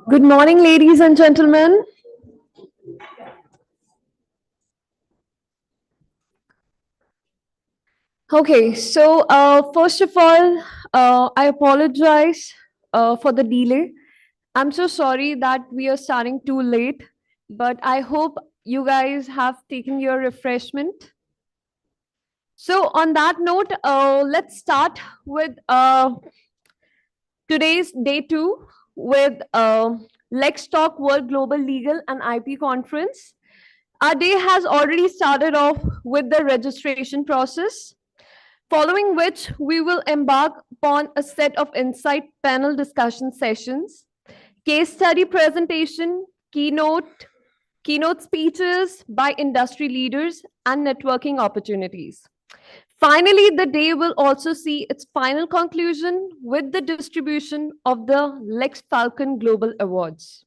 Good morning, ladies and gentlemen. Okay, so first of all, I apologize for the delay. I'm so sorry that we are starting too late, but I hope you guys have taken your refreshment. So, on that note, let's start with today's day two with LexTalk World Global Legal and IP Conference. Our day has already started off with the registration process, following which we will embark upon a set of insight panel discussion sessions, case study presentation, keynote speeches by industry leaders, and networking opportunities. Finally, the day will also see its final conclusion with the distribution of the Lex Falcon Global Awards.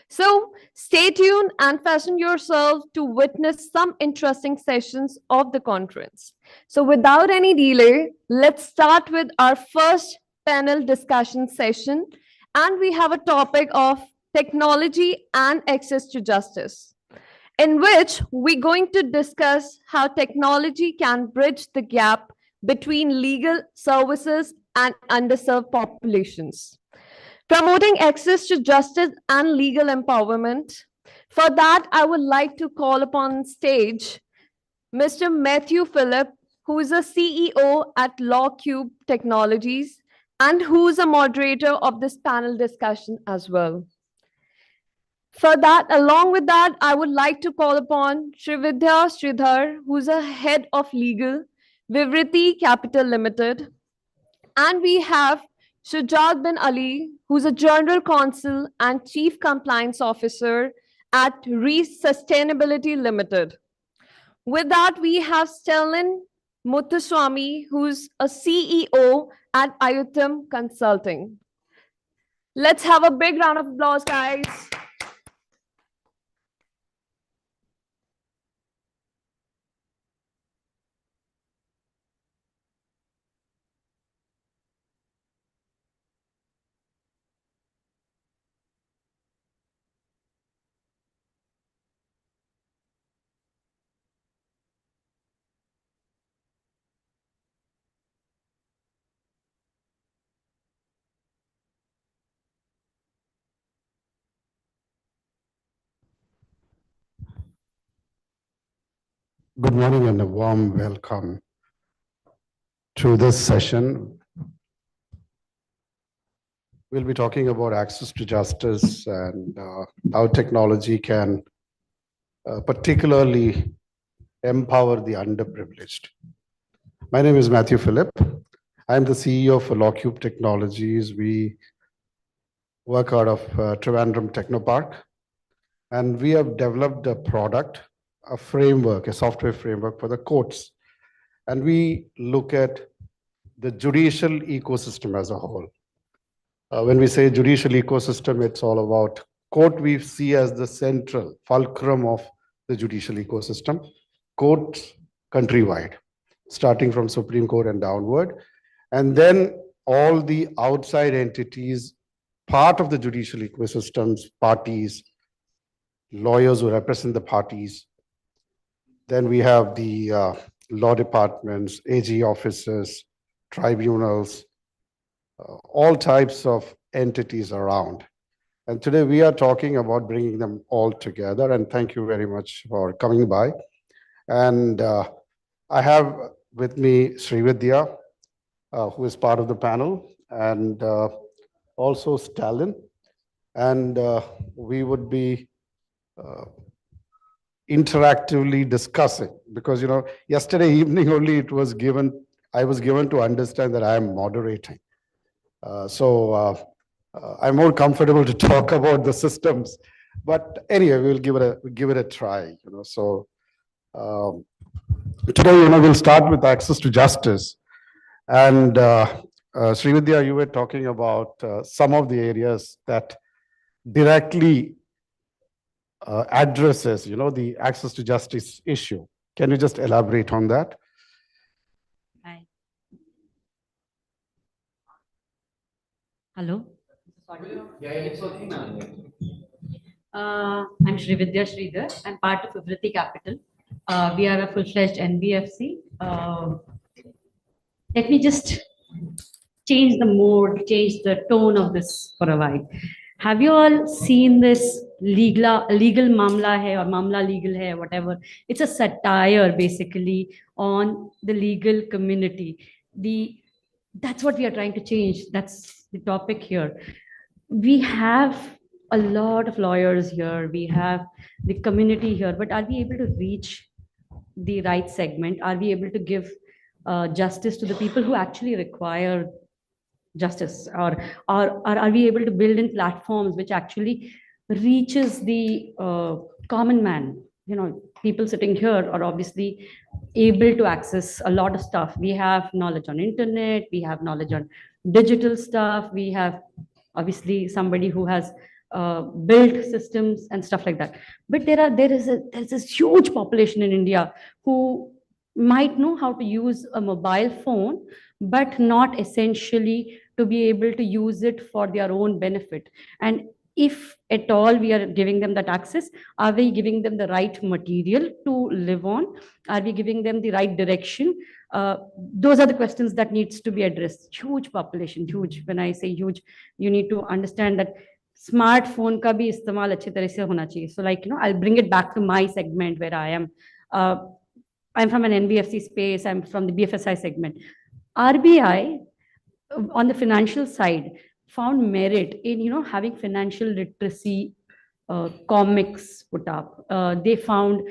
So stay tuned and fasten yourself to witness some interesting sessions of the conference. So without any delay, let's start with our first panel discussion session. And we have a topic of technology and access to justice, in which we're going to discuss how technology can bridge the gap between legal services and underserved populations, promoting access to justice and legal empowerment. For that, I would like to call upon stage Mr. Matthew Phillip, who is a CEO at LawCube Technologies and who's a moderator of this panel discussion as well. For that, along with that, I would like to call upon Srividya Sridhar, who's a head of legal, Vivriti Capital Limited. And we have Shujat bin Ali, who's a general counsel and chief compliance officer at Reese Sustainability Limited. With that, we have Stellan Muthuswamy, who's a CEO at Ayutham Consulting. Let's have a big round of applause, guys. Good morning and a warm welcome to this session. We'll be talking about access to justice and how technology can particularly empower the underprivileged. My name is Matthew Phillip. I'm the CEO of LawCube Technologies. We work out of Trivandrum Technopark, and we have developed a product, a framework, a software framework for the courts. And we look at the judicial ecosystem as a whole. When we say judicial ecosystem, it's all about court we see as the central fulcrum of the judicial ecosystem, courts countrywide, starting from Supreme Court and downward. And then all the outside entities, part of the judicial ecosystems, parties, lawyers who represent the parties. Then we have the law departments, AG offices, tribunals, all types of entities around. And today we are talking about bringing them all together. And thank you very much for coming by. And I have with me Srividya, who is part of the panel, and also Stalin. And we would be interactively discussing, because yesterday evening only I was given to understand that I am moderating. So I'm more comfortable to talk about the systems, but anyway, we'll give it a try. So Today, we'll start with access to justice. And Srividya, you were talking about some of the areas that directly addresses, the access to justice issue. Can you just elaborate on that? Hi. Hello. I'm Srividya Sridhar. I'm part of Vritti Capital. We are a full-fledged NBFC. Let me just change the mode, change the tone of this for a while. Have you all seen this legal mamla hai or mamla legal hai, whatever? It's a satire basically on the legal community. That's what we are trying to change. That's the topic here. We have a lot of lawyers here. We have the community here, but are we able to reach the right segment? Are we able to give justice to the people who actually require justice, or are we able to build in platforms which actually reaches the common man? People sitting here are obviously able to access a lot of stuff. We have knowledge on internet, we have knowledge on digital stuff, we have obviously somebody who has built systems and stuff like that. But there's this huge population in India who might know how to use a mobile phone, but not essentially to be able to use it for their own benefit. And if at all we are giving them that access, are we giving them the right material to live on? Are we giving them the right direction? Those are the questions that needs to be addressed. Huge population, huge. When I say huge, you need to understand that smartphone ka bhi istemal अच्छे तरह से होना चाहिए. So I'll bring it back to my segment where I am. I'm from an NBFC space. I'm from the BFSI segment. RBI on the financial side found merit in having financial literacy comics put up. They found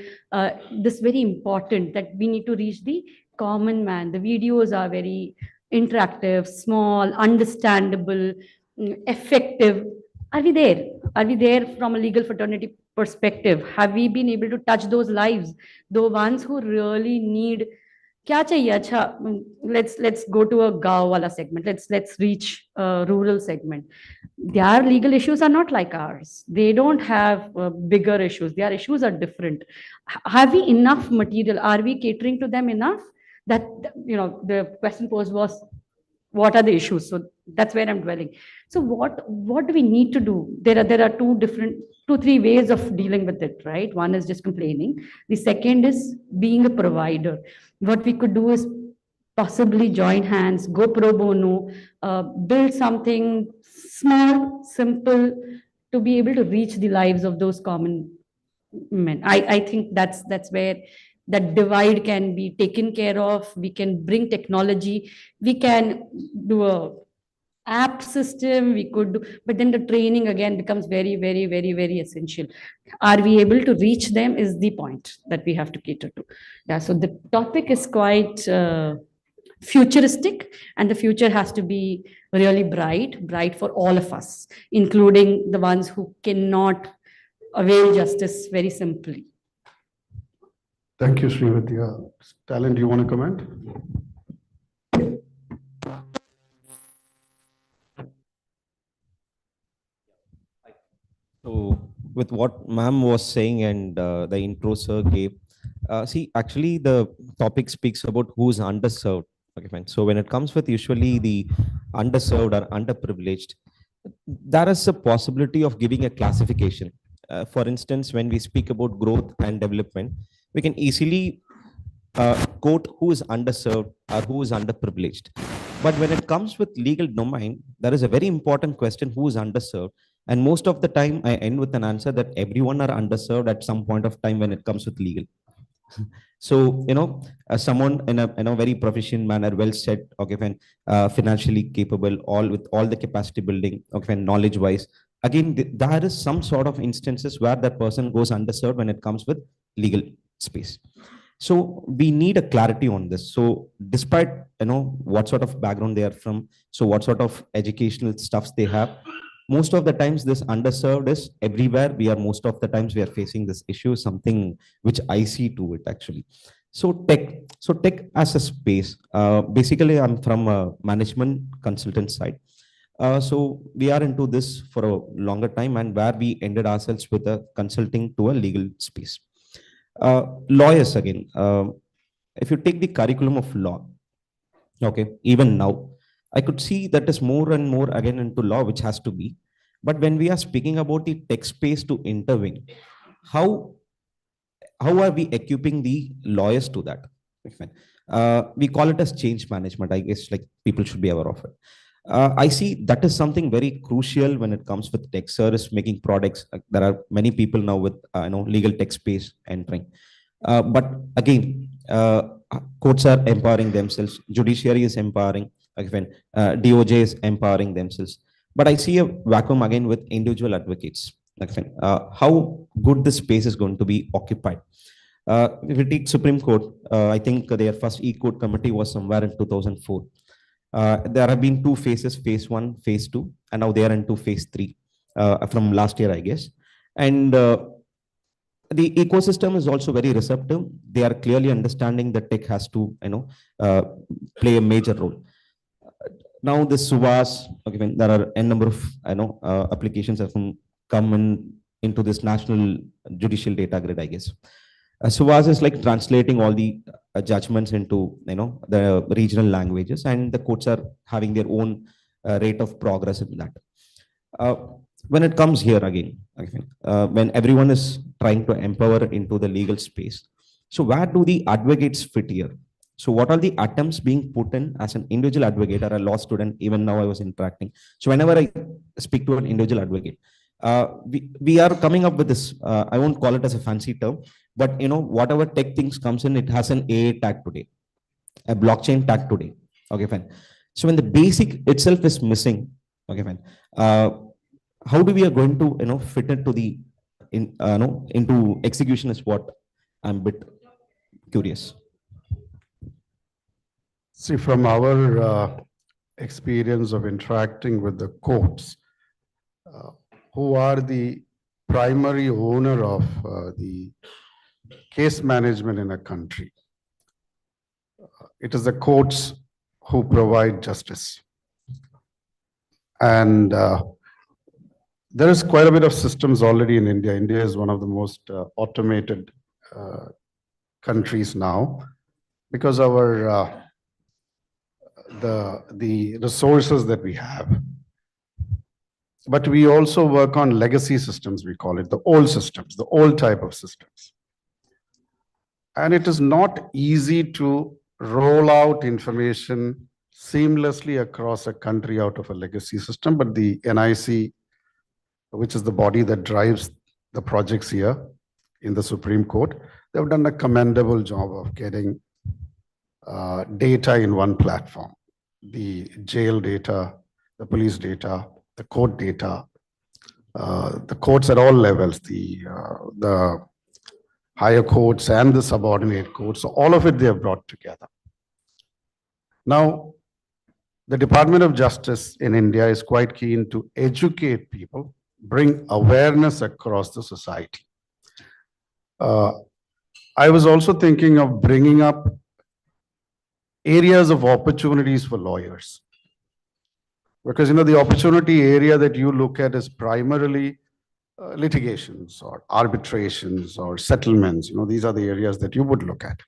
this very important, that we need to reach the common man. The videos are very interactive, small, understandable, effective. Are we there? Are we there from a legal fraternity perspective? Have we been able to touch those lives, the ones who really need? क्या चाहिए? अच्छा, let's go to a गांव वाला segment. Let's reach a rural segment. Their legal issues are not like ours. They don't have bigger issues. Their issues are different. Have we enough material? Are we catering to them enough? That the question posed was, what are the issues? So that's where I'm dwelling. So what do we need to do? There are two, three ways of dealing with it, right? One is just complaining. The second is being a provider. What we could do is possibly join hands, go pro bono, build something small, simple, to be able to reach the lives of those common men. I think that's where that divide can be taken care of. We can bring technology. We can do a app system. We could do, but then the training again becomes very, very, very, very essential. Are we able to reach them is the point that we have to cater to. Yeah. So the topic is quite futuristic, and the future has to be really bright for all of us, including the ones who cannot avail justice very simply. Thank you, Srividya. Talent, do you want to comment? So, with what ma'am was saying and the intro sir gave, see, actually, the topic speaks about who's underserved. Okay, fine. So, when it comes with usually the underserved or underprivileged, there is a possibility of giving a classification. For instance, when we speak about growth and development, we can easily quote who is underserved or who is underprivileged. But when it comes with legal domain, there is a very important question: who is underserved? And most of the time, I end with an answer that everyone are underserved at some point of time when it comes with legal. So, someone in a very proficient manner, well said, okay, fine, financially capable, all with all the capacity building, okay, fine, knowledge wise. Again, there is some sort of instances where that person goes underserved when it comes with legal space. So we need a clarity on this. So despite what sort of background they are from, so what sort of educational stuffs they have, most of the times this underserved is everywhere. Most of the times we are facing this issue, something which I see to it actually. So tech as a space. Basically, I'm from a management consultant side. So we are into this for a longer time, and where we ended ourselves with a consulting to a legal space. Lawyers again. If you take the curriculum of law, okay, even now, I could see that is more and more again into law, which has to be. But when we are speaking about the tech space to intervene, how how are we equipping the lawyers to that? Okay, fine. We call it as change management. I guess like people should be aware of it. I see that is something very crucial when it comes with tech service making products. There are many people now with legal tech space entering. But again, courts are empowering themselves. Judiciary is empowering. Okay, fine. DOJ is empowering themselves. But I see a vacuum again with individual advocates. Okay, fine. How good this space is going to be occupied. If you take Supreme Court, I think their first e-court committee was somewhere in 2004. There have been two phases, phase one, phase two, and now they are into phase three from last year, I guess. And the ecosystem is also very receptive. They are clearly understanding that tech has to, uh, play a major role. Now the SUVAS, okay, when there are a number of, applications that come into this national judicial data grid, I guess. SUVAS is like translating all the judgments into the regional languages, and the courts are having their own rate of progress in that. Uh, when it comes here again, okay, when everyone is trying to empower into the legal space, so where do the advocates fit here? So what are the attempts being put in as an individual advocate or a law student? Even now I was interacting. So whenever I speak to an individual advocate, we are coming up with this, I won't call it as a fancy term, but whatever tech things comes in, it has an AI tag today, a blockchain tag today. Okay, fine. So when the basic itself is missing, okay, fine. How do we are going to fit into the into execution is what I'm a bit curious. See, from our experience of interacting with the courts, who are the primary owner of the case management in a country, it is the courts who provide justice. And there is quite a bit of systems already in India. India is one of the most automated countries now because our the resources that we have. But we also work on legacy systems, we call it, the old systems, the old type of systems. And it is not easy to roll out information seamlessly across a country out of a legacy system, but the NIC, which is the body that drives the projects here in the Supreme Court, they've done a commendable job of getting data in one platform. The jail data, the police data, the court data, the courts at all levels, the higher courts and the subordinate courts, so all of it they have brought together. Now, the Department of Justice in India is quite keen to educate people, bring awareness across the society. I was also thinking of bringing up areas of opportunities for lawyers. Because, the opportunity area that you look at is primarily litigations or arbitrations or settlements. These are the areas that you would look at.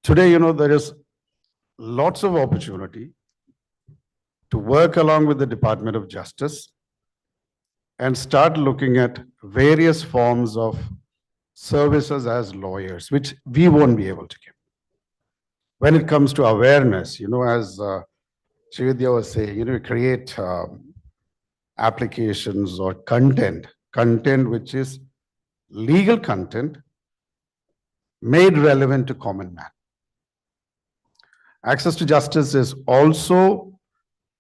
Today, there is lots of opportunity to work along with the Department of Justice and start looking at various forms of services as lawyers, which we won't be able to give. When it comes to awareness, as Srividya was saying, create applications or content which is legal content made relevant to common man. Access to justice is also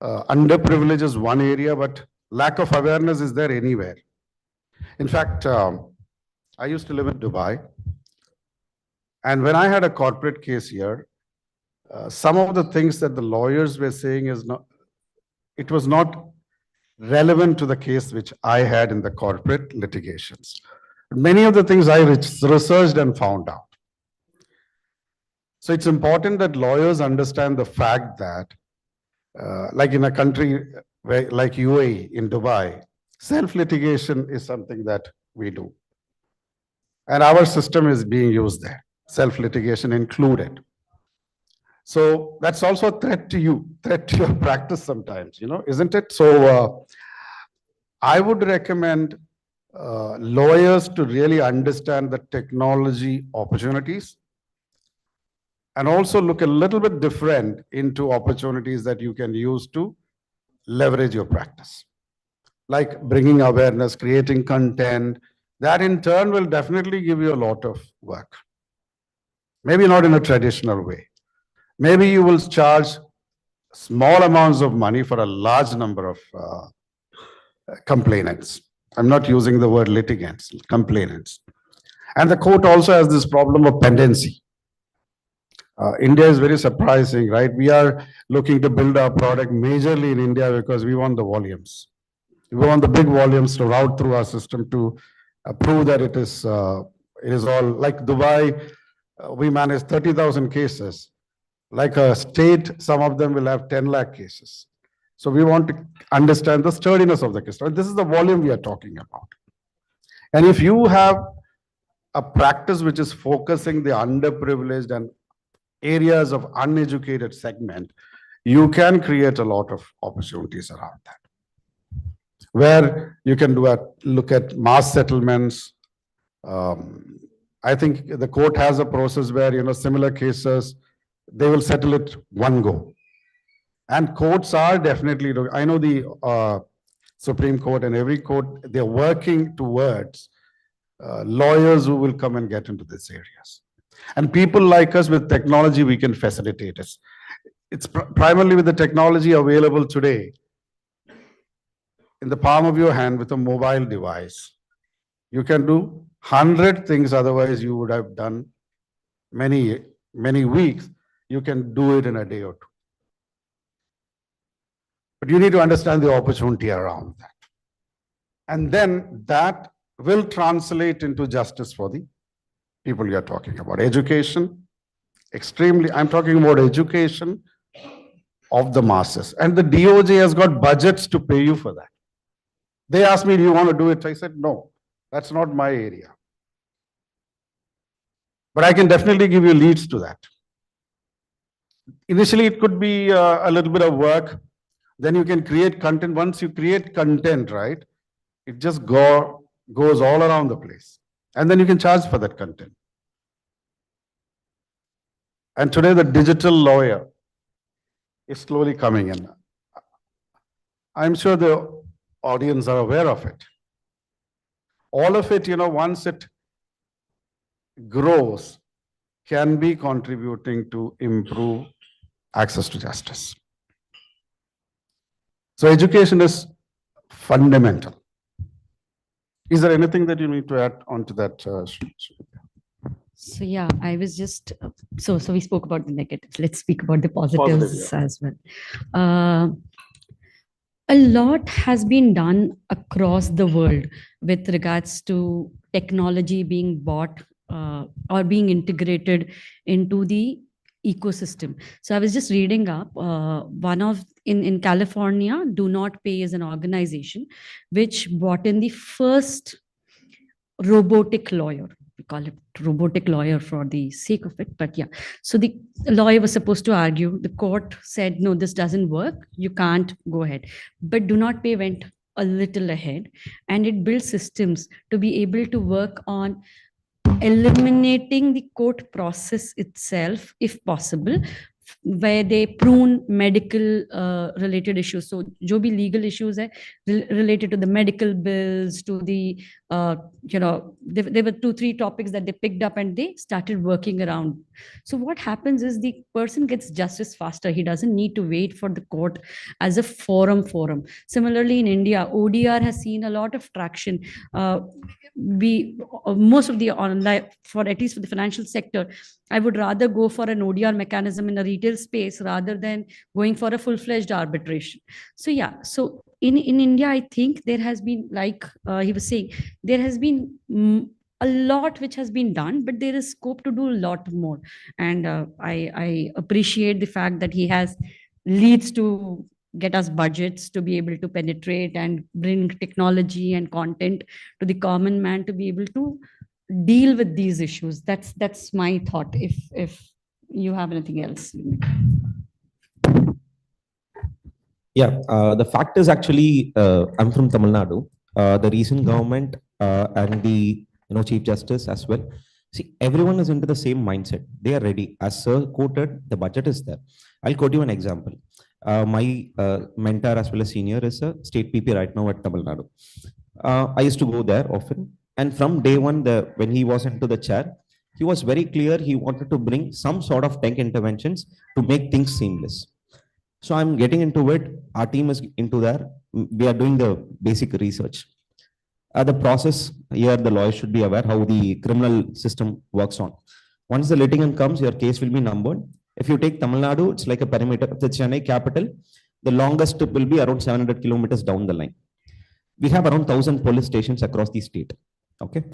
underprivileged is one area, but lack of awareness is there anywhere. In fact, I used to live in Dubai, and when I had a corporate case here, some of the things that the lawyers were saying it was not relevant to the case which I had in the corporate litigations. Many of the things I researched and found out. So it's important that lawyers understand the fact that, like in a country like UAE, in Dubai, self-litigation is something that we do. And our system is being used there, self-litigation included. So that's also a threat to you, threat to your practice sometimes, isn't it? So I would recommend lawyers to really understand the technology opportunities and also look a little bit different into opportunities that you can use to leverage your practice, like bringing awareness, creating content. That in turn will definitely give you a lot of work. Maybe not in a traditional way. Maybe you will charge small amounts of money for a large number of complainants. I'm not using the word litigants, complainants. And the court also has this problem of pendency. India is very surprising, right? We are looking to build our product majorly in India because we want the volumes. We want the big volumes to route through our system to prove that it is all like Dubai. We manage 30,000 cases. Like a state, some of them will have 10 lakh cases. So we want to understand the sturdiness of the case. This is the volume we are talking about. And if you have a practice which is focusing the underprivileged and areas of uneducated segment, you can create a lot of opportunities around that, where you can look at mass settlements. I think the court has a process where, similar cases, they will settle it one go. And courts are definitely, I know the Supreme Court and every court, they're working towards lawyers who will come and get into these areas. And people like us with technology, we can facilitate it. It's primarily with the technology available today in the palm of your hand with a mobile device. You can do 100 things otherwise you would have done many, many weeks. You can do it in a day or two. But you need to understand the opportunity around that. And then that will translate into justice for the people you're talking about. Education, I'm talking about education of the masses. And the DOJ has got budgets to pay you for that. They asked me, do you want to do it? I said, no, that's not my area. But I can definitely give you leads to that. Initially, it could be a little bit of work. Then you can create content. Once you create content, right, it just goes all around the place. And then you can charge for that content. And today, the digital lawyer is slowly coming in. I'm sure the audience are aware of it. All of it, once it grows, can be contributing to improve access to justice. So education is fundamental. Is there anything that you need to add on to that? So yeah, I was just, so we spoke about the negatives. Let's speak about the positives as well. A lot has been done across the world with regards to technology being bought or being integrated into the ecosystem. So I was just reading up, in California, Do Not Pay is an organization which brought in the first robotic lawyer. We call it robotic lawyer for the sake of it, but yeah. So the lawyer was supposed to argue. The court said, no, this doesn't work. You can't go ahead. But Do Not Pay went a little ahead, and it built systems to be able to work on eliminating the court process itself, if possible, where they prune medical related issues. So jo bhi legal issues hai related to the medical bills, to the there were 2-3 topics that they picked up and they started working around. So what happens is the person gets justice faster. He doesn't need to wait for the court as a forum. Similarly, in India, ODR has seen a lot of traction. Most of the online, for at least for the financial sector, I would rather go for an ODR mechanism in a retail space rather than going for a full-fledged arbitration. So yeah, so in India, I think there has been, like he was saying, there has been a lot which has been done, but there is scope to do a lot more. And I appreciate the fact that he has leads to get us budgets to be able to penetrate and bring technology and content to the common man to be able to deal with these issues. That's my thought. If you have anything else. Yeah, the fact is actually, I'm from Tamil Nadu. The recent government and the Chief Justice as well. See, everyone is into the same mindset. They are ready. As Sir quoted, the budget is there. I'll quote you an example. My mentor as well as senior is a state PP right now at Tamil Nadu. I used to go there often, and from day one, when he was into the chair, he was very clear. He wanted to bring some sort of tech interventions to make things seamless. So I'm getting into it. Our team is into there. We are doing the basic research. The process here, the lawyer should be aware how the criminal system works on. Once the litigant comes, your case will be numbered. If you take Tamil Nadu, it's like a perimeter of the Chennai capital. The longest trip will be around 700 kilometers down the line. We have around 1,000 police stations across the state. Okay.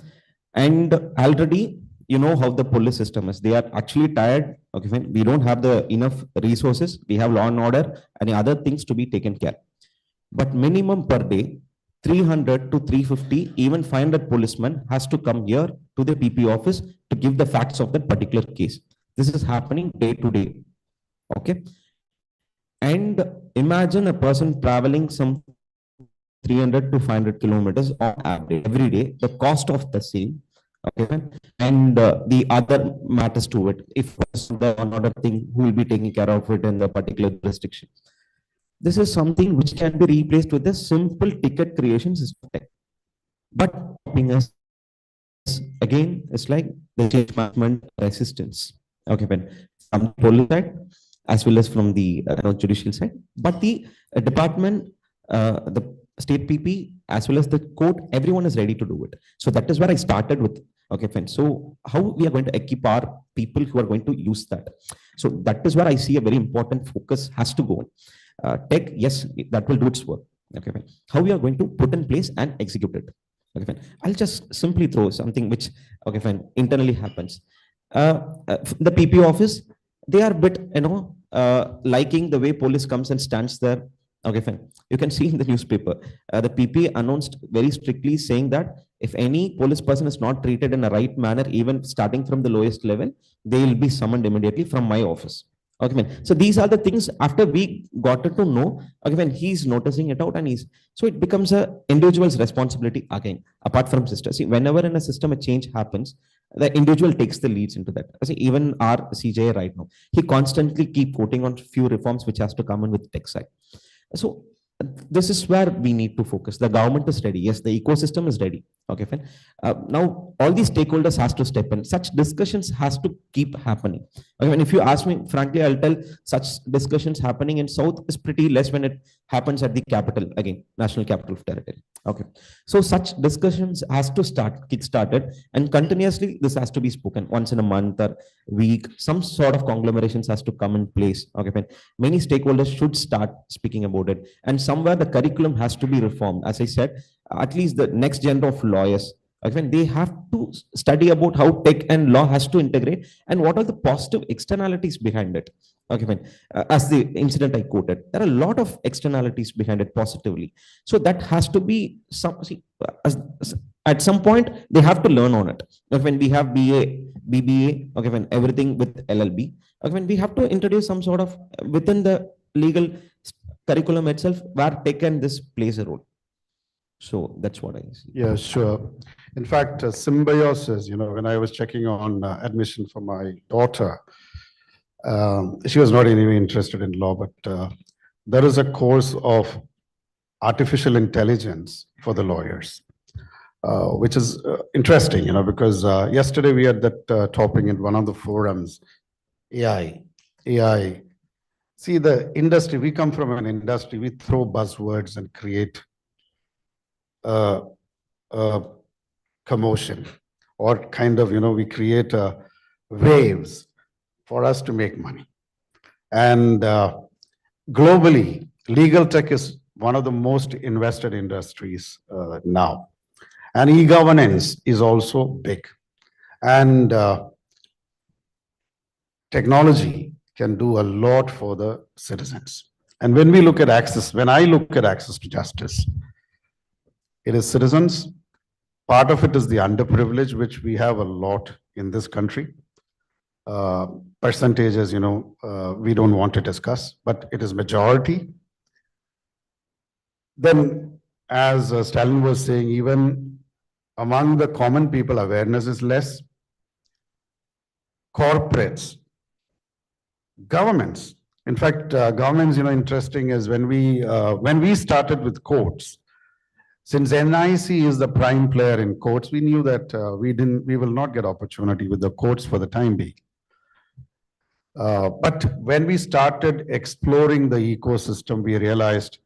And already, you know how the police system is. They are actually tired. Okay, fine. We don't have the enough resources. We have law and order and other things to be taken care. But minimum per day, 300 to 350, even 500 policemen has to come here to the PP office to give the facts of that particular case. This is happening day to day. Okay. And imagine a person traveling some 300 to 500 kilometers on average every day, the cost of the same. Okay. And the other matters to it. If the another thing, who will be taking care of it in the particular jurisdiction. This is something which can be replaced with a simple ticket creation system. But us again, it's like the change management resistance. Okay, when from the police side as well as from the judicial side, but the department, the state PP as well as the court, everyone is ready to do it. So that is where I started with. Okay, fine. So how we are going to equip our people who are going to use that? So that is where I see a very important focus has to go on. Tech, yes, that will do its work. Okay, fine. How we are going to put in place and execute it? Okay, fine. I'll just simply throw something which, okay, fine, internally happens. The PP office, they are a bit, liking the way police comes and stands there. Okay, fine. You can see in the newspaper, the PP announced very strictly saying that if any police person is not treated in a right manner, even starting from the lowest level, they will be summoned immediately from my office. Okay, man. So these are the things after we got to know. Okay, when he's noticing it out, and so it becomes a individual's responsibility again, apart from system. See, whenever in a system a change happens, the individual takes the leads into that. See, even our CJ right now, he constantly keep quoting on few reforms which has to come in with tech side. So this is where we need to focus. The government is ready. Yes, the ecosystem is ready. Okay, fine. Now all these stakeholders has to step in. Such discussions has to keep happening. Okay, and if you ask me, frankly, I'll tell such discussions happening in South is pretty less when it happens at the capital, again, national capital of territory. Okay, so such discussions has to kick started, and continuously this has to be spoken once in a month or week. Some sort of conglomerations has to come in place. Okay, fine. Many stakeholders should start speaking about it, and somewhere the curriculum has to be reformed. As I said, at least the next gen of lawyers, okay, they have to study about how tech and law has to integrate and what are the positive externalities behind it. Okay, fine. As the incident I quoted, there are a lot of externalities behind it positively. So that has to be at some point they have to learn on it. Okay, when we have BA, BBA, okay, when everything with LLB, okay, when we have to introduce some sort of within the legal curriculum itself where tech and this plays a role. So that's what I see. Yeah, sure. In fact, symbiosis, when I was checking on admission for my daughter, she was not anyway interested in law, but there is a course of artificial intelligence for the lawyers, which is interesting, because yesterday we had that topic in one of the forums, AI. See, the industry, we come from an industry, we throw buzzwords and create commotion, or kind of, we create waves for us to make money. And globally, legal tech is one of the most invested industries now. And e-governance is also big. And technology can do a lot for the citizens. And when we look at access, when I look at access to justice, it is citizens. Part of it is the underprivileged, which we have a lot in this country. Percentages, we don't want to discuss, but it is majority. Then, as Stalin was saying, even among the common people, awareness is less. Corporates, governments. In fact, governments, interesting is when we started with courts, since NIC is the prime player in courts, we knew that we will not get opportunity with the courts for the time being. But when we started exploring the ecosystem, we realized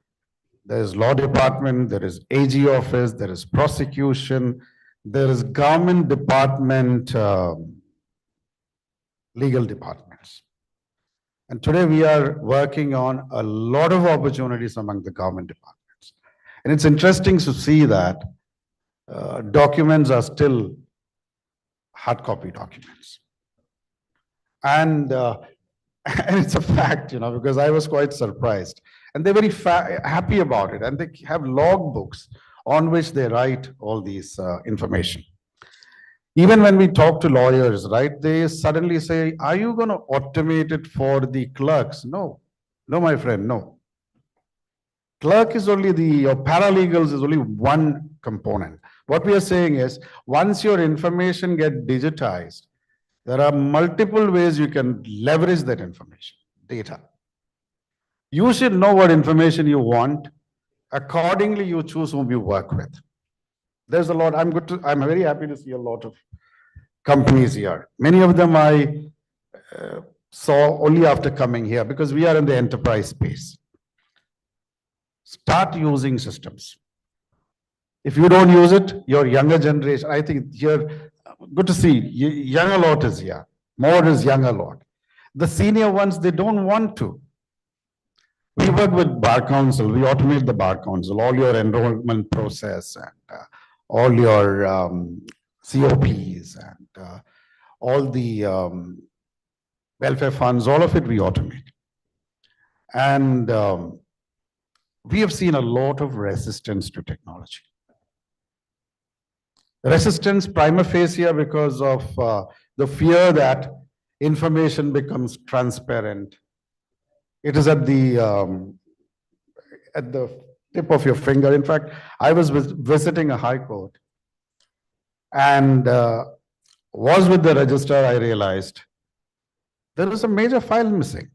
there is law department, there is AG office, there is prosecution, there is government department, legal departments. And today we are working on a lot of opportunities among the government departments. And it's interesting to see that documents are still hard copy documents. And it's a fact, because I was quite surprised. And they're very happy about it. And they have log books on which they write all these information. Even when we talk to lawyers, right, they suddenly say, are you going to automate it for the clerks? No, my friend, no. Clerk is only or paralegals is only one component. What we are saying is, once your information gets digitized, there are multiple ways you can leverage that information, data. You should know what information you want. Accordingly, you choose whom you work with. There's a lot. I'm very happy to see a lot of companies here. Many of them I saw only after coming here because we are in the enterprise space. Start using systems. If you don't use it, your younger generation, I think here, good to see, younger lot is here. More is younger lot. The senior ones, they don't want to. We work with Bar Council, we automate the Bar Council, all your enrollment process and all your COPs and all the welfare funds, all of it we automate. And we have seen a lot of resistance to technology. Resistance prima facie because of the fear that information becomes transparent. It is at the tip of your finger. In fact, I was visiting a high court and was with the registrar. I realized there is a major file missing.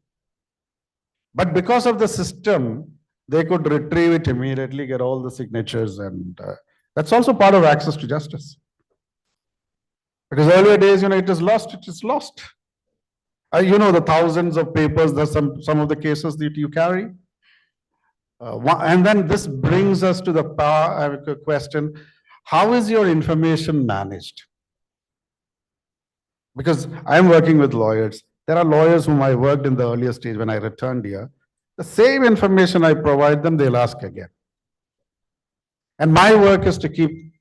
But because of the system, they could retrieve it immediately, get all the signatures, and that's also part of access to justice. Because earlier days, it is lost, it is lost. The thousands of papers, there's some of the cases that you carry. And then this brings us to the question, how is your information managed? Because I'm working with lawyers. There are lawyers whom I worked in the earlier stage when I returned here. The same information I provide them, they'll ask again. And my work is to keep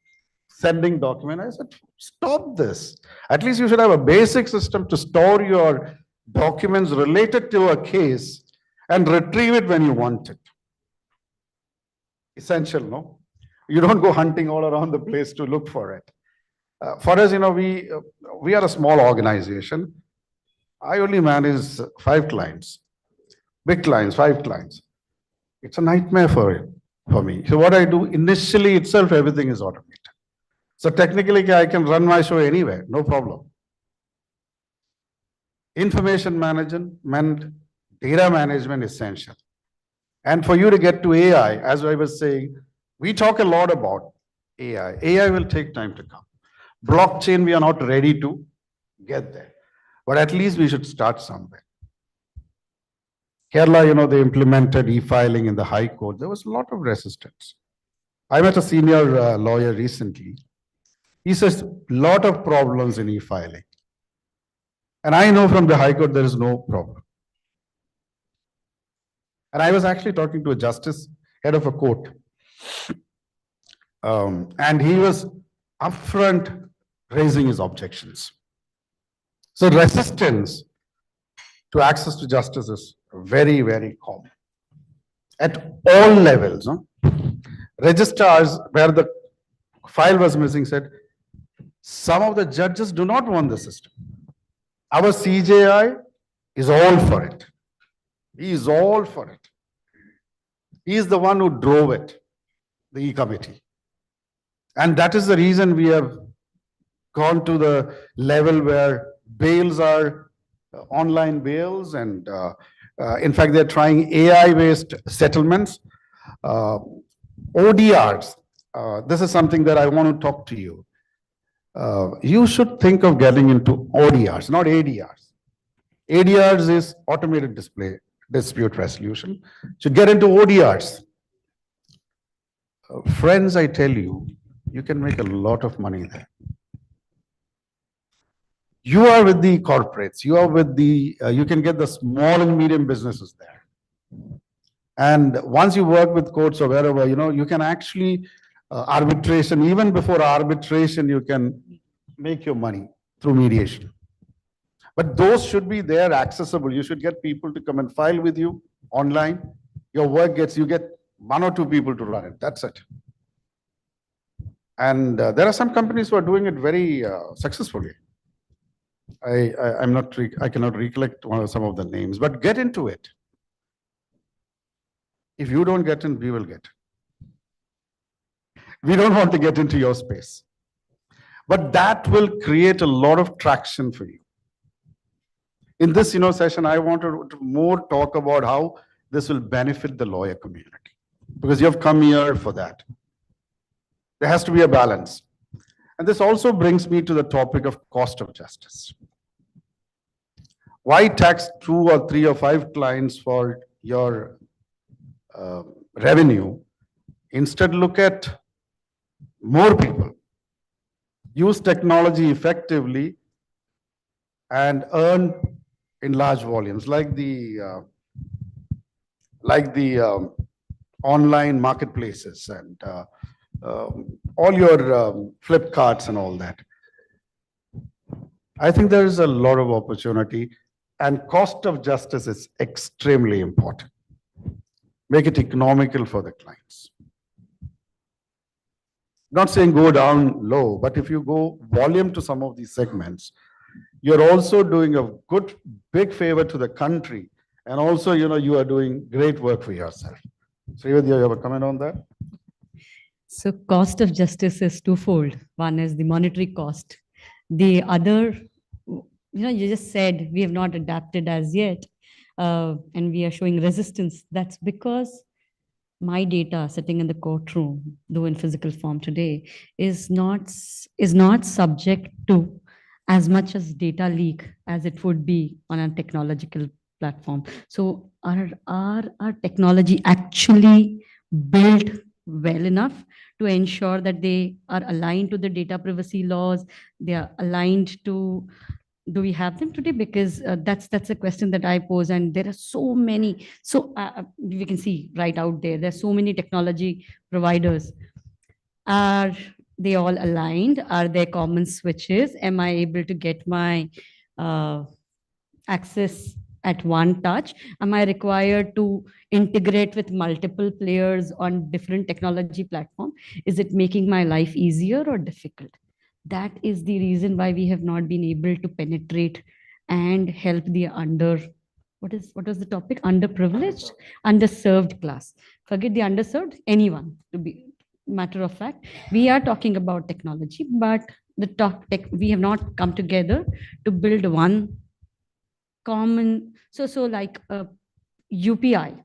sending documents. I said, stop this. At least you should have a basic system to store your documents related to a case and retrieve it when you want it. Essential, no? You don't go hunting all around the place to look for it. For us, we are a small organization. I only manage 5 clients. Big clients, 5 clients. It's a nightmare for me. So what I do, initially itself, everything is automated. So technically, I can run my show anywhere, no problem. Information management, data management is essential. And for you to get to AI, as I was saying, we talk a lot about AI. AI will take time to come. Blockchain, we are not ready to get there. But at least we should start somewhere. Kerala, they implemented e-filing in the High Court. There was a lot of resistance. I met a senior lawyer recently. He says, a lot of problems in e-filing. And I know from the High Court, there is no problem. And I was actually talking to a justice, head of a court. And he was upfront raising his objections. So resistance to access to justice is very, very common at all levels. No? Registrars, where the file was missing, said some of the judges do not want the system. Our CJI is all for it. He is all for it. He is the one who drove it, the E-committee. And that is the reason we have gone to the level where bails are online bails, and in fact, they're trying AI-based settlements. ODRs, this is something that I want to talk to you. You should think of getting into ODRs, not ADRs. ADRs is automated dispute resolution. Should get into ODRs. Friends, I tell you, you can make a lot of money there. You are with the corporates, you are with the, you can get the small and medium businesses there. And once you work with courts or wherever, you can actually arbitration, even before arbitration, you can make your money through mediation. But those should be there accessible. You should get people to come and file with you online. Your work you get 1 or 2 people to run it. That's it. And there are some companies who are doing it very successfully. I cannot recollect some of the names, but get into it. If you don't get in, we will get. We don't want to get into your space. But that will create a lot of traction for you. In this session, I want to more talk about how this will benefit the lawyer community, because you have come here for that. There has to be a balance. And this also brings me to the topic of cost of justice. Why tax 2 or 3 or 5 clients for your revenue? Instead, look at more people. Use technology effectively and earn in large volumes, like the online marketplaces and all your Flipkarts and all that. I think there is a lot of opportunity, and cost of justice is extremely important. Make it economical for the clients. Not saying go down low, but if you go volume to some of these segments, you're also doing a good, big favor to the country. And also, you are doing great work for yourself. Srividya, you have a comment on that? So cost of justice is twofold. One is the monetary cost. The other, you just said we have not adapted as yet, and we are showing resistance. That's because my data sitting in the courtroom, though in physical form today, is not subject to as much as data leak as it would be on a technological platform. So are technology actually built well enough to ensure that they are aligned to the data privacy laws? They are aligned to, do we have them today? Because that's a question that I pose, and there are so many. So we can see right out there, there's so many technology providers. Are they all aligned? Are there common switches? Am I able to get my access at one touch? Am I required to integrate with multiple players on different technology platforms? Is it making my life easier or difficult? That is the reason why we have not been able to penetrate and help the what was the topic? Underprivileged, underserved class. Forget the underserved, anyone, to be matter of fact. We are talking about technology, but we have not come together to build one common. So like UPI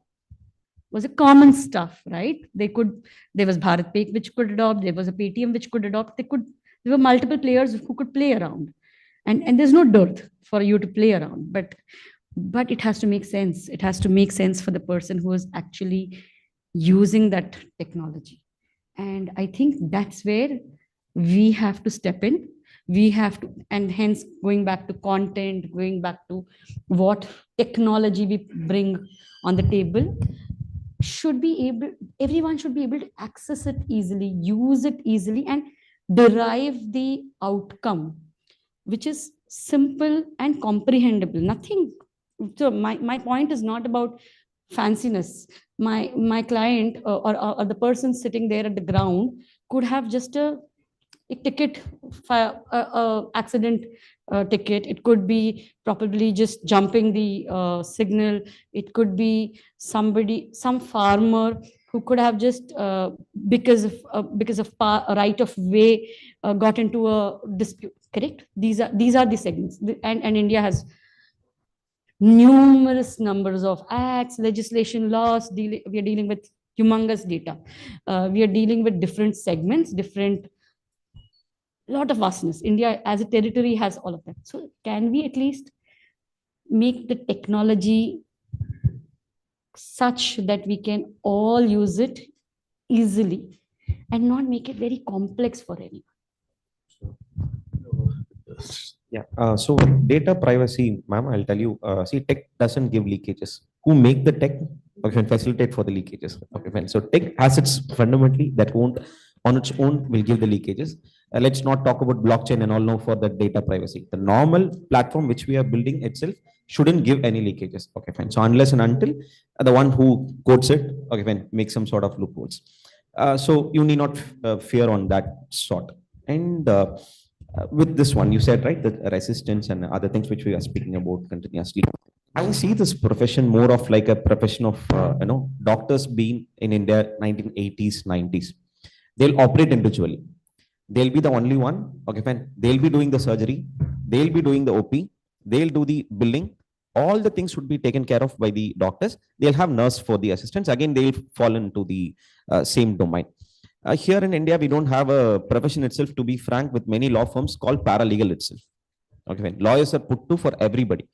was a common stuff, right? There was Bharat Pay which could adopt, there was a Paytm which could adopt, there were multiple players who could play around. And there's no dearth for you to play around, but it has to make sense. It has to make sense for the person who is actually using that technology. And I think that's where we have to step in. We have to, and hence going back to content, going back to what technology we bring on the table, should be able, everyone should be able to access it easily, use it easily, and derive the outcome, which is simple and comprehensible. Nothing. So my point is not about fanciness. My client, or the person sitting there at the ground could have just a ticket, accident ticket. It could be probably just jumping the signal. It could be somebody, some farmer who could have just because of right of way got into a dispute. Correct. These are the segments, and India has numerous numbers of acts, legislation, laws. We are dealing with humongous data. We are dealing with different segments, different, lot of vastness. India as a territory has all of that. So can we at least make the technology such that we can all use it easily and not make it very complex for anyone? Yeah. So data privacy, ma'am, I'll tell you. See, tech doesn't give leakages. Who make the tech? Okay, and facilitate for the leakages. Okay, fine. So tech has its fundamentally that won't on its own will give the leakages. Let's not talk about blockchain and all now for the data privacy. The normal platform which we are building itself shouldn't give any leakages. Okay, fine. So unless and until the one who codes it, okay, fine, make some sort of loopholes. So you need not fear on that sort. And with this one, you said, right, the resistance and other things which we are speaking about continuously. I see this profession more of like a profession of, doctors being in India 1980s, 90s. They'll operate individually. They'll be the only one. Okay, fine. They'll be doing the surgery. They'll be doing the OP. They'll do the billing. All the things would be taken care of by the doctors. They'll have nurse for the assistants. Again, they'll fall into the same domain. Here in India, we don't have a profession itself, to be frank, with many law firms called paralegal itself. Okay, fine. Lawyers are put to for everybody.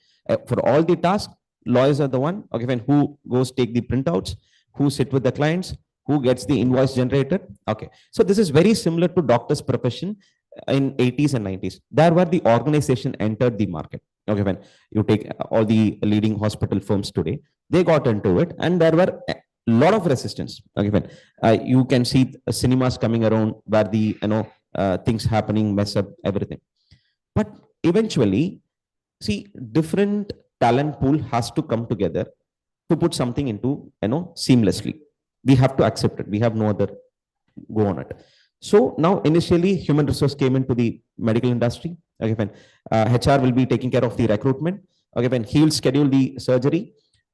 For all the tasks, lawyers are the one, okay, fine, who goes take the printouts, who sit with the clients, who gets the invoice generated. Okay. So this is very similar to doctor's profession in 80s and 90s. There where the organization entered the market. Okay, fine. You take all the leading hospital firms today, they got into it, and there were lot of resistance. Okay, fine. You can see cinemas coming around where the things happening, mess up everything. But eventually, see, different talent pool has to come together to put something into seamlessly. We have to accept it. We have no other go on it. So now initially human resource came into the medical industry. Okay, fine. HR will be taking care of the recruitment. Okay, fine. He will schedule the surgery.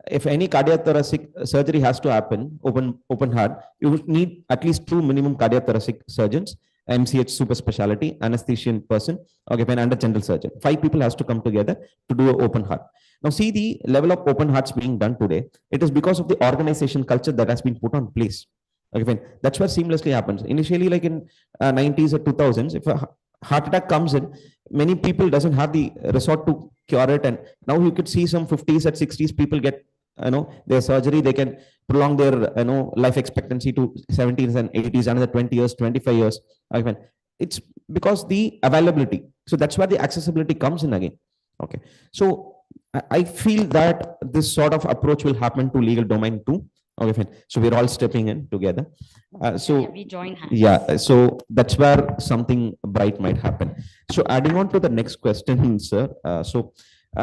If any cardiothoracic surgery has to happen, open heart, you need at least 2 minimum cardiothoracic surgeons, MCH super specialty, anesthesian person, okay, fine, and a general surgeon. 5 people has to come together to do an open heart. Now see the level of open hearts being done today. It is because of the organization culture that has been put on place. Okay, fine. That's what seamlessly happens. Initially, like in 90s or 2000s, if a heart attack comes in, many people doesn't have the resort to cure it. And now you could see some 50s and 60s people get their surgery. They can prolong their life expectancy to 70s and 80s, another 20 years, 25 years. Okay, fine. It's because the availability. So that's where the accessibility comes in again. Okay. So I feel that this sort of approach will happen to legal domain too. Okay, fine. So we're all stepping in together. We join hands. Yeah, so that's where something bright might happen. So adding on to the next question, sir.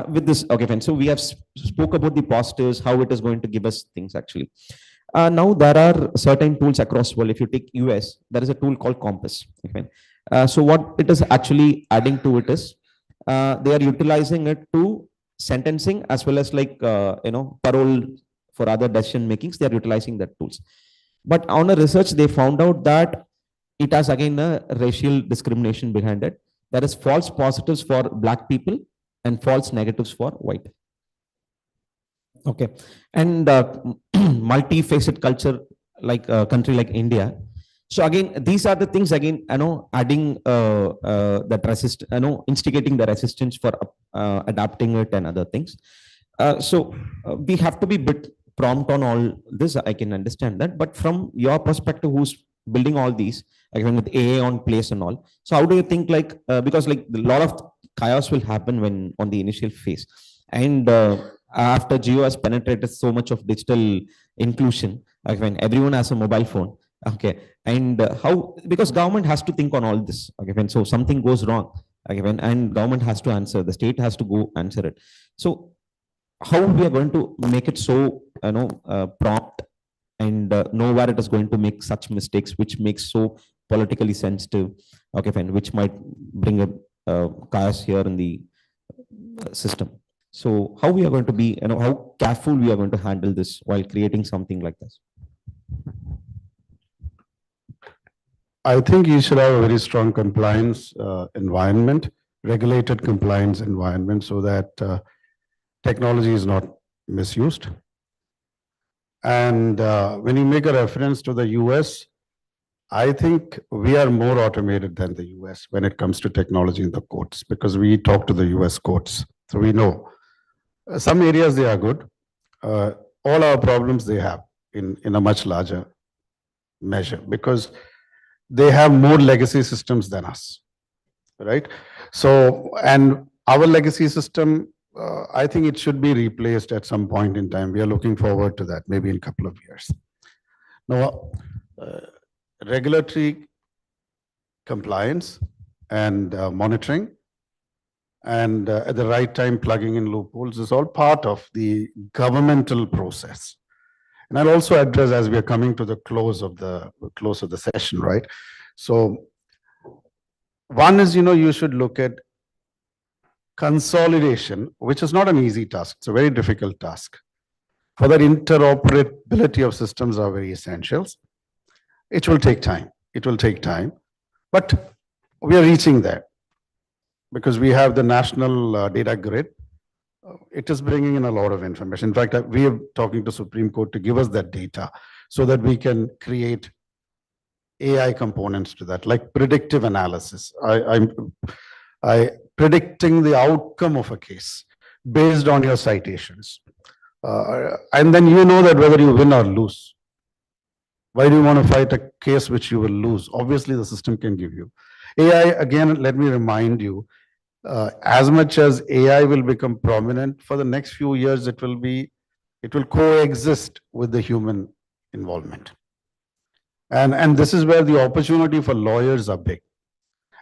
With this, okay, fine. So we have spoke about the positives, how it is going to give us things actually. Now there are certain tools across the world. If you take US, there is a tool called Compass. Okay, fine. So what it is actually adding to it is they are utilizing it to sentencing as well as like parole for other decision makings. They are utilizing that tools. But on a research, they found out that it has again a racial discrimination behind it. There is false positives for black people and false negatives for white. Okay, and multi-facet culture like a country like India. So again, these are the things again, adding that resist, instigating the resistance for adapting it and other things. We have to be bit prompt on all this. I can understand that, but from your perspective, who's building all these, again with AA on place and all. So how do you think because like a lot of chaos will happen when on the initial phase, and after Geo has penetrated so much of digital inclusion, like when everyone has a mobile phone, okay, and how, because government has to think on all this, okay, when so something goes wrong, okay, when, and government has to answer, the state has to go answer it. So how we are going to make it so, prompt, and know where it is going to make such mistakes which makes so politically sensitive, okay fine, which might bring a chaos here in the system. So how we are going to be, how careful we are going to handle this while creating something like this? I think you should have a very strong compliance environment, regulated compliance environment, so that technology is not misused. And when you make a reference to the US, I think we are more automated than the US when it comes to technology in the courts, because we talk to the US courts. So we know some areas they are good. All our problems they have in a much larger measure, because they have more legacy systems than us, right? So, and our legacy system, I think it should be replaced at some point in time. We are looking forward to that, maybe in a couple of years. Now, regulatory compliance and monitoring, and at the right time plugging in loopholes is all part of the governmental process. And I'll also address, as we are coming to the close of the session, right? So one is, you should look at consolidation, which is not an easy task. It's a very difficult task. For that, interoperability of systems are very essentials. It will take time. It will take time, but we are reaching there, because we have the national data grid. It is bringing in a lot of information. In fact, we are talking to Supreme Court to give us that data so that we can create AI components to that, like predictive analysis. I predicting the outcome of a case based on your citations. And then you know that whether you win or lose. Why do you want to fight a case which you will lose? Obviously, the system can give you. AI, again, let me remind you, as much as AI will become prominent for the next few years, it will coexist with the human involvement. And this is where the opportunity for lawyers are big.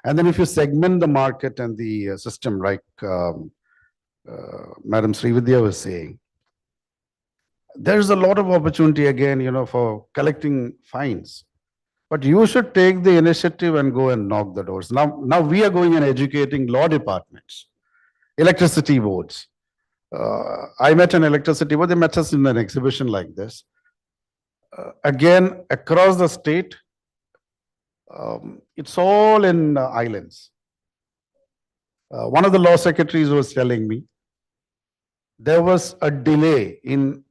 And then if you segment the market and the system, like Madam Srividya was saying, there's a lot of opportunity again, for collecting fines. But you should take the initiative and go and knock the doors. Now we are going and educating law departments, electricity boards. I met an electricity board. They met us in an exhibition like this. Again, across the state, it's all in islands. One of the law secretaries was telling me there was a delay in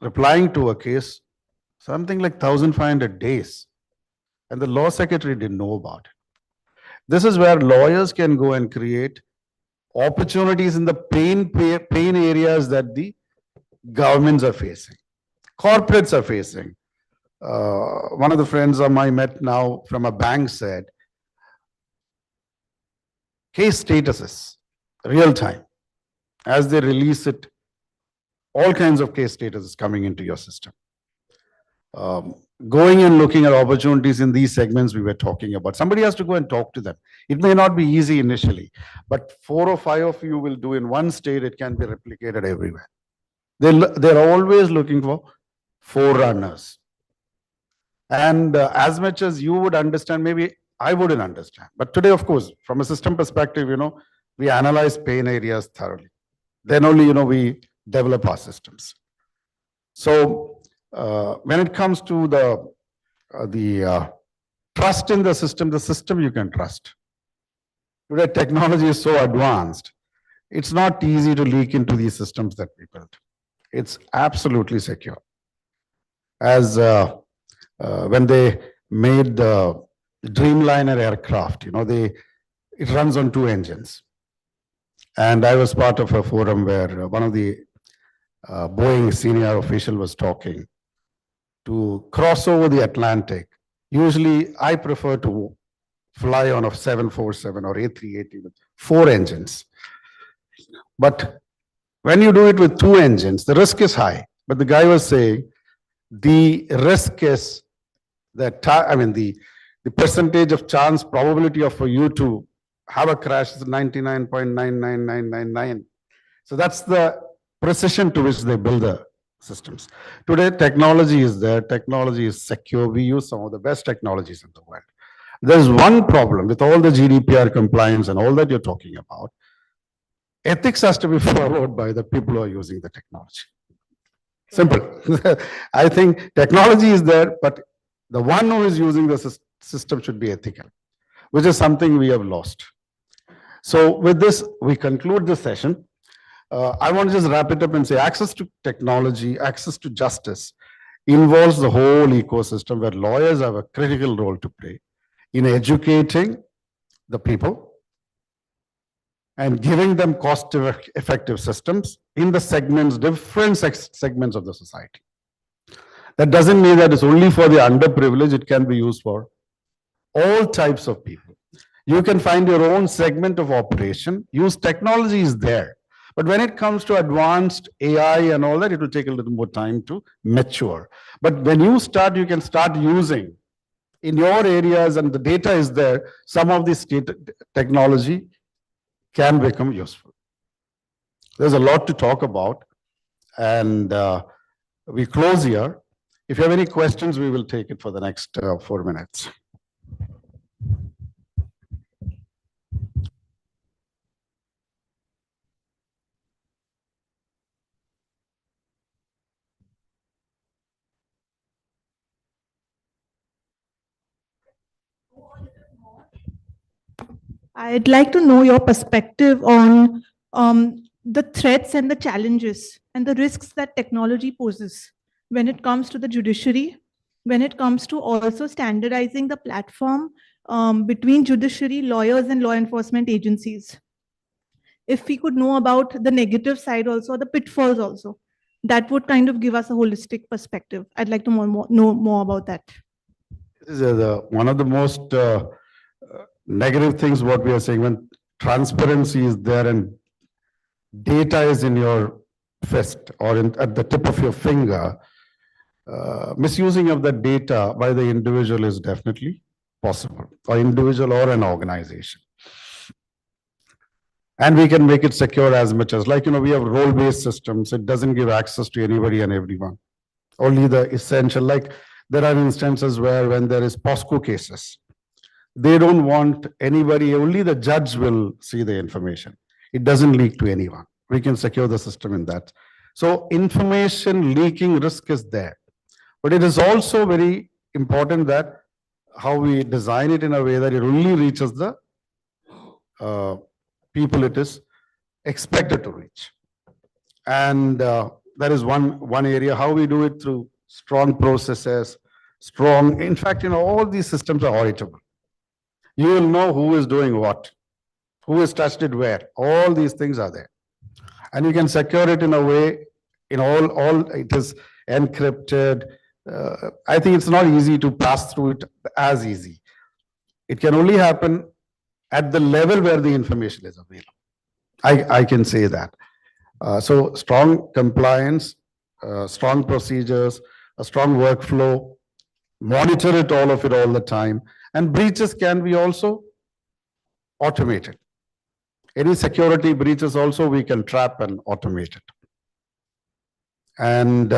replying to a case, something like 1,500 days. And the law secretary didn't know about it. This is where lawyers can go and create opportunities in the pain areas that the governments are facing, corporates are facing. One of the friends of mine met now from a bank said, case statuses, real time, as they release it, all kinds of case statuses coming into your system. Going and looking at opportunities in these segments we were talking about. Somebody has to go and talk to them. It may not be easy initially, but 4 or 5 of you will do in one state, it can be replicated everywhere. They're always looking for forerunners. And as much as you would understand, maybe I wouldn't understand. But today, of course, from a system perspective, we analyze pain areas thoroughly. Then only, we develop our systems. So when it comes to the trust in the system you can trust. Today, technology is so advanced. It's not easy to leak into these systems that we built. It's absolutely secure. As when they made the Dreamliner aircraft, it runs on 2 engines. And I was part of a forum where one of the Boeing senior official was talking to cross over the Atlantic. Usually, I prefer to fly on a 747 or A380 with 4 engines. But When you do it with two engines, the risk is high. But the guy was saying the risk is the percentage of chance probability of for you to have a crash is 99.99999. So that's the precision to which they build the systems. Today, technology is there. Technology is secure. We use some of the best technologies in the world. There's one problem with all the GDPR compliance and all that you're talking about. Ethics has to be followed by the people who are using the technology. Simple. I think technology is there, but the one who is using the system should be ethical, which is something we have lost. So with this, we conclude the session. I want to just wrap it up and say access to technology, access to justice involves the whole ecosystem where lawyers have a critical role to play in educating the people and giving them cost-effective systems in the segments, different segments of the society. That doesn't mean that it's only for the underprivileged, it can be used for all types of people. You can find your own segment of operation, use technology is there. But when it comes to advanced AI and all that, it will take a little more time to mature. But when you start, you can start using in your areas and the data is there, some of this technology can become useful. There's a lot to talk about, and we close here. If you have any questions, we will take it for the next 4 minutes. I'd like to know your perspective on the threats and the challenges and the risks that technology poses when it comes to the judiciary, when it comes to also standardizing the platform between judiciary, lawyers, and law enforcement agencies. If we could know about the negative side also, the pitfalls also, that would kind of give us a holistic perspective. I'd like to know more about that. This is one of the most negative things what we are saying when transparency is there and data is in your fist or at the tip of your finger, misusing of that data by the individual is definitely possible, or individual or an organization. And we can make it secure as much as, like, we have role-based systems. It doesn't give access to anybody and everyone. Only the essential, like there are instances where when there is POSCO cases, they don't want anybody, only the judge will see the information. It doesn't leak to anyone. We can secure the system in that. So information leaking risk is there. But it is also very important that how we design it in a way that it only reaches the people it is expected to reach. And that is one area. How we do it through strong processes, in fact, all these systems are auditable. You will know who is doing what, who has touched it where. All these things are there. And you can secure it in a way, all it is encrypted. I think it's not easy to pass through it as easy. It can only happen at the level where the information is available. I can say that. So strong compliance, strong procedures, a strong workflow, monitor it all the time. And breaches can be also automated. Any security breaches also we can trap and automate it. And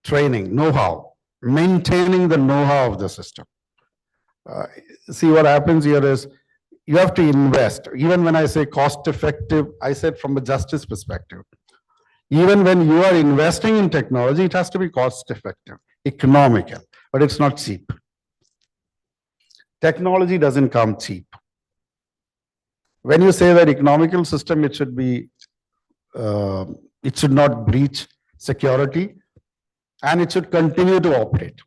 training, know-how, maintaining the know-how of the system. See what happens here is you have to invest. Even when I say cost effective, I said from a justice perspective. Even when you are investing in technology, it has to be cost effective, economical, but it's not cheap. Technology doesn't come cheap. When you say that economical system, it should be, it should not breach security and it should continue to operate.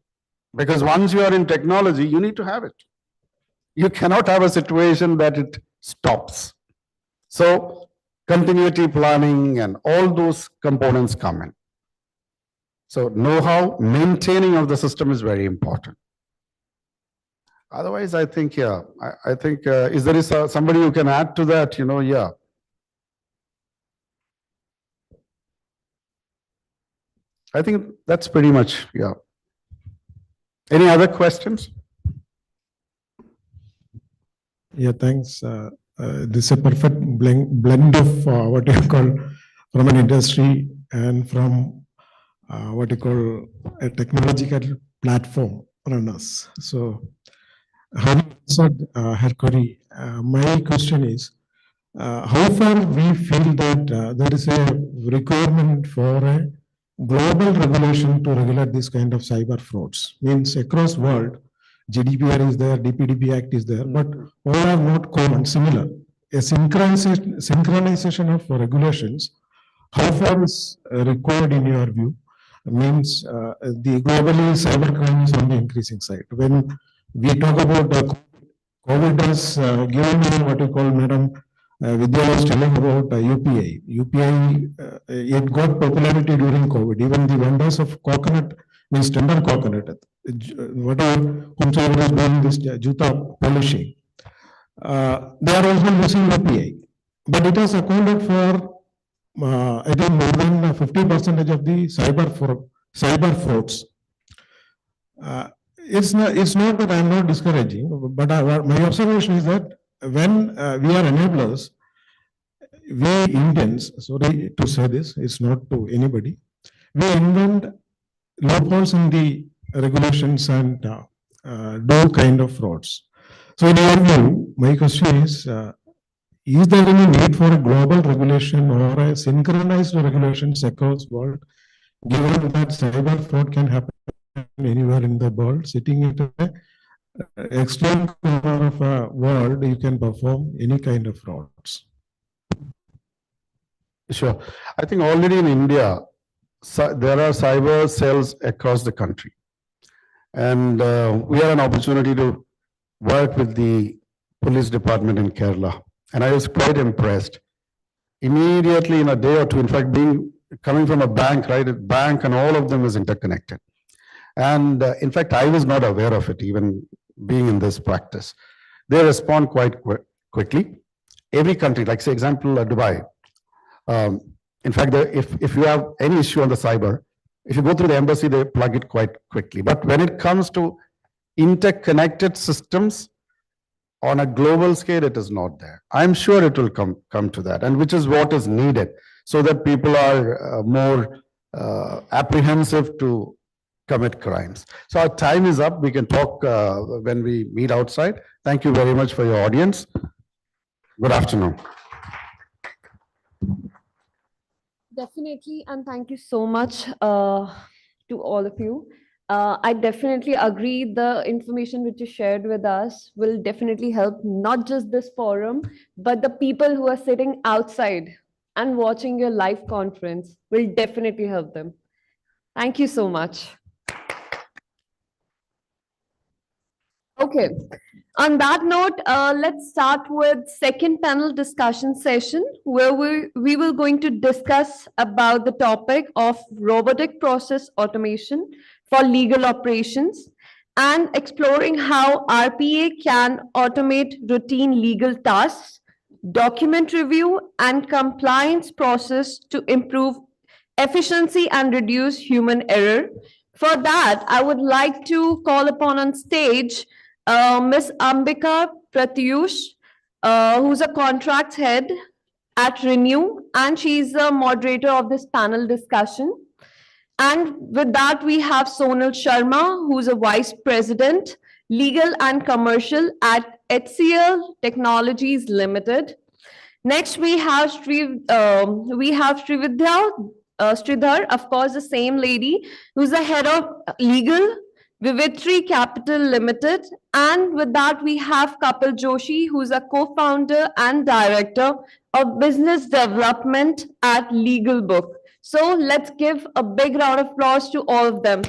Because once you are in technology, you need to have it. You cannot have a situation that it stops. So continuity planning and all those components come in. So know-how, maintaining of the system is very important. Otherwise, I think, yeah, I think, is there somebody who can add to that? Yeah. I think that's pretty much, yeah. Any other questions? Yeah, thanks. This is a perfect blend of what you call from an industry and from what you call a technological platform runners. So, how said Herr Kori, my question is, how far we feel that there is a requirement for a global regulation to regulate this kind of cyber frauds? Means across world, GDPR is there, DPDP Act is there, but all are not common, similar. A synchronization of regulations, how far is required in your view? Means the globally cybercrime is on the increasing side. When we talk about COVID has given me what you call, Madam Vidya was telling about UPI. UPI, it got popularity during COVID. Even the vendors of coconut, means tender coconut, whatever, whomsoever is doing this juta polishing, they are also using UPI. But it has accounted for, I think, more than 50% of the cyber frauds. It's not that I'm not discouraging, but my observation is that when we are enablers, we Indians, sorry to say this, it's not to anybody, we invent loopholes in the regulations and do kind of frauds. So in your view, my question is there any need for a global regulation or a synchronized regulations across world, given that cyber fraud can happen anywhere in the world, sitting at a extreme corner of a world, you can perform any kind of frauds? Sure. I think already in India, there are cyber cells across the country. And we had an opportunity to work with the police department in Kerala. And I was quite impressed. Immediately in a day or two, in fact, coming from a bank, right? A bank and all of them is interconnected. And in fact, I was not aware of it, even being in this practice. They respond quite quickly. Every country, like say example, Dubai. In fact, if you have any issue on the cyber, if you go through the embassy, they plug it quite quickly. But when it comes to interconnected systems on a global scale, it is not there. I'm sure it will come to that, and which is what is needed so that people are more apprehensive to commit crimes. So our time is up. We can talk when we meet outside. Thank you very much for your audience. Good afternoon. Definitely, and thank you so much to all of you. I definitely agree the information which you shared with us will definitely help not just this forum, but the people who are sitting outside and watching your live conference will definitely help them. Thank you so much. Okay. On that note, let's start with second panel discussion session where we will going to discuss about the topic of robotic process automation for legal operations and exploring how RPA can automate routine legal tasks, document review and compliance process to improve efficiency and reduce human error. For that, I would like to call upon on stage Ms. Ambika Pratyush, who's a contracts head at Renew, and she's the moderator of this panel discussion. And with that, we have Sonal Sharma, who's a vice president, legal and commercial at HCL Technologies Limited. Next, we have Srividya Sridhar, of course, the same lady who's the head of legal, Vivitri Capital Limited. And with that, we have Kapil Joshi, who's a co-founder and director of business development at Legal Book. So let's give a big round of applause to all of them.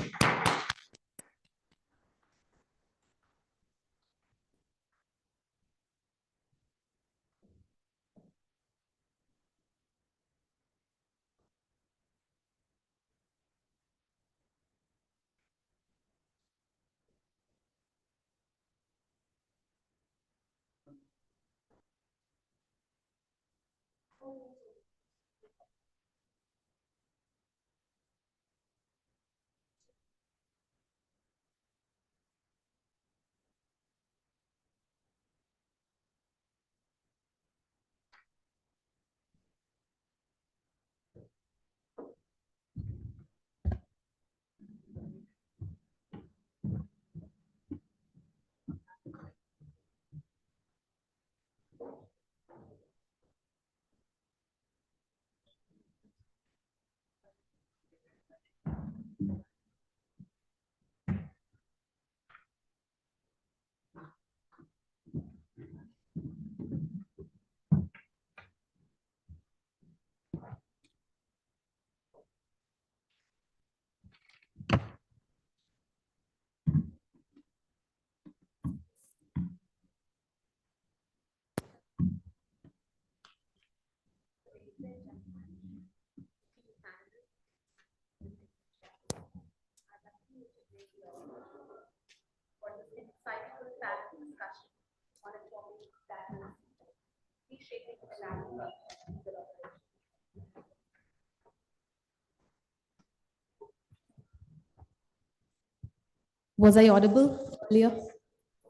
Was I audible earlier?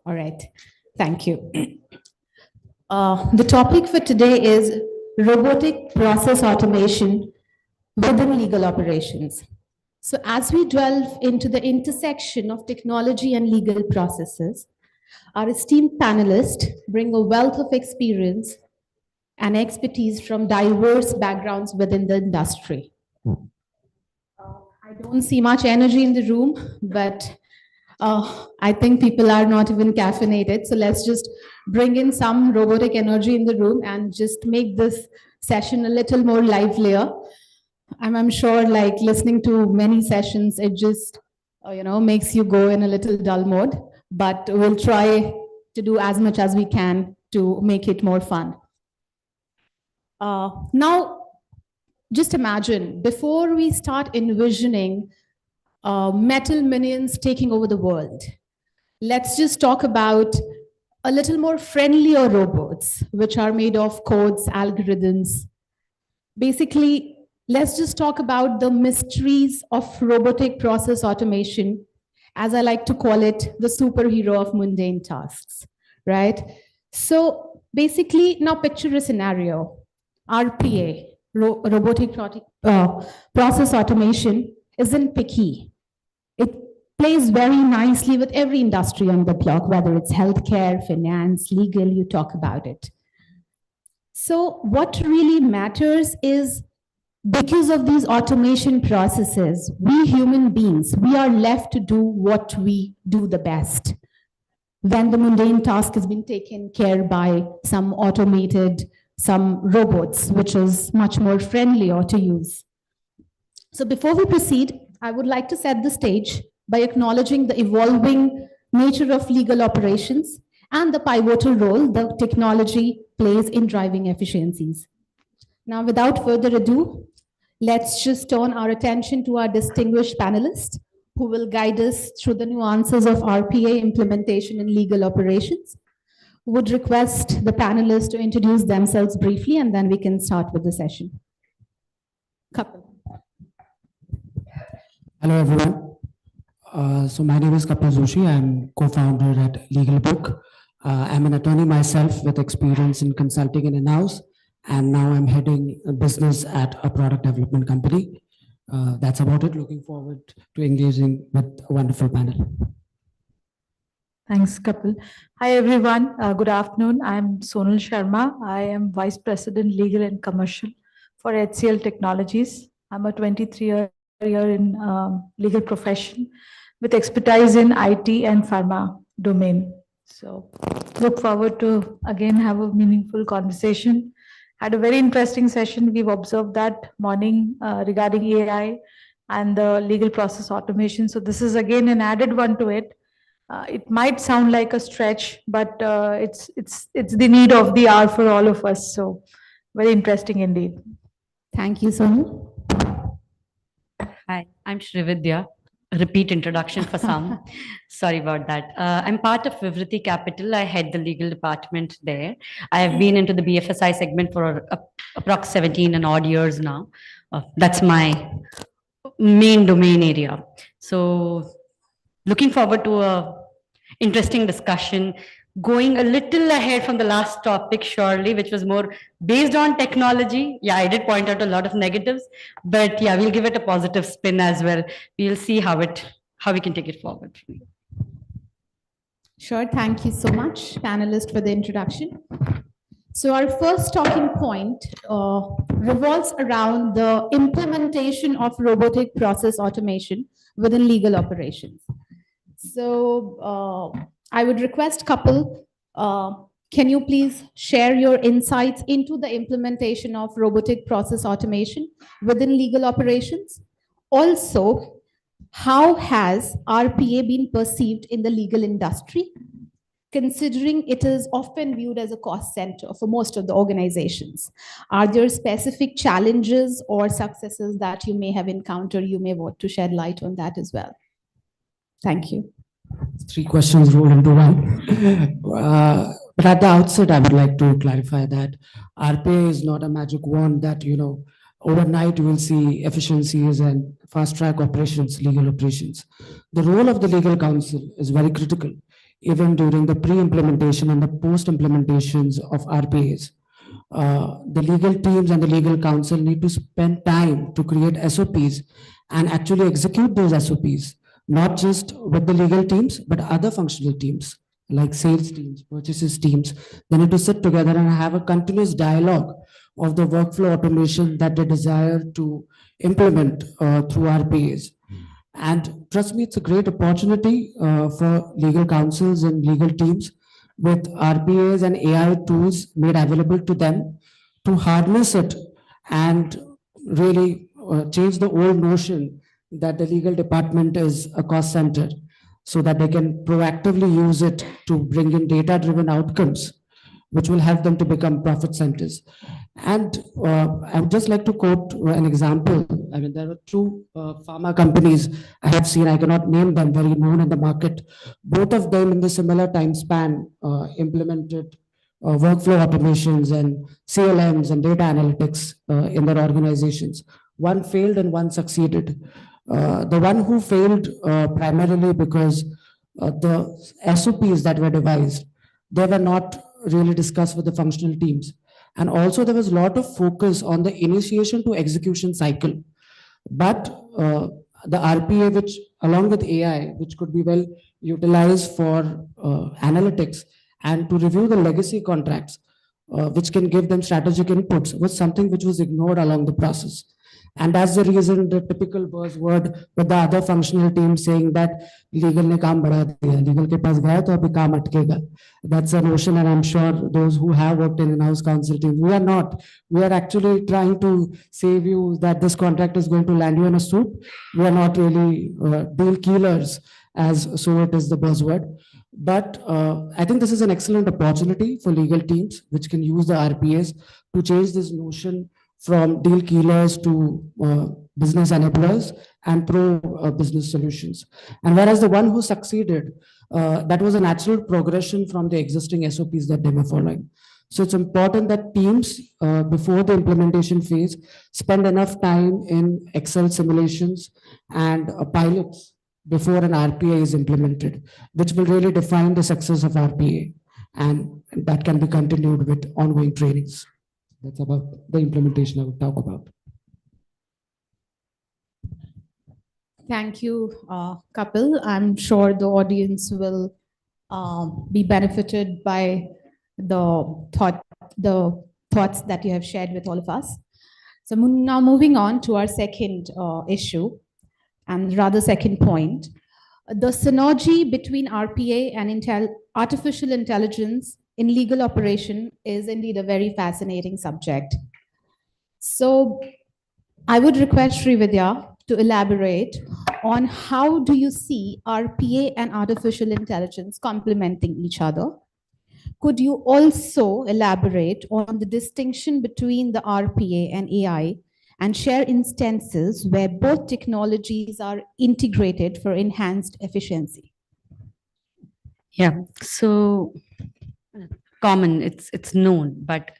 All right, thank you. The topic for today is robotic process automation within legal operations. So as we delve into the intersection of technology and legal processes, our esteemed panelists bring a wealth of experience and expertise from diverse backgrounds within the industry. I don't see much energy in the room, but I think people are not even caffeinated. So let's just bring in some robotic energy in the room and just make this session a little more livelier. I'm sure like listening to many sessions, it just, makes you go in a little dull mode, but we'll try to do as much as we can to make it more fun. Now, just imagine, before we start envisioning metal minions taking over the world, let's just talk about a little more friendlier robots, which are made of codes, algorithms. Basically, let's just talk about the mysteries of robotic process automation, as I like to call it, the superhero of mundane tasks, right? So basically, now picture a scenario. RPA, robotic process automation, isn't picky. It plays very nicely with every industry on the block, whether it's healthcare, finance, legal, you talk about it. So what really matters is, because of these automation processes, we human beings, we are left to do what we do the best. When the mundane task has been taken care by some automated, some robots, which is much more friendlier to use. So before we proceed, I would like to set the stage by acknowledging the evolving nature of legal operations and the pivotal role the technology plays in driving efficiencies. Now, without further ado, let's just turn our attention to our distinguished panelists who will guide us through the nuances of RPA implementation in legal operations. Would request the panelists to introduce themselves briefly, and then we can start with the session. Kapil. Hello, everyone. So my name is Kapil Joshi. I'm co-founder at Legal Book. I'm an attorney myself with experience in consulting and in-house, and now I'm heading a business at a product development company. That's about it. Looking forward to engaging with a wonderful panel. Thanks, Kapil. Hi, everyone. Good afternoon. I'm Sonal Sharma. I am Vice President, Legal and Commercial for HCL Technologies. I'm a 23-year in legal profession with expertise in IT and pharma domain. So look forward to, again, have a meaningful conversation. Had a very interesting session. We've observed that morning regarding AI and the legal process automation. So this is, again, an added one to it. It might sound like a stretch, but it's the need of the hour for all of us. So very interesting indeed. Thank you, Sonu. Hi, I'm Shrividya. Repeat introduction for some. Sorry about that. I'm part of Vivriti Capital. I head the legal department there. I have been into the BFSI segment for approx 17 and odd years now. That's my main domain area. So looking forward to a interesting discussion, going a little ahead from the last topic, surely, which was more based on technology. Yeah, I did point out a lot of negatives, but yeah, we'll give it a positive spin as well. We'll see how we can take it forward. Sure, thank you so much, panelists, for the introduction. So our first talking point revolves around the implementation of robotic process automation within legal operations. So I would request couple, can you please share your insights into the implementation of robotic process automation within legal operations? Also, how has RPA been perceived in the legal industry, considering it is often viewed as a cost center for most of the organizations? Are there specific challenges or successes that you may have encountered? You may want to shed light on that as well. Thank you. Three questions rolled into one. But at the outset, I would like to clarify that RPA is not a magic wand that, overnight you will see efficiencies and fast track operations, legal operations. The role of the legal counsel is very critical, even during the pre-implementation and the post-implementations of RPAs. The legal teams and the legal counsel need to spend time to create SOPs and actually execute those SOPs, not just with the legal teams, but other functional teams like sales teams, purchases teams. They need to sit together and have a continuous dialogue of the workflow automation that they desire to implement through RPAs. And trust me, it's a great opportunity for legal counsels and legal teams with RPAs and AI tools made available to them to harness it and really change the old notion that the legal department is a cost center, so that they can proactively use it to bring in data-driven outcomes, which will help them to become profit centers. And I would just like to quote an example. I mean, there are two pharma companies I have seen, I cannot name them, very known in the market. Both of them in the similar time span implemented workflow automations and CLMs and data analytics in their organizations. One failed and one succeeded. The one who failed primarily because the SOPs that were devised, they were not really discussed with the functional teams. And also there was a lot of focus on the initiation to execution cycle. But the RPA, which along with AI, which could be well utilized for analytics and to review the legacy contracts, which can give them strategic inputs, was something which was ignored along the process. And that's the reason the typical buzzword with the other functional team saying that legal ne kaam badha diya, legal ke paas gaya to abhi kaam atkega. That's a notion, and I'm sure those who have worked in in-house counsel team, we are not. We are actually trying to save you that this contract is going to land you in a soup. We are not really deal killers, as so it is the buzzword. But I think this is an excellent opportunity for legal teams, which can use the RPAs to change this notion from deal killers to business enablers and pro business solutions. And whereas the one who succeeded, that was a natural progression from the existing SOPs that they were following. So it's important that teams before the implementation phase spend enough time in Excel simulations and pilots before an RPA is implemented, which will really define the success of RPA. And that can be continued with ongoing trainings. That's about the implementation I would talk about. Thank you, Kapil. I'm sure the audience will be benefited by the thoughts that you have shared with all of us. So now moving on to our second issue, and rather second point, the synergy between RPA and artificial intelligence in legal operation is indeed a very fascinating subject. So I would request Srividya to elaborate on how do you see RPA and artificial intelligence complementing each other? Could you also elaborate on the distinction between the RPA and AI and share instances where both technologies are integrated for enhanced efficiency? Yeah, so common, it's known, but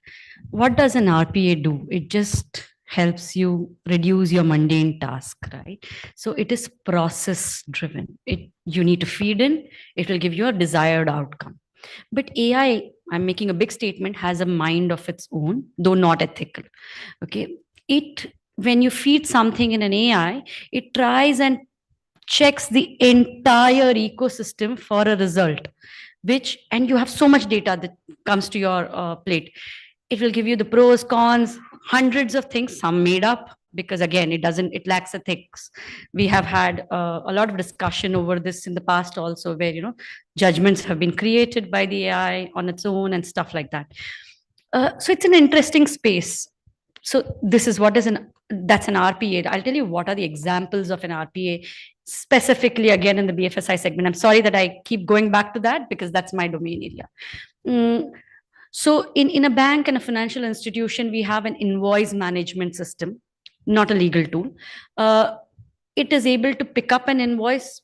what does an RPA do? It just helps you reduce your mundane task, right? So it is process driven. You need to feed in, it will give you a desired outcome. But AI, I'm making a big statement, has a mind of its own, though not ethical. Okay, when you feed something in an AI, it tries and checks the entire ecosystem for a result, and you have so much data that comes to your plate. It will give you the pros, cons, hundreds of things, some made up, because again, it lacks ethics. We have had a lot of discussion over this in the past also, where, judgments have been created by the AI on its own and stuff like that. So it's an interesting space. So this is that's an RPA. I'll tell you what are the examples of an RPA specifically again in the BFSI segment. I'm sorry that I keep going back to that because that's my domain area. So in a bank and a financial institution, we have an invoice management system, not a legal tool. It is able to pick up an invoice,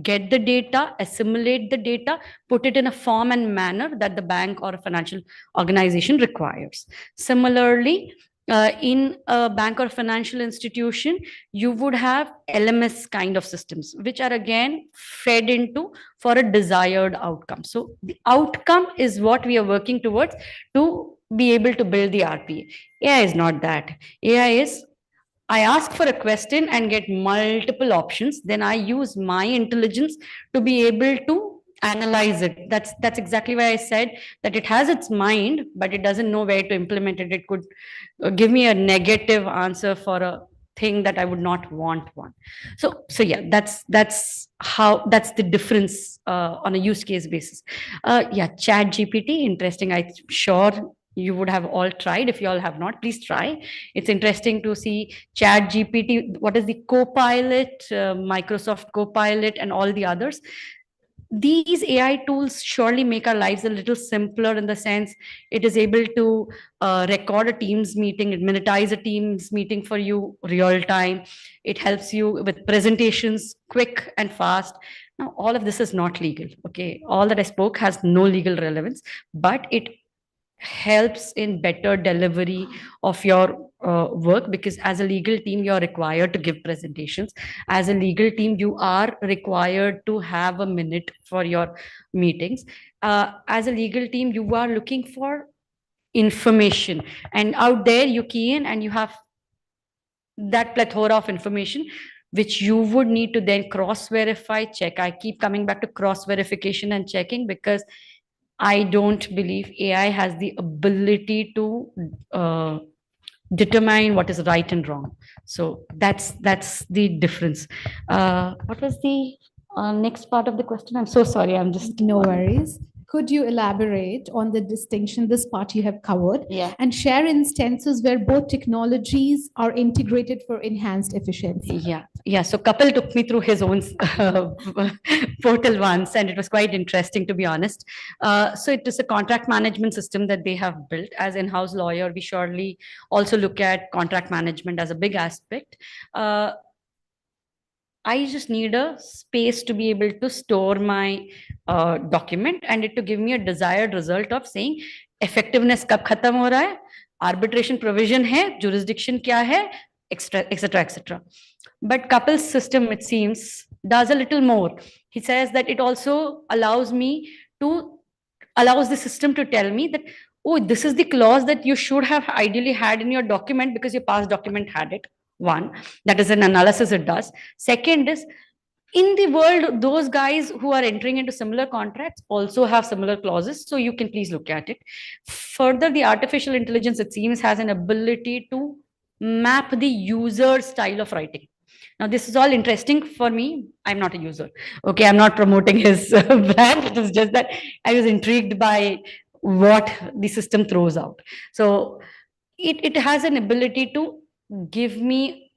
get the data, assimilate the data, put it in a form and manner that the bank or a financial organization requires. Similarly, in a bank or financial institution, you would have LMS kind of systems, which are again fed into for a desired outcome. So the outcome is what we are working towards to be able to build the RPA. AI is not that. AI is, I ask for a question and get multiple options. Then I use my intelligence to be able to analyze it. That's exactly why I said that it has its mind, but it doesn't know where to implement it. It could give me a negative answer for a thing that I would not want one. So yeah, that's the difference on a use case basis. Yeah, Chat GPT, interesting. I'm sure you would have all tried. If you all have not, please try. It's interesting to see Chat GPT. What is the Copilot, Microsoft Copilot, and all the others. These AI tools surely make our lives a little simpler in the sense it is able to record a Teams meeting, monetize a Teams meeting for you real time. It helps you with presentations quick and fast. Now, all of this is not legal. Okay, all that I spoke has no legal relevance, but it helps in better delivery of your work, because as a legal team you are required to give presentations. As a legal team you are required to have a minute for your meetings. As a legal team you are looking for information, and out there you key in and you have that plethora of information which you would need to then cross verify, check. I keep coming back to cross verification and checking because I don't believe AI has the ability to determine what is right and wrong. So that's the difference. What was the next part of the question? I'm so sorry. I'm just No worries. Could you elaborate on the distinction, this part you have covered, Yeah. and share instances where both technologies are integrated for enhanced efficiency? Yeah. So Kapil took me through his own portal once, and it was quite interesting, to be honest. So it is a contract management system that they have built. As in-house lawyer, we surely also look at contract management as a big aspect. I just need a space to be able to store my document and it to give me a desired result of saying effectiveness kab khatam ho raha hai, arbitration provision hai, jurisdiction kya hai, etc., etc. But Kapil's system, it seems, does a little more. He says that it also allows the system to tell me that, oh, this is the clause that you should have ideally had in your document because your past document had it. One, that is an analysis it does. Second is, in the world, those guys who are entering into similar contracts also have similar clauses. So you can please look at it. Further, the artificial intelligence, it seems, has an ability to map the user style of writing. Now, this is all interesting for me. I'm not a user. Okay, I'm not promoting his brand. It is just that I was intrigued by what the system throws out. So it has an ability to give me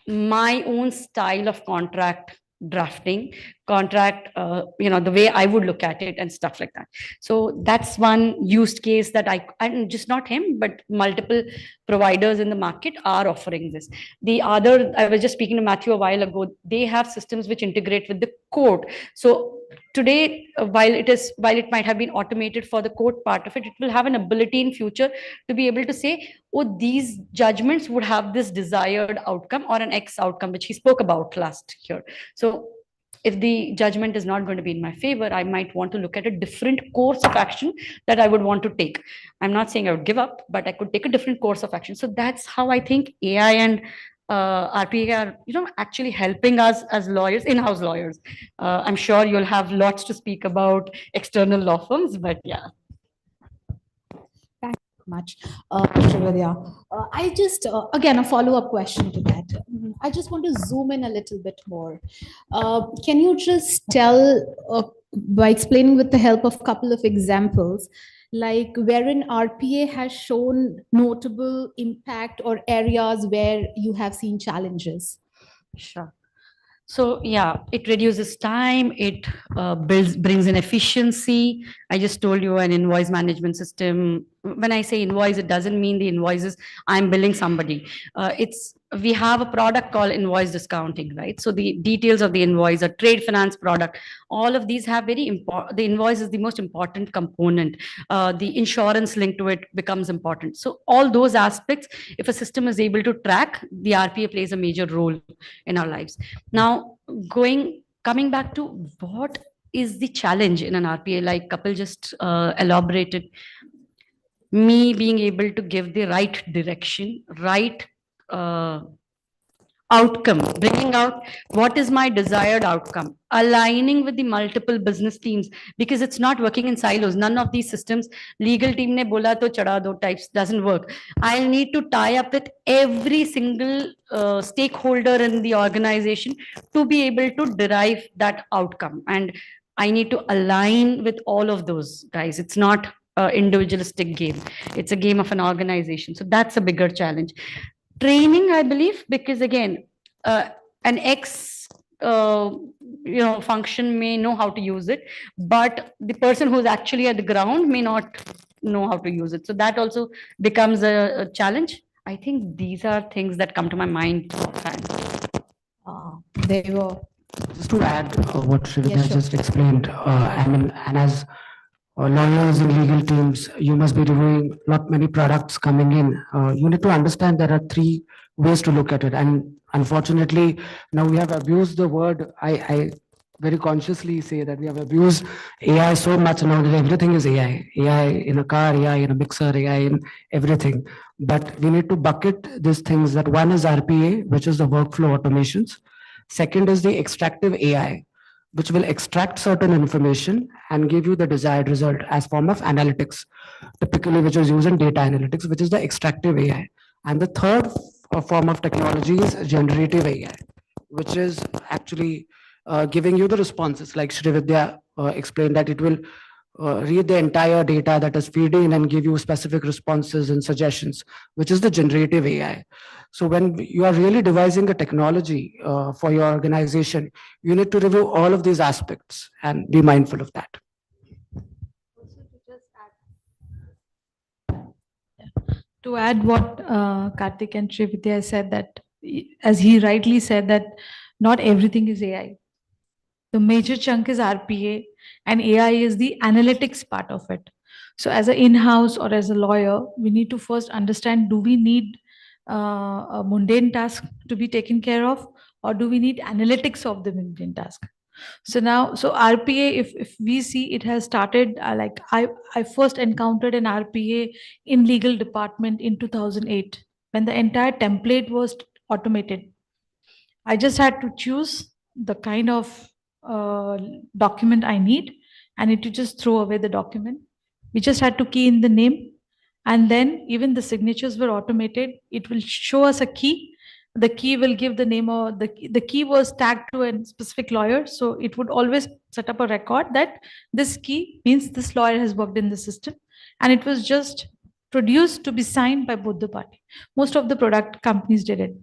my own style of contract drafting, contract, the way I would look at it and stuff like that. So that's one use case that and just not him, but multiple providers in the market are offering this. The other, I was just speaking to Matthew a while ago, they have systems which integrate with the court. So today, while it might have been automated for the court part of it, it will have an ability in future to be able to say, oh, these judgments would have this desired outcome or an X outcome, which he spoke about last year. So if the judgment is not going to be in my favor, I might want to look at a different course of action that I would want to take. I'm not saying I would give up, but I could take a different course of action. So that's how I think AI and RPA are, actually helping us as lawyers, in-house lawyers. I'm sure you'll have lots to speak about external law firms, but yeah. much, Srividya. I just, again, a follow-up question to that. I just want to zoom in a little bit more. Can you just tell, by explaining with the help of a couple of examples, like wherein RPA has shown notable impact or areas where you have seen challenges? Sure. So yeah, it reduces time, it brings in efficiency. I just told you an invoice management system. When I say invoice, it doesn't mean the invoices I'm billing somebody. We have a product called invoice discounting, right? So the details of the invoice, a trade finance product, all of these have very important. The invoice is the most important component. The insurance linked to it becomes important. So all those aspects, if a system is able to track, the RPA plays a major role in our lives. Now, coming back to what is the challenge in an RPA, like Kapil just elaborated, me being able to give the right direction, right uh, outcome, bringing out what is my desired outcome, aligning with the multiple business teams, because it's not working in silos. None of these systems, legal team ne bola to chada do types, doesn't work. I'll need to tie up with every single stakeholder in the organization to be able to derive that outcome. And I need to align with all of those guys. It's not an individualistic game. It's a game of an organization. So that's a bigger challenge. Training, I believe, because again, an ex function may know how to use it, but the person who's actually at the ground may not know how to use it. So that also becomes a challenge. I think these are things that come to my mind offhand. They were. Just to add what Srividya Yeah, sure. just explained, I mean, and as lawyers and legal teams, you must be reviewing lot many products coming in. You need to understand there are three ways to look at it. And unfortunately, now we have abused the word. I very consciously say that we have abused AI so much now that everything is AI. AI in a car, AI in a mixer, AI in everything. But we need to bucket these things that one is RPA, which is the workflow automations. Second is the extractive AI, which will extract certain information and give you the desired result as form of analytics, typically which is used in data analytics, which is the extractive AI. And the third form of technology is generative AI, which is actually giving you the responses, like Srividya explained, that it will read the entire data that is feed in and give you specific responses and suggestions, which is the generative AI. So when you are really devising a technology for your organization, you need to review all of these aspects and be mindful of that. To add what Karthik and Srividya said, that as he rightly said, that not everything is AI. The major chunk is RPA, and AI is the analytics part of it. So as an in-house or as a lawyer, we need to first understand, do we need a mundane task to be taken care of, or do we need analytics of the mundane task? So now, so RPA, if we see, it has started, like I first encountered an RPA in legal department in 2008, when the entire template was automated. I just had to choose the kind of document I need, and it to just throw away the document. We just had to key in the name, and then even the signatures were automated. It will show us a key. The key will give the name, of the key was tagged to a specific lawyer, so it would always set up a record that this key means this lawyer has worked in the system, and it was just produced to be signed by both the party. Most of the product companies did it.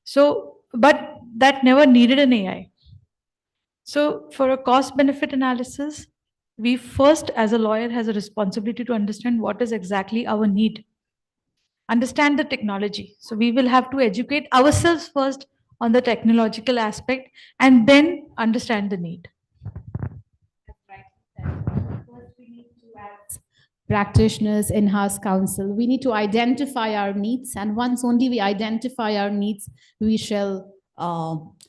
So, but that never needed an AI. So for a cost benefit analysis, we first, as a lawyer, has a responsibility to understand what is exactly our need. Understand the technology. So we will have to educate ourselves first on the technological aspect and then understand the need. Practitioners, in-house counsel, we need to identify our needs, and once only we identify our needs, we shall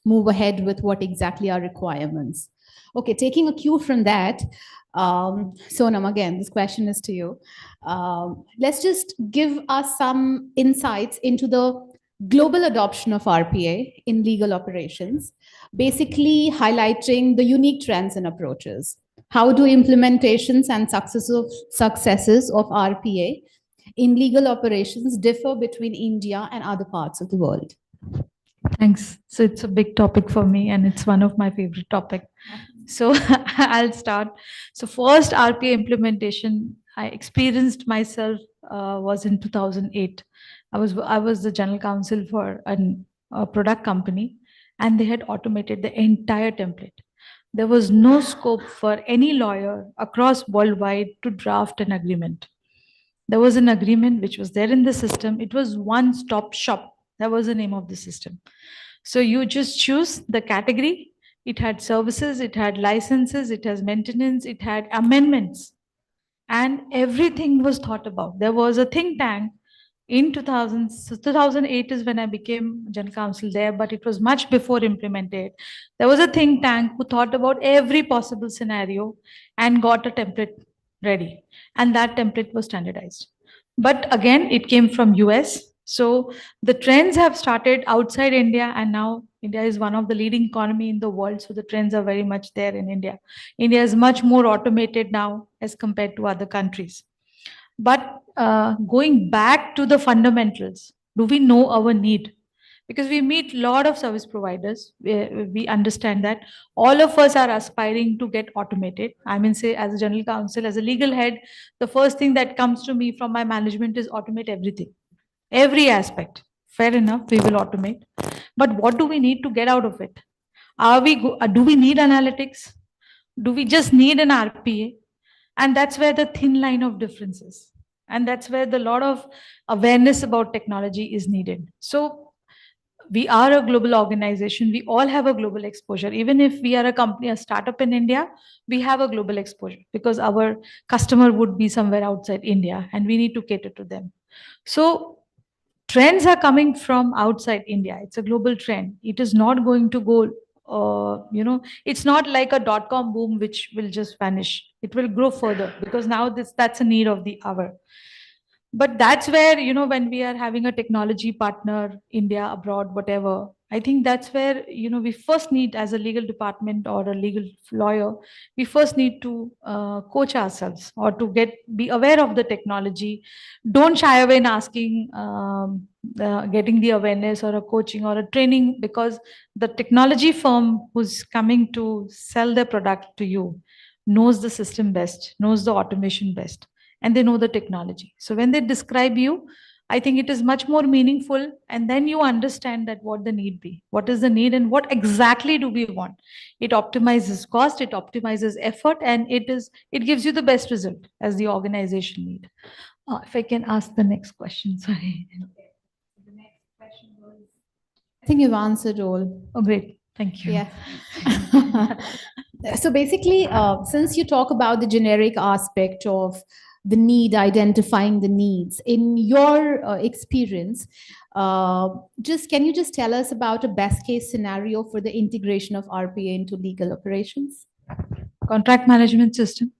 move ahead with what exactly are requirements. Okay, taking a cue from that, Sonam, again, this question is to you. Let's just give us some insights into the global adoption of RPA in legal operations, basically highlighting the unique trends and approaches. How do implementations and successes of RPA in legal operations differ between India and other parts of the world? Thanks. So it's a big topic for me, and it's one of my favorite topic. So I'll start. So first RPA implementation I experienced myself was in 2008. I was the general counsel for a product company, and they had automated the entire template. There was no scope for any lawyer across worldwide to draft an agreement. There was an agreement which was there in the system. It was one stop shop. That was the name of the system. So you just choose the category. It had services, it had licenses, it has maintenance, it had amendments, and everything was thought about. There was a think tank in 2000, so 2008 is when I became general counsel there, but it was much before implemented. There was a think tank who thought about every possible scenario and got a template ready, and that template was standardized. But again, it came from US. So the trends have started outside India, and now India is one of the leading economy in the world. So the trends are very much there in India. India is much more automated now as compared to other countries. But going back to the fundamentals, do we know our need? Because we meet a lot of service providers, we understand that all of us are aspiring to get automated. I mean, say as a general counsel, as a legal head, the first thing that comes to me from my management is automate everything, every aspect. Fair enough, we will automate. But what do we need to get out of it? Do we need analytics? Do we just need an RPA? And that's where the thin line of difference is. And that's where the lot of awareness about technology is needed. So we are a global organization. We all have a global exposure. Even if we are a company, a startup in India, we have a global exposure because our customer would be somewhere outside India and we need to cater to them. So trends are coming from outside India. It's a global trend. It is not going to go, it's not like a dot-com boom which will just vanish. It will grow further because now that's a need of the hour. But that's where, when we are having a technology partner, India, abroad, whatever, I think that's where, we first need, as a legal department or a legal lawyer, we first need to coach ourselves or to be aware of the technology. Don't shy away in asking, getting the awareness or a coaching or a training, because the technology firm who's coming to sell their product to you knows the system best, knows the automation best, and they know the technology. So when they describe you, I think it is much more meaningful, and then you understand that what the need be, what is the need and what exactly do we want. It optimizes cost, it optimizes effort, and it gives you the best result as the organization need. If I can ask the next question, sorry. The next question was. I think you've answered all. Oh, great. Thank you. Yeah. So basically, since you talk about the generic aspect of the need, identifying the needs, in your experience, can you just tell us about a best case scenario for the integration of RPA into legal operations? Contract management system.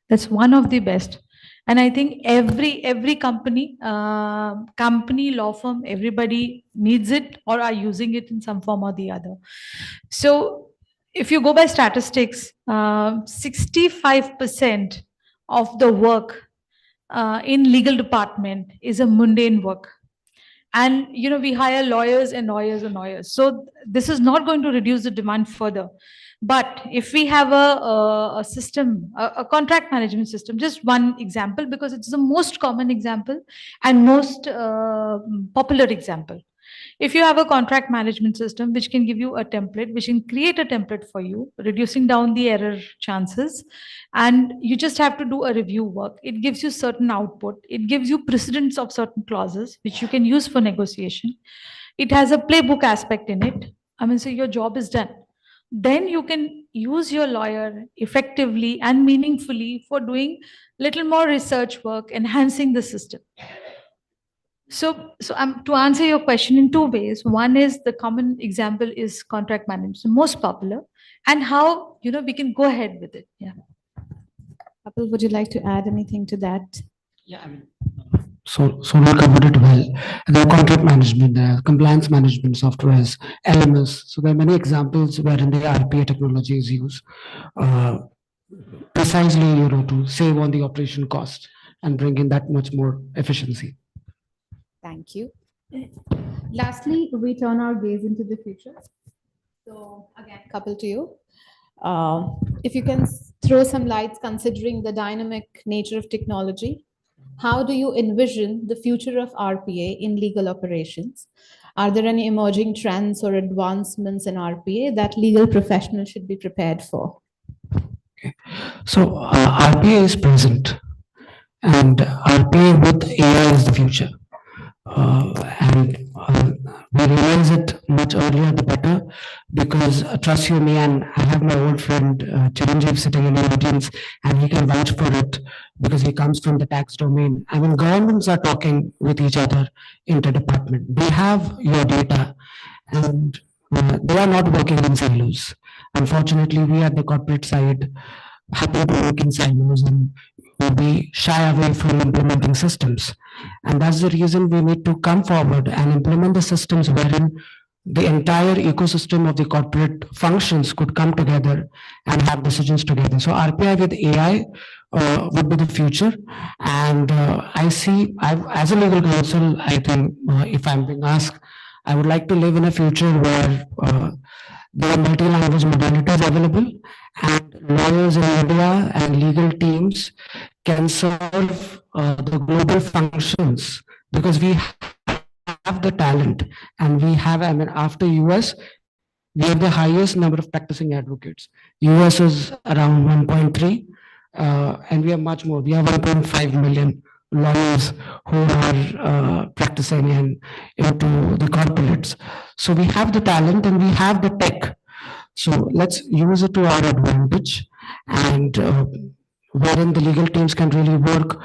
That's one of the best. And I think every company, law firm, everybody needs it or are using it in some form or the other. So if you go by statistics, 65% of the work in legal department is a mundane work. And we hire lawyers and lawyers and lawyers. So this is not going to reduce the demand further. But if we have a system, a contract management system, just one example, because it's the most common example and most popular example. If you have a contract management system which can give you a template, which can create a template for you, reducing down the error chances, and you just have to do a review work. It gives you certain output. It gives you precedents of certain clauses, which you can use for negotiation. It has a playbook aspect in it. I mean, so your job is done. Then you can use your lawyer effectively and meaningfully for doing little more research work, enhancing the system. So to answer your question in two ways. One is the common example is contract management, most popular, and how we can go ahead with it. Yeah. Kapil, would you like to add anything to that? Yeah, I mean, so we covered it well. The contract management, compliance management software is LMS. So there are many examples wherein the RPA technology is used precisely, to save on the operation cost. and bring in that much more efficiency. Thank you. Lastly, we turn our gaze into the future. So again, couple to you. If you can throw some lights considering the dynamic nature of technology, how do you envision the future of RPA in legal operations? Are there any emerging trends or advancements in RPA that legal professionals should be prepared for? So RPA is present, and RPA with AI is the future. And we realize it much earlier the better, because trust you me, and I have my old friend Chiranjeev sitting in the audience, and he can vouch for it because he comes from the tax domain. I mean, governments are talking with each other interdepartment. They have your data, and they are not working in silos. Unfortunately, we at the corporate side happen to work in silos, and we shy away from implementing systems. And that's the reason we need to come forward and implement the systems wherein the entire ecosystem of the corporate functions could come together and have decisions together. So RPI with AI would be the future. And I see, as a legal counsel, I think if I'm being asked, I would like to live in a future where there are multi-language modalities available, and lawyers in India and legal teams can serve the global functions, because we have the talent, and we have, I mean, after US, we have the highest number of practicing advocates. US is around 1.3, and we have much more. We have 1.5 million lawyers who are practicing into the corporates. So we have the talent and we have the tech. So let's use it to our advantage, and wherein the legal teams can really work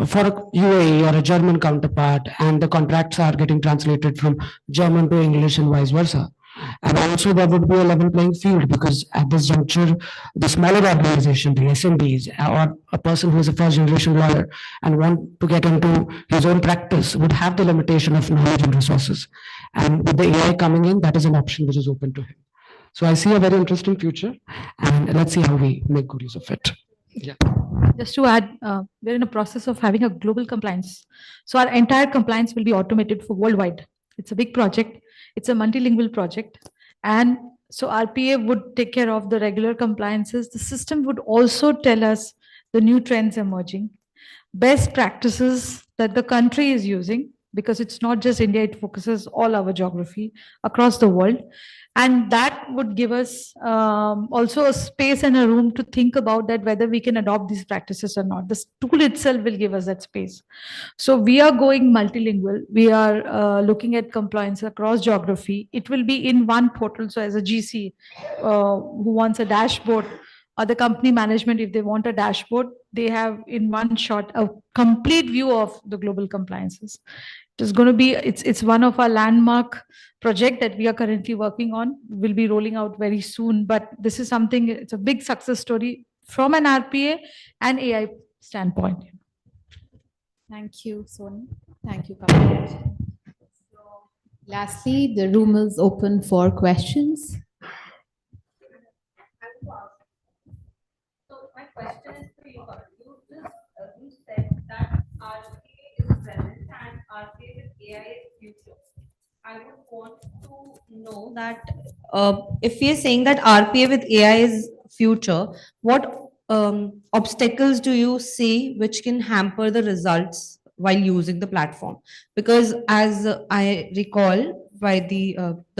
for a UAE or a German counterpart, and the contracts are getting translated from German to English and vice versa. And also there would be a level playing field, because at this juncture, the smaller organization, the SMBs, or a person who is a first generation lawyer and want to get into his own practice would have the limitation of knowledge and resources. And with the AI coming in, that is an option which is open to him. So I see a very interesting future, and let's see how we make good use of it. Yeah. Just to add, we're in a process of having a global compliance. So our entire compliance will be automated for worldwide. It's a big project. It's a multilingual project. And so RPA would take care of the regular compliances. The system would also tell us the new trends emerging, best practices that the country is using, because it's not just India, it focuses all our geography across the world. And that would give us also a space and a room to think about that, whether we can adopt these practices or not. This tool itself will give us that space. So we are going multilingual. We are looking at compliance across geography. It will be in one portal. So as a GC who wants a dashboard, or the company management, if they want a dashboard, they have in one shot a complete view of the global compliances. It is going to be, it's one of our landmark project that we are currently working on. We'll be rolling out very soon, but this is something, it's a big success story from an RPA and AI standpoint. Thank you, Soni. Thank you, Kapil. So, lastly, the room is open for questions. So my question is for you. You said that RPA is present and RPA with AI is future. I would want to know that if we are saying that RPA with AI is future, what obstacles do you see which can hamper the results while using the platform? Because as I recall by the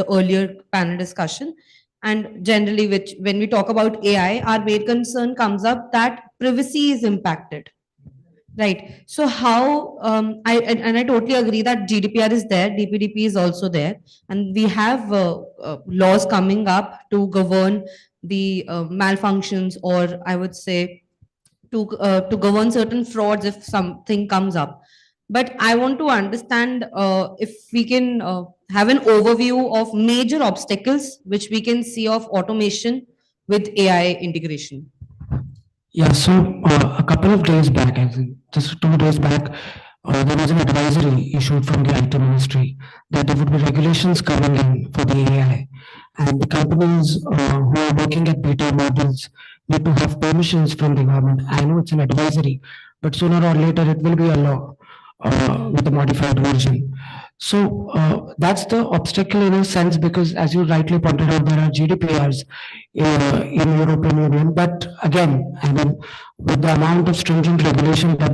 earlier panel discussion, and generally which when we talk about AI, our main concern comes up that privacy is impacted. Right. So how I totally agree that GDPR is there, DPDP is also there, and we have laws coming up to govern the malfunctions, or I would say to govern certain frauds if something comes up. But I want to understand if we can have an overview of major obstacles which we can see of automation with AI integration. Yeah, so a couple of days back, I think just 2 days back, there was an advisory issued from the IT ministry that there would be regulations coming in for the AI. And the companies who are working at beta models need to have permissions from the government. I know it's an advisory, but sooner or later it will be a law with a modified version. So that's the obstacle in a sense, because as you rightly pointed out, there are GDPRs in European Union. But again, I mean, with the amount of stringent regulation that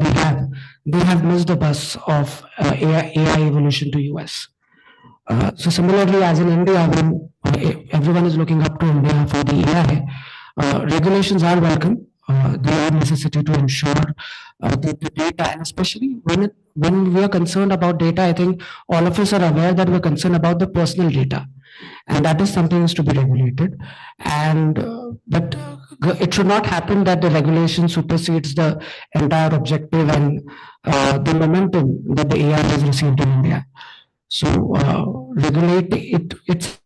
they have missed the bus of AI evolution to US. So similarly, as in India, when everyone is looking up to India for the AI, regulations are welcome. They are necessity to ensure that the data, and especially when we are concerned about data, I think all of us are aware that we're concerned about the personal data, and that is something is to be regulated. And but it should not happen that the regulation supersedes the entire objective and the momentum that the AI has received in India. So regulate it. It's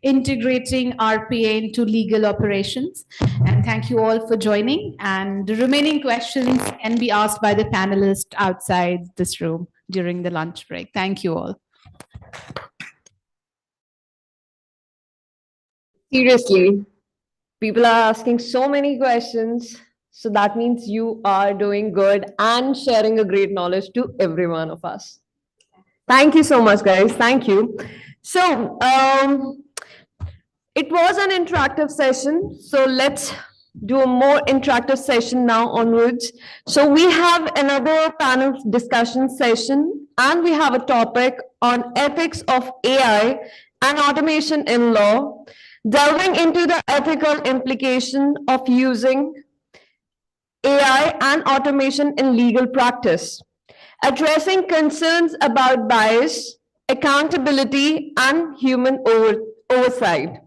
integrating RPA into legal operations. And thank you all for joining. And the remaining questions can be asked by the panelists outside this room during the lunch break. Thank you all. Seriously, people are asking so many questions. So that means you are doing good and sharing a great knowledge to every one of us. Thank you so much, guys. Thank you. So, it was an interactive session. So let's do a more interactive session now onwards. So we have another panel discussion session, and we have a topic on ethics of AI and automation in law, delving into the ethical implication of using AI and automation in legal practice, addressing concerns about bias, accountability, and human oversight.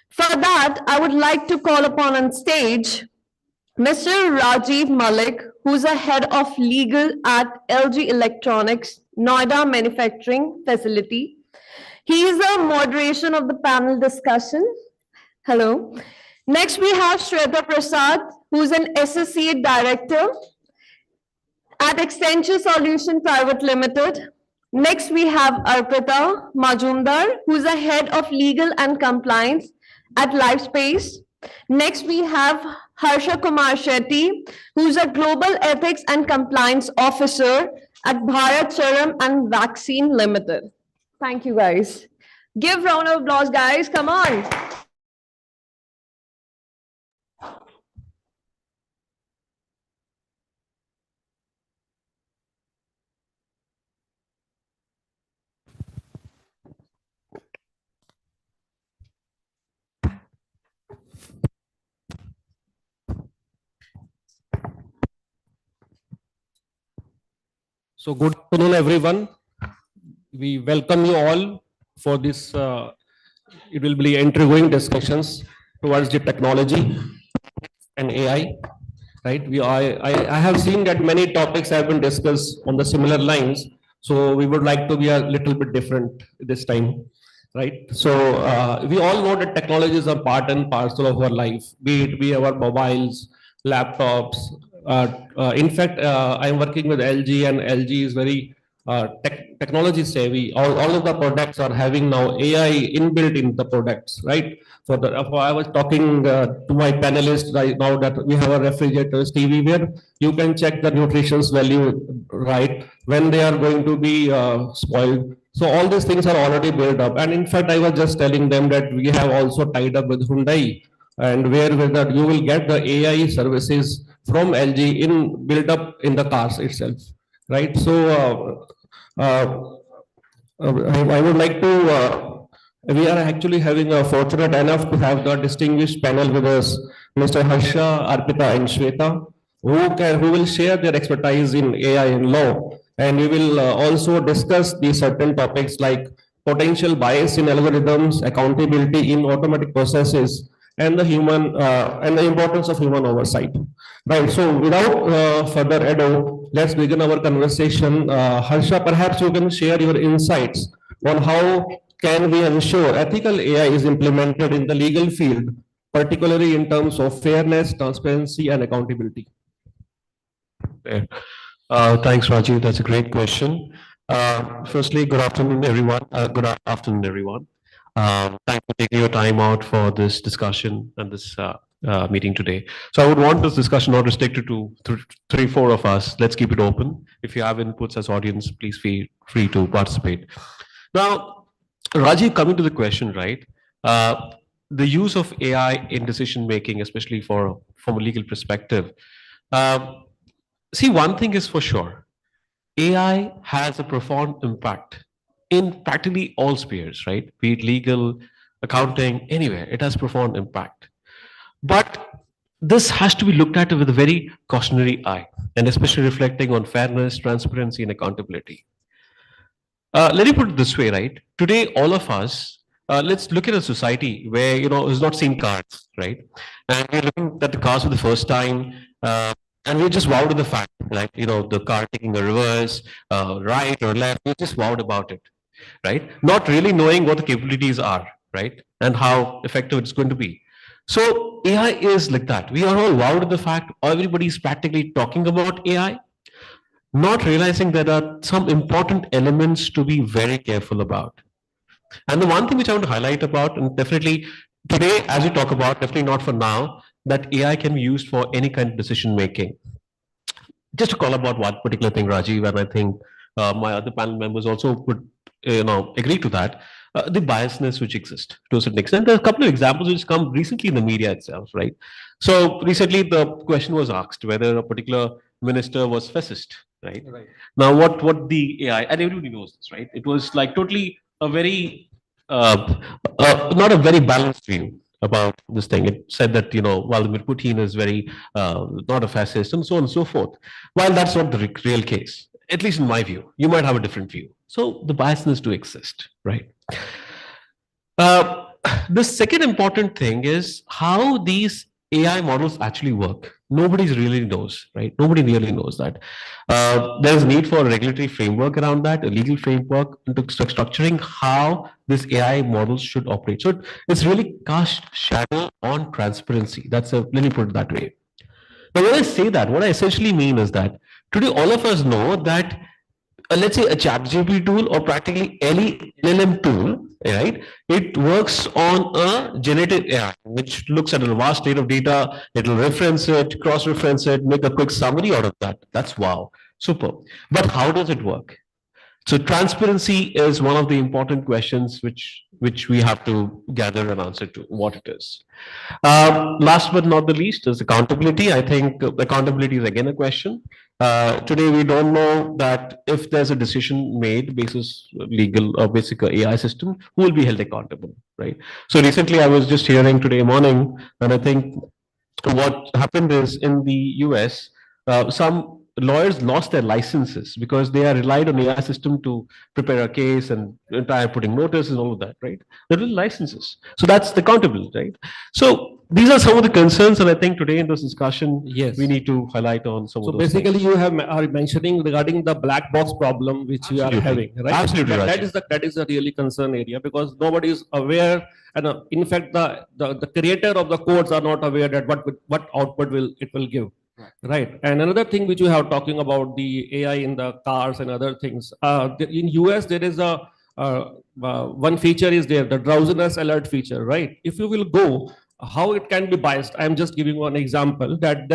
For that, I would like to call upon on stage Mr. Rajiv Malik, who's a head of legal at LG Electronics, Noida Manufacturing Facility. He is the moderation of the panel discussion. Hello. Next, we have Shweta Prasad, who's an associate director at Accenture Solution Private Limited. Next, we have Arpita Majumdar, who's a head of legal and compliance at LifeSpace. Next, we have Harsha Kumar Shetty, who's a global ethics and compliance officer at Bharat Serum and Vaccine Limited. Thank you, guys. Give round of applause, guys. Come on. So good afternoon, everyone. We welcome you all for this. It will be interviewing discussions towards the technology and AI. Right? I have seen that many topics have been discussed on the similar lines. So we would like to be a little bit different this time. Right. So we all know that technology is a part and parcel of our life, be our mobiles, laptops. In fact, I'm working with LG, and LG is very technology savvy. All of the products are having now AI inbuilt in the products, right? I was talking to my panelists right now that we have a refrigerators, TV, where you can check the nutrition value, right, when they are going to be spoiled. So all these things are already built up. And in fact, I was just telling them that we have also tied up with Hyundai, and where that you will get the AI services from LG in built up in the cars itself, right? So I would like to. We are actually having a fortunate enough to have the distinguished panel with us, Mr. Harsha, Arpita, and Shweta, who will share their expertise in AI and law, and we will also discuss these certain topics like potential bias in algorithms, accountability in automatic processes, and the importance of human oversight. Right. So without further ado, let's begin our conversation. Harsha, perhaps you can share your insights on how can we ensure ethical AI is implemented in the legal field, particularly in terms of fairness, transparency, and accountability. Thanks, Rajiv. That's a great question. Firstly, good afternoon, everyone. Good afternoon, everyone. Thanks for taking your time out for this discussion and this meeting today. So I would want this discussion not restricted to three, four of us. Let's keep it open. If you have inputs as audience, please feel free to participate. Now, Rajiv, coming to the question, right? The use of AI in decision making, especially from a legal perspective. See, one thing is for sure, AI has a profound impact in practically all spheres, right? Be it legal, accounting, anywhere, it has profound impact. But this has to be looked at with a very cautionary eye, and especially reflecting on fairness, transparency, and accountability. Let me put it this way, right? Today, all of us, let's look at a society where, is not seeing cars, right? And we're looking at the cars for the first time, and we're just wowed at the fact, like, the car taking a reverse, right or left, we're just wowed about it. right? Not really knowing what the capabilities are, right? And how effective it's going to be. So AI is like that. We are all wowed at the fact everybody is practically talking about AI, not realizing there are some important elements to be very careful about. And the one thing which I want to highlight about, and definitely today, as we talk about, definitely not for now, that AI can be used for any kind of decision making. Just to call about one particular thing, Rajiv, and I think my other panel members also would, agree to that. The biasness which exists to a certain extent. There are a couple of examples which come recently in the media itself, right? So recently, the question was asked whether a particular minister was fascist, right? Right. Now, what the AI, and everybody knows this, right? It was like totally a very not a very balanced view about this thing. It said that Vladimir Putin is very not a fascist and so on and so forth. While that's not the real case, at least in my view, you might have a different view. So the biasness do exist, right? Uh, the second important thing is how these AI models actually work. Nobody really knows, right? Nobody really knows that. There's need for a regulatory framework around that, a legal framework into structuring how this AI models should operate. So it's really cast shadow on transparency. Let me put it that way. Now, when I say that, what I essentially mean is that today all of us know that let's say a ChatGPT tool or practically any LLM tool, right? It works on a generative AI, which looks at a vast state of data. It'll reference it, cross-reference it, make a quick summary out of that. That's wow, super. But how does it work? So transparency is one of the important questions which we have to gather an answer to what it is. Last but not the least is accountability. I think accountability is again a question. Today we don't know that if there's a decision made basis legal or basic AI system, who will be held accountable, right? So recently I was just hearing today morning, and I think what happened is in the US, some lawyers lost their licenses because they are relied on AI system to prepare a case and entire putting notice and all of that, right? They're licenses. So that's the accountability, right? So these are some of the concerns, and I think today in this discussion, yes, we need to highlight on some of those. So basically, you are mentioning regarding the black box problem which we are having, right? Absolutely, that is a really concern area because nobody is aware, and in fact, the creator of the codes are not aware that what output it will give. Right. And another thing which you have talking about the AI in the cars and other things. In US, there is a one feature is there, the drowsiness alert feature, right? If you will go, how it can be biased. I'm just giving one example that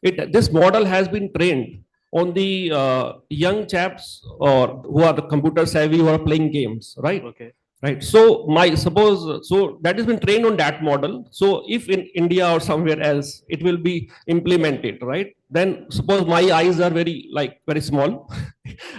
this model has been trained on the young chaps or who are the computer savvy who are playing games, right? Okay. Right. So so that has been trained on that model. So if in India or somewhere else it will be implemented, right? Then suppose my eyes are very small,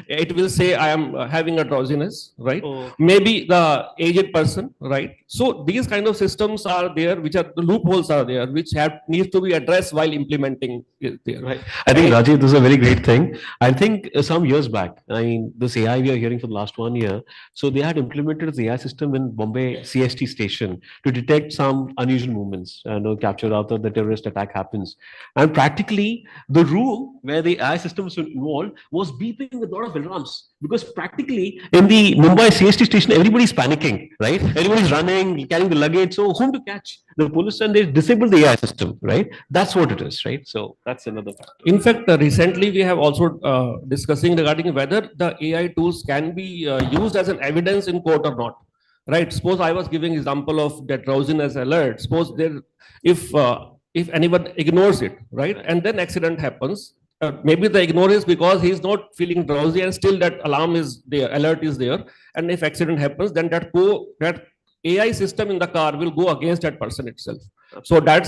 it will say I am having a drowsiness, right? Oh. Maybe the aged person, right? So these kind of systems are there, which are the loopholes are there, which needs to be addressed while implementing it there. Right. I think Rajiv, this is a very great thing. I think some years back, I mean, this AI we are hearing for the last 1 year. So they had implemented the AI system in Bombay CST station to detect some unusual movements and capture after the terrorist attack happens. And practically the room where the AI system was involved was beeping with a lot of alarms because practically in the Mumbai CST station, everybody's panicking, right? Everybody's running, carrying the luggage. So whom to catch? The police, and they disabled the AI system, right? That's what it is, right? So that's another factor. In fact, recently we have also discussing regarding whether the AI tools can be used as an evidence in court or not. Right. Suppose I was giving example of that drowsiness alert. Suppose if anyone ignores it, right, and then accident happens, maybe the ignore is because he's not feeling drowsy and still that alarm is there, alert is there, and if accident happens, then that AI system in the car will go against that person itself. So there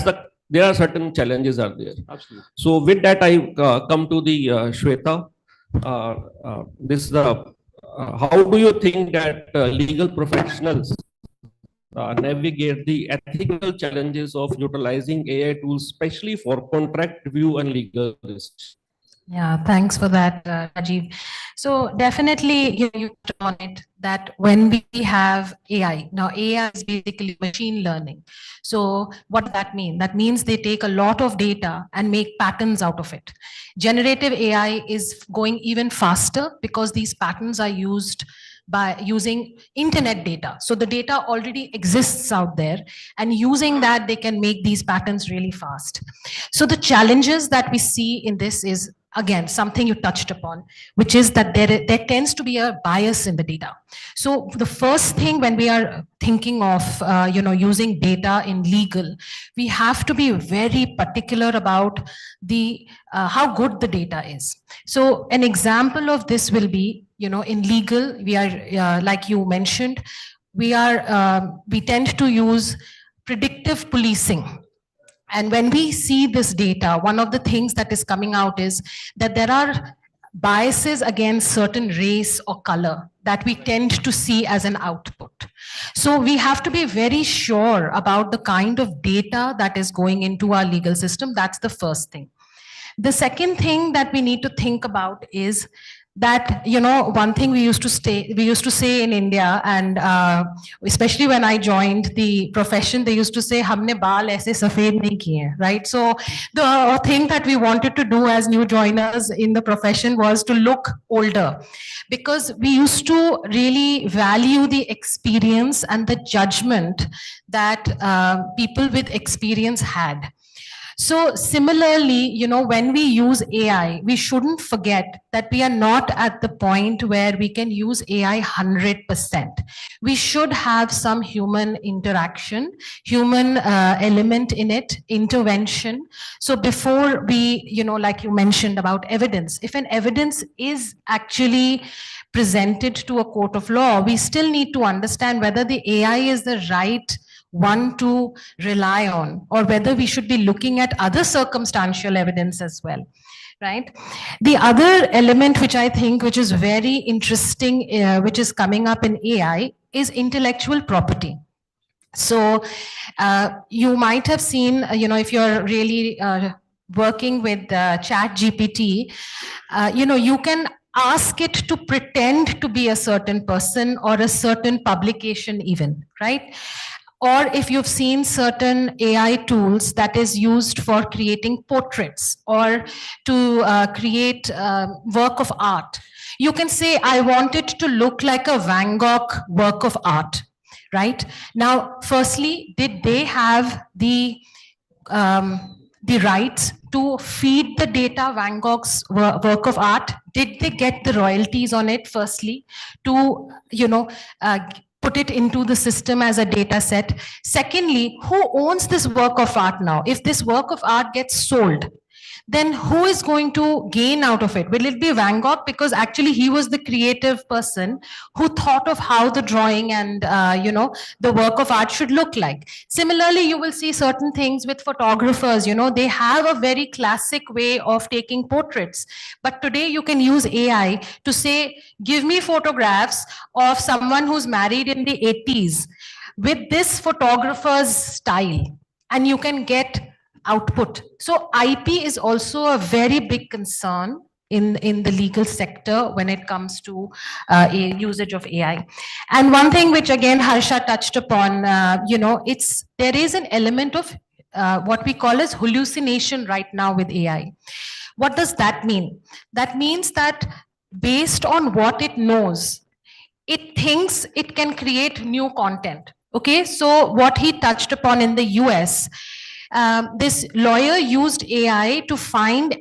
are certain challenges are there. Absolutely. So with that, I come to the Shweta. How do you think that legal professionals navigate the ethical challenges of utilizing AI tools, especially for contract review and legal research? Yeah, thanks for that, Rajiv. So definitely, you touched on it that when we have AI, now AI is basically machine learning. So what does that mean? That means they take a lot of data and make patterns out of it. Generative AI is going even faster because these patterns are used by using internet data. So the data already exists out there, and using that, they can make these patterns really fast. So the challenges that we see in this is, again, something you touched upon, which is that there tends to be a bias in the data. So the first thing when we are thinking of using data in legal, we have to be very particular about the how good the data is. So an example of this will be, in legal, we are like you mentioned, we tend to use predictive policing. And when we see this data, one of the things that is coming out is that there are biases against certain race or color that we tend to see as an output. So we have to be very sure about the kind of data that is going into our legal system. That's the first thing. The second thing that we need to think about is that, one thing we used to say in India, and especially when I joined the profession, they used to say, "Humne baal aise safed nahi kiye," right? So the thing that we wanted to do as new joiners in the profession was to look older, because we used to really value the experience and the judgment that people with experience had. So similarly, when we use AI, we shouldn't forget that we are not at the point where we can use AI 100%. We should have some human interaction, human element in it, intervention. So before we, like you mentioned about evidence, if an evidence is actually presented to a court of law, we still need to understand whether the AI is the right one to rely on, or whether we should be looking at other circumstantial evidence as well, right? The other element which I think which is very interesting, which is coming up in AI, is intellectual property. So you might have seen, if you're really working with Chat GPT, you can ask it to pretend to be a certain person or a certain publication even, right? Or if you've seen certain AI tools that is used for creating portraits or to create work of art, you can say, I want it to look like a Van Gogh work of art, right? Now, firstly, did they have the rights to feed the data Van Gogh's work of art? Did they get the royalties on it, firstly, to, put it into the system as a data set? Secondly, who owns this work of art now? If this work of art gets sold, then who is going to gain out of it? Will it be Van Gogh? Because actually he was the creative person who thought of how the drawing and, the work of art should look like. Similarly, you will see certain things with photographers, they have a very classic way of taking portraits. But today you can use AI to say, give me photographs of someone who's married in the 80s with this photographer's style, and you can get output. So IP is also a very big concern in the legal sector when it comes to usage of AI. And one thing which again Harsha touched upon, there is an element of what we call as hallucination right now with AI. What does that mean? That means that based on what it knows, it thinks it can create new content. Okay, so what he touched upon in the US, this lawyer used AI to find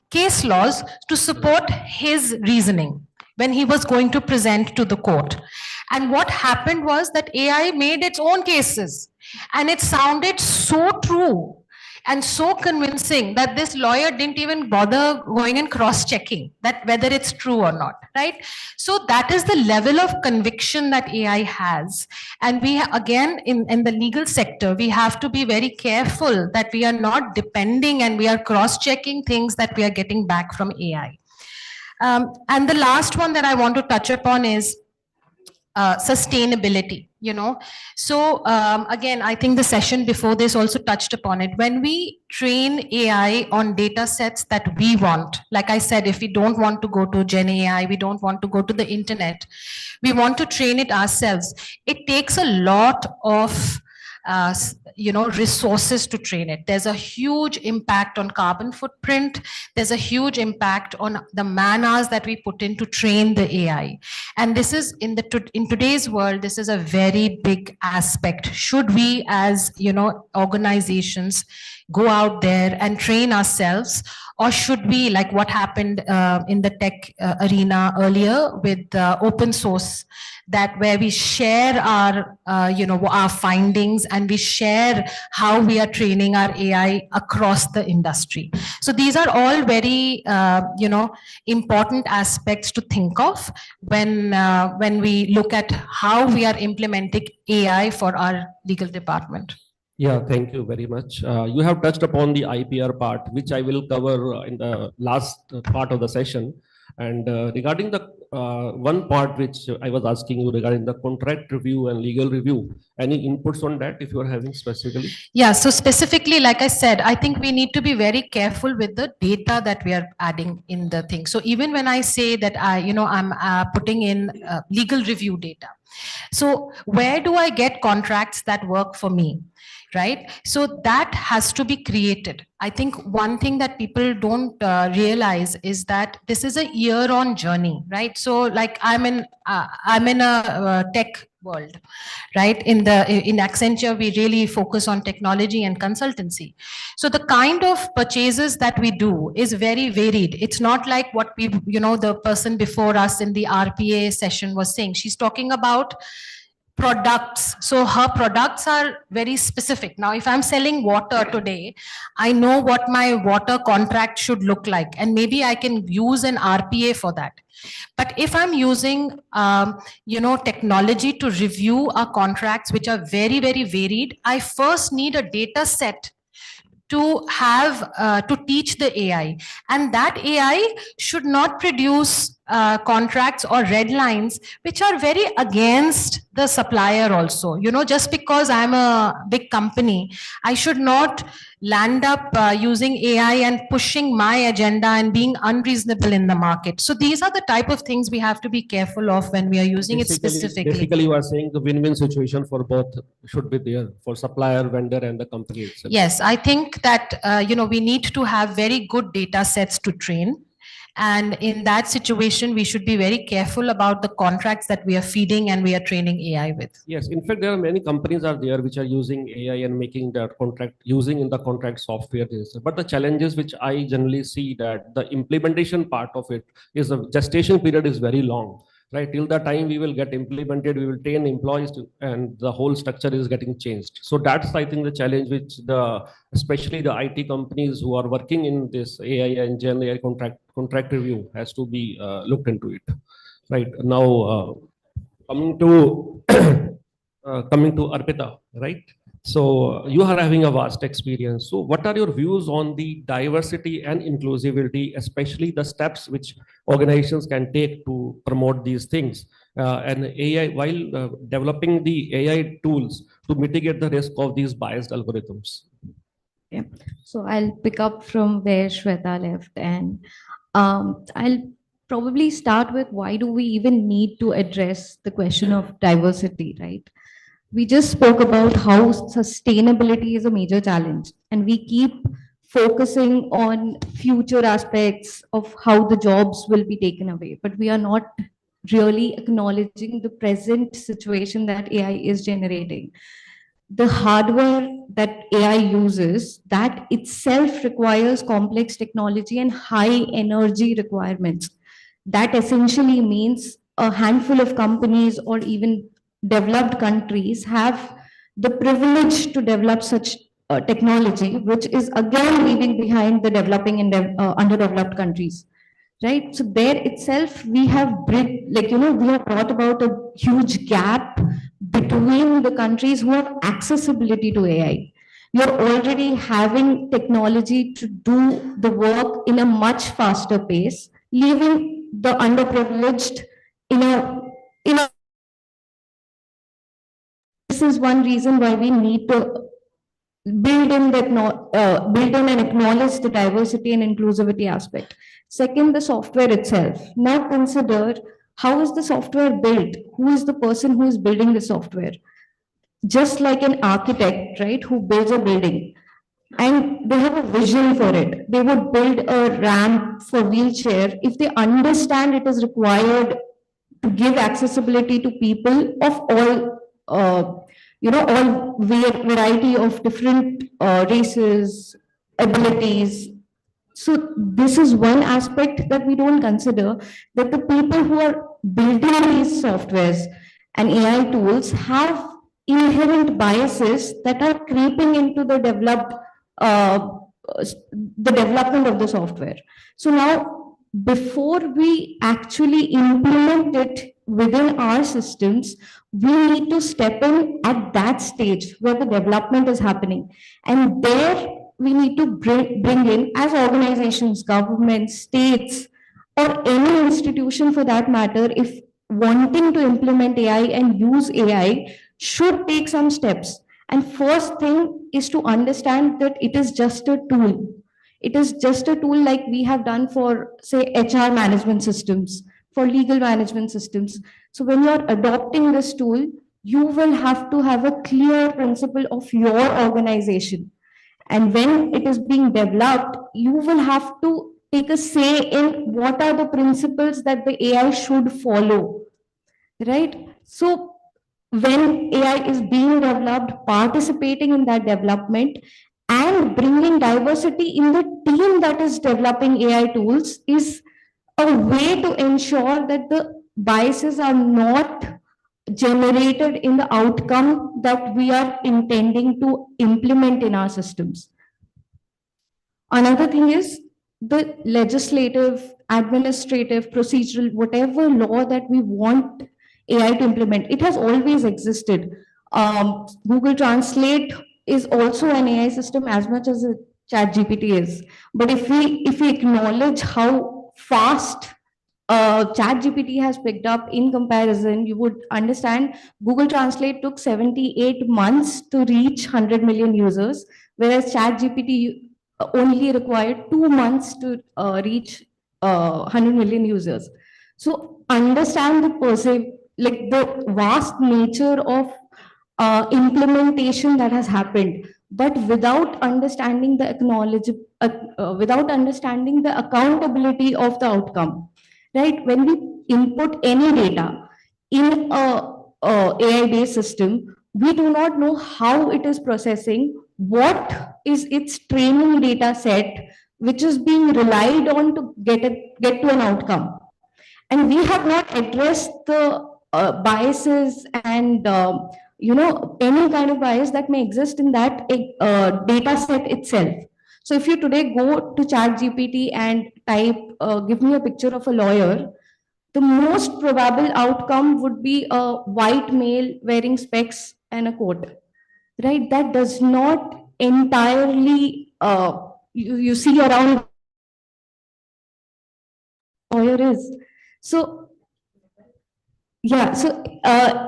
case laws to support his reasoning when he was going to present to the court. And what happened was that AI made its own cases, and it sounded so true and so convincing that this lawyer didn't even bother going and cross-checking that whether it's true or not, right? So that is the level of conviction that AI has. And we, again, in the legal sector, we have to be very careful that we are not depending and we are cross-checking things that we are getting back from AI. And the last one that I want to touch upon is sustainability. you know. So again, I think the session before this also touched upon it. When we train AI on data sets that we want, like I said, if we don't want to go to Gen AI, we don't want to go to the internet, we want to train it ourselves, it takes a lot of resources to train it. There's a huge impact on carbon footprint. There's a huge impact on the man hours that we put in to train the AI. And this is in today's world, this is a very big aspect. Should we, as organizations, go out there and train ourselves, or should we, like what happened in the tech arena earlier with open source, that where we share our our findings, and we share how we are training our AI across the industry. So these are all very important aspects to think of when we look at how we are implementing AI for our legal department. Yeah, thank you very much. You have touched upon the IPR part, which I will cover in the last part of the session. And regarding the one part which I was asking you regarding the contract review and legal review, any inputs on that if you are having specifically? Yeah, so specifically, like I said, I think we need to be very careful with the data that we are adding in the thing. So even when I say that I'm putting in legal review data, so where do I get contracts that work for me? Right? So that has to be created. I think one thing that people don't realize is that this is a year-on journey, right? So like I'm in a tech world, right? In Accenture, we really focus on technology and consultancy. So the kind of purchases that we do is very varied. It's not like what the person before us in the RPA session was saying. She's talking about products. So her products are very specific. Now, if I'm selling water today, I know what my water contract should look like, and maybe I can use an RPA for that. But if I'm using, technology to review our contracts, which are very, very varied, I first need a data set to have to teach the AI, and that AI should not produce contracts or red lines which are very against the supplier also. Just because I'm a big company, I should not land up using AI and pushing my agenda and being unreasonable in the market. So these are the type of things we have to be careful of when we are using it specifically. Basically, you are saying the win-win situation for both should be there, for supplier, vendor, and the company itself. Yes, I think that we need to have very good data sets to train. And in that situation, we should be very careful about the contracts that we are feeding and we are training AI with. Yes, in fact, there are many companies are there which are using AI and making their contract, using in the contract software. But the challenges which I generally see, that the implementation part of it is the gestation period is very long. Right, till the time we will get implemented, we will train employees and the whole structure is getting changed. So that's, I think, the challenge which especially the IT companies who are working in this AI and Gen AI contract review has to be looked into it. Right now, coming to Arpita, right? So you are having a vast experience. So what are your views on the diversity and inclusivity, especially the steps which organizations can take to promote these things and AI while developing the AI tools to mitigate the risk of these biased algorithms? Yeah. So I'll pick up from where Shweta left, and I'll probably start with why do we even need to address the question of diversity, right? We just spoke about how sustainability is a major challenge, and we keep focusing on future aspects of how the jobs will be taken away, but we are not really acknowledging the present situation that AI is generating. The hardware that AI uses, that itself requires complex technology and high energy requirements. That essentially means a handful of companies or even developed countries have the privilege to develop such technology, which is again leaving behind the developing and underdeveloped countries, right? So there itself, we have we have brought about a huge gap between the countries who have accessibility to AI. We are already having technology to do the work in a much faster pace, leaving the underprivileged in a this is one reason why we need to build in and acknowledge the diversity and inclusivity aspect. Second, the software itself. Now consider, how is the software built? Who is the person who is building the software? Just like an architect, right, who builds a building, and they have a vision for it. They would build a ramp for wheelchair if they understand it is required to give accessibility to people of all, all variety of different races, abilities. So this is one aspect that we don't consider, that the people who are building these softwares and AI tools have inherent biases that are creeping into uh, the development of the software. So now, before we actually implement it within our systems, we need to step in at that stage where the development is happening. And there we need to bring in, as organizations, governments, states, or any institution for that matter, if wanting to implement AI and use AI, should take some steps. And first thing is to understand that it is just a tool. It is just a tool like we have done for, say, HR management systems, for legal management systems. So when you are adopting this tool, you will have to have a clear principle of your organization. And when it is being developed, you will have to take a say in what are the principles that the AI should follow, right? So when AI is being developed, participating in that development and bringing diversity in the team that is developing AI tools is a way to ensure that the biases are not generated in the outcome that we are intending to implement in our systems. Another thing is the legislative, administrative, procedural, whatever law that we want AI to implement, it has always existed. Google Translate is also an AI system as much as a ChatGPT is. But if we acknowledge how fast ChatGPT has picked up in comparison, you would understand Google Translate took 78 months to reach 100 million users, whereas ChatGPT only required 2 months to reach 100 million users. So understand like the vast nature of implementation that has happened, but without understanding the without understanding the accountability of the outcome, right? When we input any data in a AI-based system, we do not know how it is processing, what is its training data set, which is being relied on to get to an outcome. And we have not addressed the biases and any kind of bias that may exist in that data set itself. So if you today go to ChatGPT and type, give me a picture of a lawyer, the most probable outcome would be a white male wearing specs and a coat, right? That does not entirely, you see around lawyer is. So yeah, so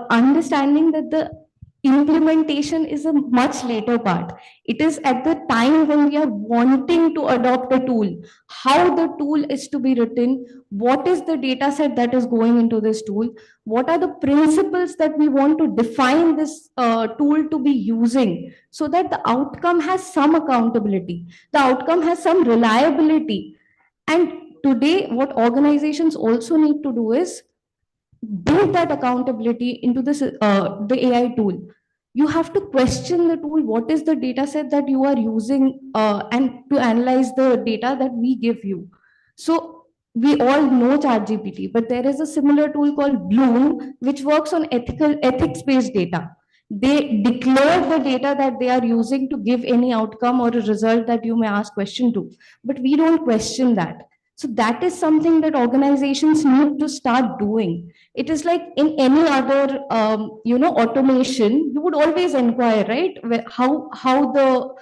understanding that the implementation is a much later part. It is at the time when we are wanting to adopt a tool, how the tool is to be written, what is the data set that is going into this tool, what are the principles that we want to define this tool to be using, so that the outcome has some accountability, the outcome has some reliability. And today, what organizations also need to do is build that accountability into the AI tool. You have to question the tool. What is the data set that you are using and to analyze the data that we give you? So we all know ChatGPT, but there is a similar tool called Bloom, which works on ethics-based data. They declare the data that they are using to give any outcome or a result that you may ask question to, but we don't question that. So that is something that organizations need to start doing. It is like in any other, automation, you would always inquire, right? How the,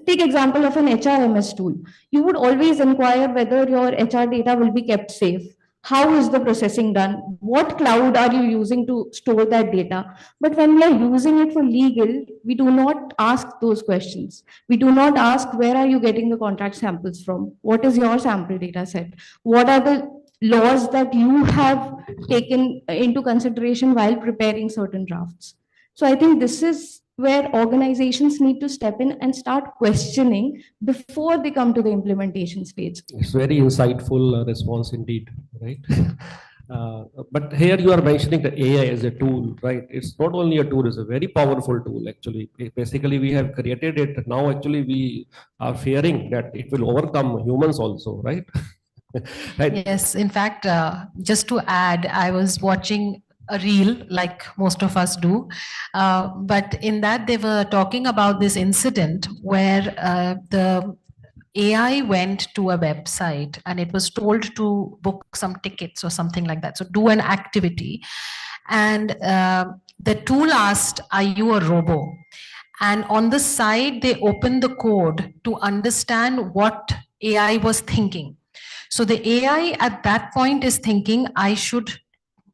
take example of an HRMS tool. You would always inquire whether your HR data will be kept safe. How is the processing done? What cloud are you using to store that data? But when we are using it for legal, we do not ask those questions. We do not ask, where are you getting the contract samples from? What is your sample data set? What are the laws that you have taken into consideration while preparing certain drafts? So I think this is where organizations need to step in and start questioning before they come to the implementation stage. It's very insightful response indeed, right? But here you are mentioning the AI as a tool, right? It's not only a tool; it's a very powerful tool. Actually, basically, we have created it. Now, actually, we are fearing that it will overcome humans also, right? Right. Yes, in fact, just to add, I was watching a reel like most of us do, but in that they were talking about this incident where the AI went to a website and it was told to book some tickets or something like that. So do an activity. And the tool asked, "Are you a robo?" And on the side, they opened the code to understand what AI was thinking. So the AI at that point is thinking, I should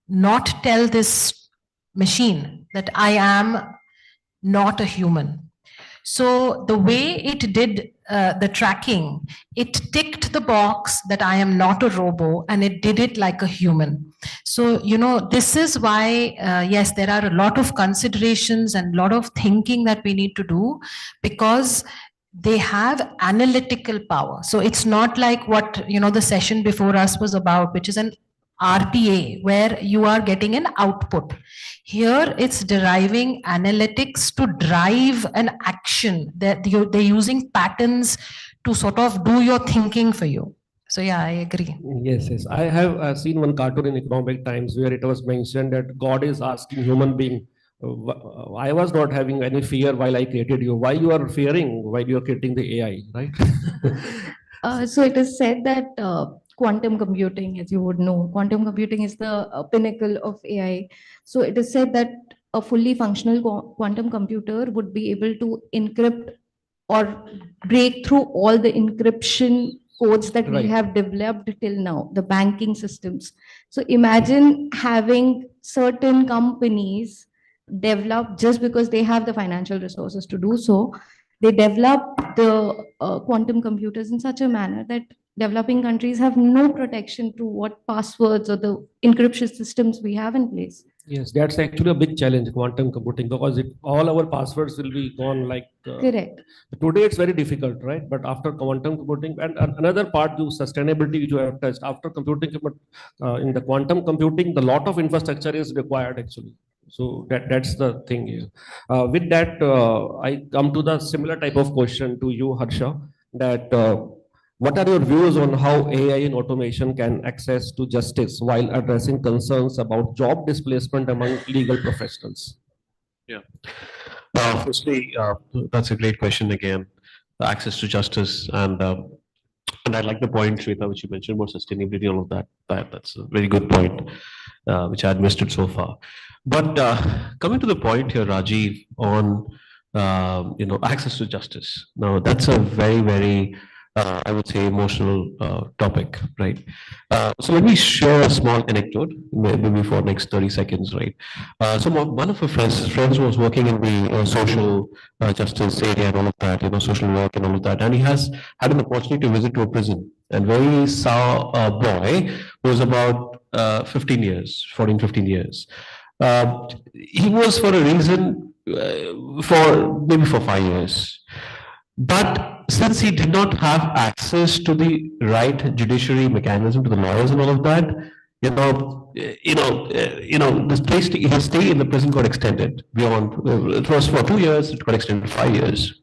not tell this machine that I am not a human. So the way it did the tracking, it ticked the box that I am not a robo, and it did it like a human. So, this is why, yes, there are a lot of considerations and a lot of thinking that we need to do, because they have analytical power. So it's not like what, the session before us was about, which is an RPA, where you are getting an output. Here, it's deriving analytics to drive an action. They're using patterns to sort of do your thinking for you. So yeah, I agree. Yes, yes. I have seen one cartoon in Economic Times where it was mentioned that God is asking human being, I was not having any fear while I created you. Why you are fearing while you are creating the AI, right? So it is said that quantum computing, as you would know, quantum computing is the pinnacle of AI. So it is said that a fully functional quantum computer would be able to encrypt or break through all the encryption codes that Right. we have developed till now, the banking systems. So imagine having certain companies develop, just because they have the financial resources to do so, they develop the quantum computers in such a manner that developing countries have no protection to what passwords or the encryption systems we have in place. Yes, that's actually a big challenge, quantum computing, because all our passwords will be gone. Like Correct. today, it's very difficult, right? But after quantum computing, and another part, the sustainability which you have touched, after computing, but in the quantum computing, the lot of infrastructure is required actually. So that's the thing here. With that, I come to the similar type of question to you, Harsha. That what are your views on how AI and automation can access to justice while addressing concerns about job displacement among legal professionals? Yeah. Firstly, that's a great question again. The access to justice, and I like the point, Shweta, which you mentioned about sustainability, all of that. That's a very good point, which I had missed it so far. But coming to the point here, Rajiv, on access to justice. Now, that's a very, very I would say emotional topic, right? So let me share a small anecdote, maybe for next 30 seconds, right? So one of our friends was working in the social justice area and all of that, social work and all of that, and he has had an opportunity to visit to a prison, and where he saw a boy who was about 15 years, 14, 15 years. He was for a reason for 5 years. But since he did not have access to the right judiciary mechanism, to the lawyers and all of that, his stay in the prison got extended beyond. It was for 2 years. It got extended to 5 years.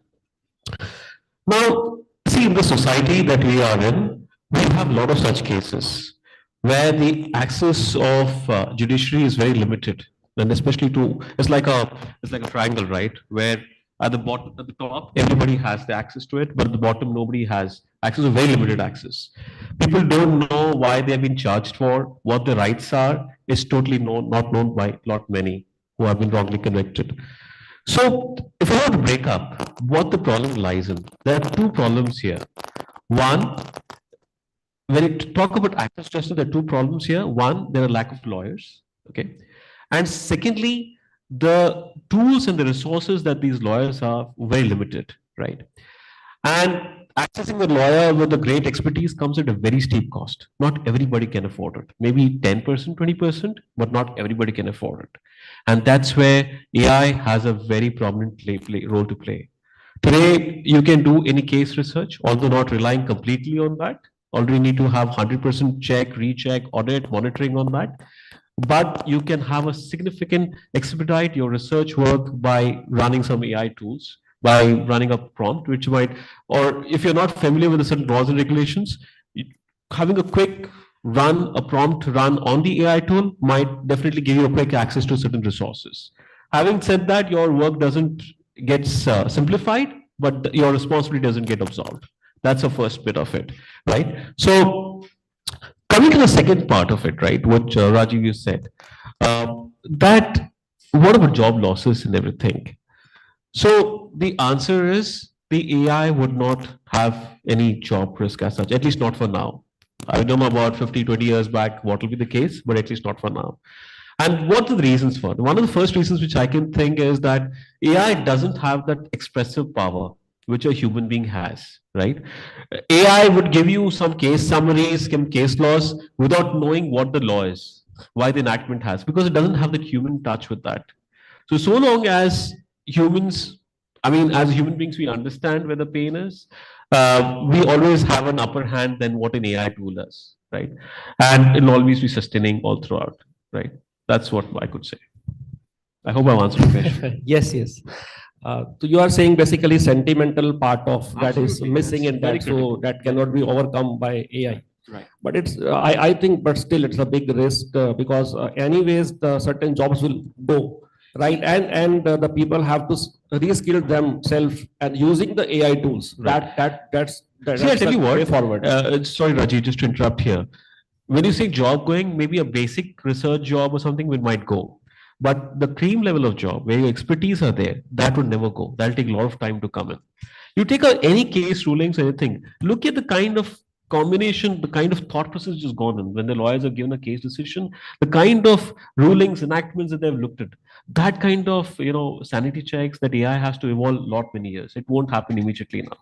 Now, see, in the society that we are in, we have a lot of such cases where the access of judiciary is very limited, and especially it's like a triangle, right? Where at the bottom, at the top, everybody has the access to it, but at the bottom, nobody has access, or very limited access. People don't know why they have been charged for, what the rights are. It's totally not known by not many who have been wrongly convicted. So, if I want to break up what the problem lies in, there are two problems here. One, when you talk about access justice, there are two problems here. One, there are lack of lawyers. Okay. And secondly, the tools and the resources that these lawyers are very limited, right? And accessing a lawyer with a great expertise comes at a very steep cost. Not everybody can afford it. Maybe 10%, 20%, but not everybody can afford it. And that's where AI has a very prominent role to play. Today, you can do any case research, although not relying completely on that. Already need to have 100% check, recheck, audit, monitoring on that. But you can have a significant expedite your research work by running some AI tools, by running a prompt, which might, or if you're not familiar with the certain laws and regulations, having a quick run, a prompt run on the AI tool might definitely give you a quick access to certain resources. Having said that, your work doesn't gets simplified, but your responsibility doesn't get absolved. That's the first bit of it, right? So coming to the second part of it, right, what Rajiv you said, that what about job losses and everything? So the answer is the AI would not have any job risk as such, at least not for now. I don't know about 50, 20 years back what will be the case, but at least not for now. And what are the reasons for it? One of the first reasons which I can think is that AI doesn't have that expressive power which a human being has, right? AI would give you some case summaries, some case laws without knowing what the law is, why the enactment has, because it doesn't have that human touch with that. So long as humans, I mean, as human beings, we understand where the pain is, we always have an upper hand than what an AI tool does, right? And it'll always be sustaining all throughout, right? That's what I could say. I hope I've answered the question. Yes, yes. So you are saying basically sentimental part of that is Absolutely, missing yes. in Very that, so critical. that cannot be overcome by AI. Right. But it's, I think, but still it's a big risk because anyways the certain jobs will go, right? And the people have to reskill themselves and using the AI tools. Right. That's See, I tell you the what, way forward. sorry, Rajiv, just to interrupt here. When you say job going, maybe a basic research job or something will might go. But the cream level of job where your expertise are there, that would never go. That'll take a lot of time to come in. You take any case rulings, anything, look at the kind of combination, the kind of thought process which has gone on when the lawyers are given a case decision, the kind of rulings, enactments that they've looked at, that kind of sanity checks that AI has to evolve lot many years. It won't happen immediately now.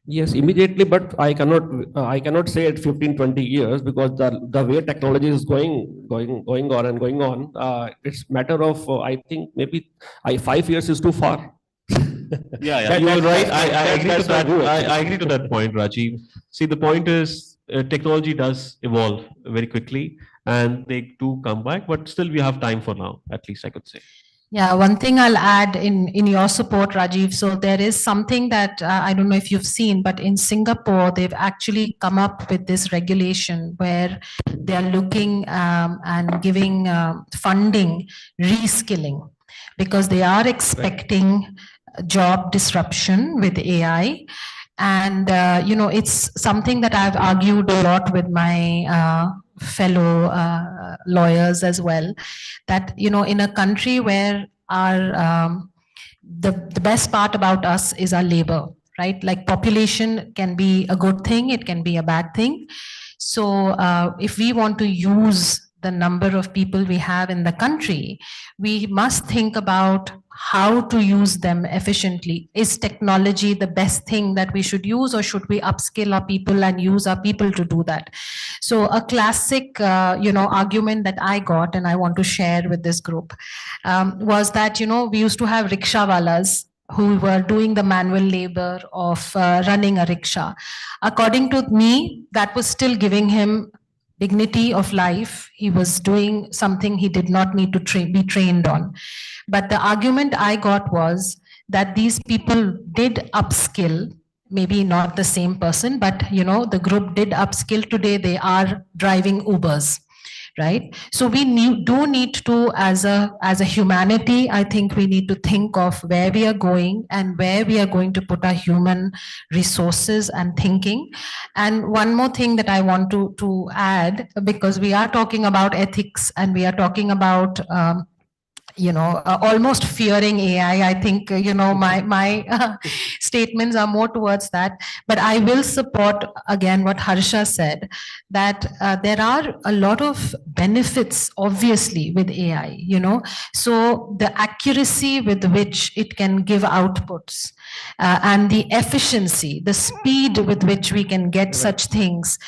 Yes, immediately, but I cannot say it 15, 20 years because the way technology is going on and going on, it's matter of I think maybe 5 years is too far. Yeah, you are right. I agree to that. I agree to that point, Rajiv. See, the point is technology does evolve very quickly and they do come back, but still we have time for now, at least I could say. Yeah, one thing I'll add in your support, Rajiv. So there is something that I don't know if you've seen, but in Singapore, they've actually come up with this regulation where they're looking and giving funding, reskilling, because they are expecting job disruption with AI. And, it's something that I've argued a lot with my fellow lawyers as well, that, in a country where our, the best part about us is our labor, right? Like population can be a good thing, it can be a bad thing. So if we want to use the number of people we have in the country, we must think about how to use them efficiently. Is technology the best thing that we should use, or should we upskill our people and use our people to do that? So a classic, argument that I got and I want to share with this group was that, we used to have rickshawalas who were doing the manual labor of running a rickshaw. According to me, that was still giving him dignity of life. He was doing something he did not need to be trained on. But the argument I got was that these people did upskill, maybe not the same person, but the group did upskill. Today they are driving Ubers, right? So we do need to, as a humanity, I think we need to think of where we are going and where we are going to put our human resources and thinking. And one more thing that I want to add, because we are talking about ethics and we are talking about almost fearing AI. I think, my statements are more towards that. But I will support again what Harsha said, that there are a lot of benefits, obviously, with AI. So the accuracy with which it can give outputs, and the efficiency, the speed with which we can get such things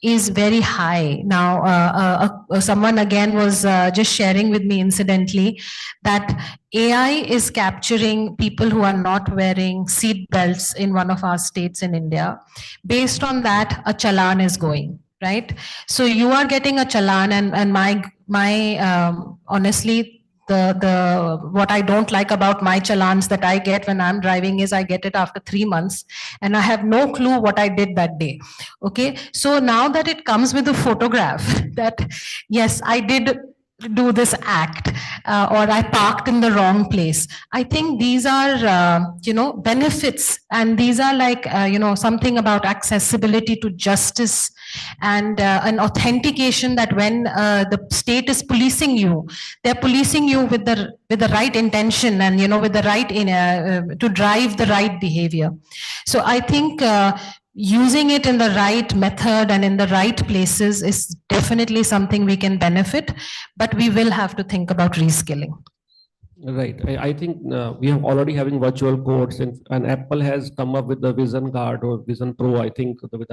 is very high. Now, someone again was just sharing with me incidentally that AI is capturing people who are not wearing seat belts in one of our states in India. Based on that, a challan is going, right? So you are getting a challan, and my honestly, the what I don't like about my challans that I get when I'm driving is I get it after 3 months, and I have no clue what I did that day. Okay, so now that it comes with a photograph that yes, I did do this act, or I parked in the wrong place. I think these are, benefits, and these are like, something about accessibility to justice, and an authentication that when the state is policing you, they're policing you with the right intention, and, with the right to drive the right behavior. So I think using it in the right method and in the right places is definitely something we can benefit, but we will have to think about reskilling. Right. I think we are already having virtual courts, and Apple has come up with the Vision Guard or Vision Pro, I think, with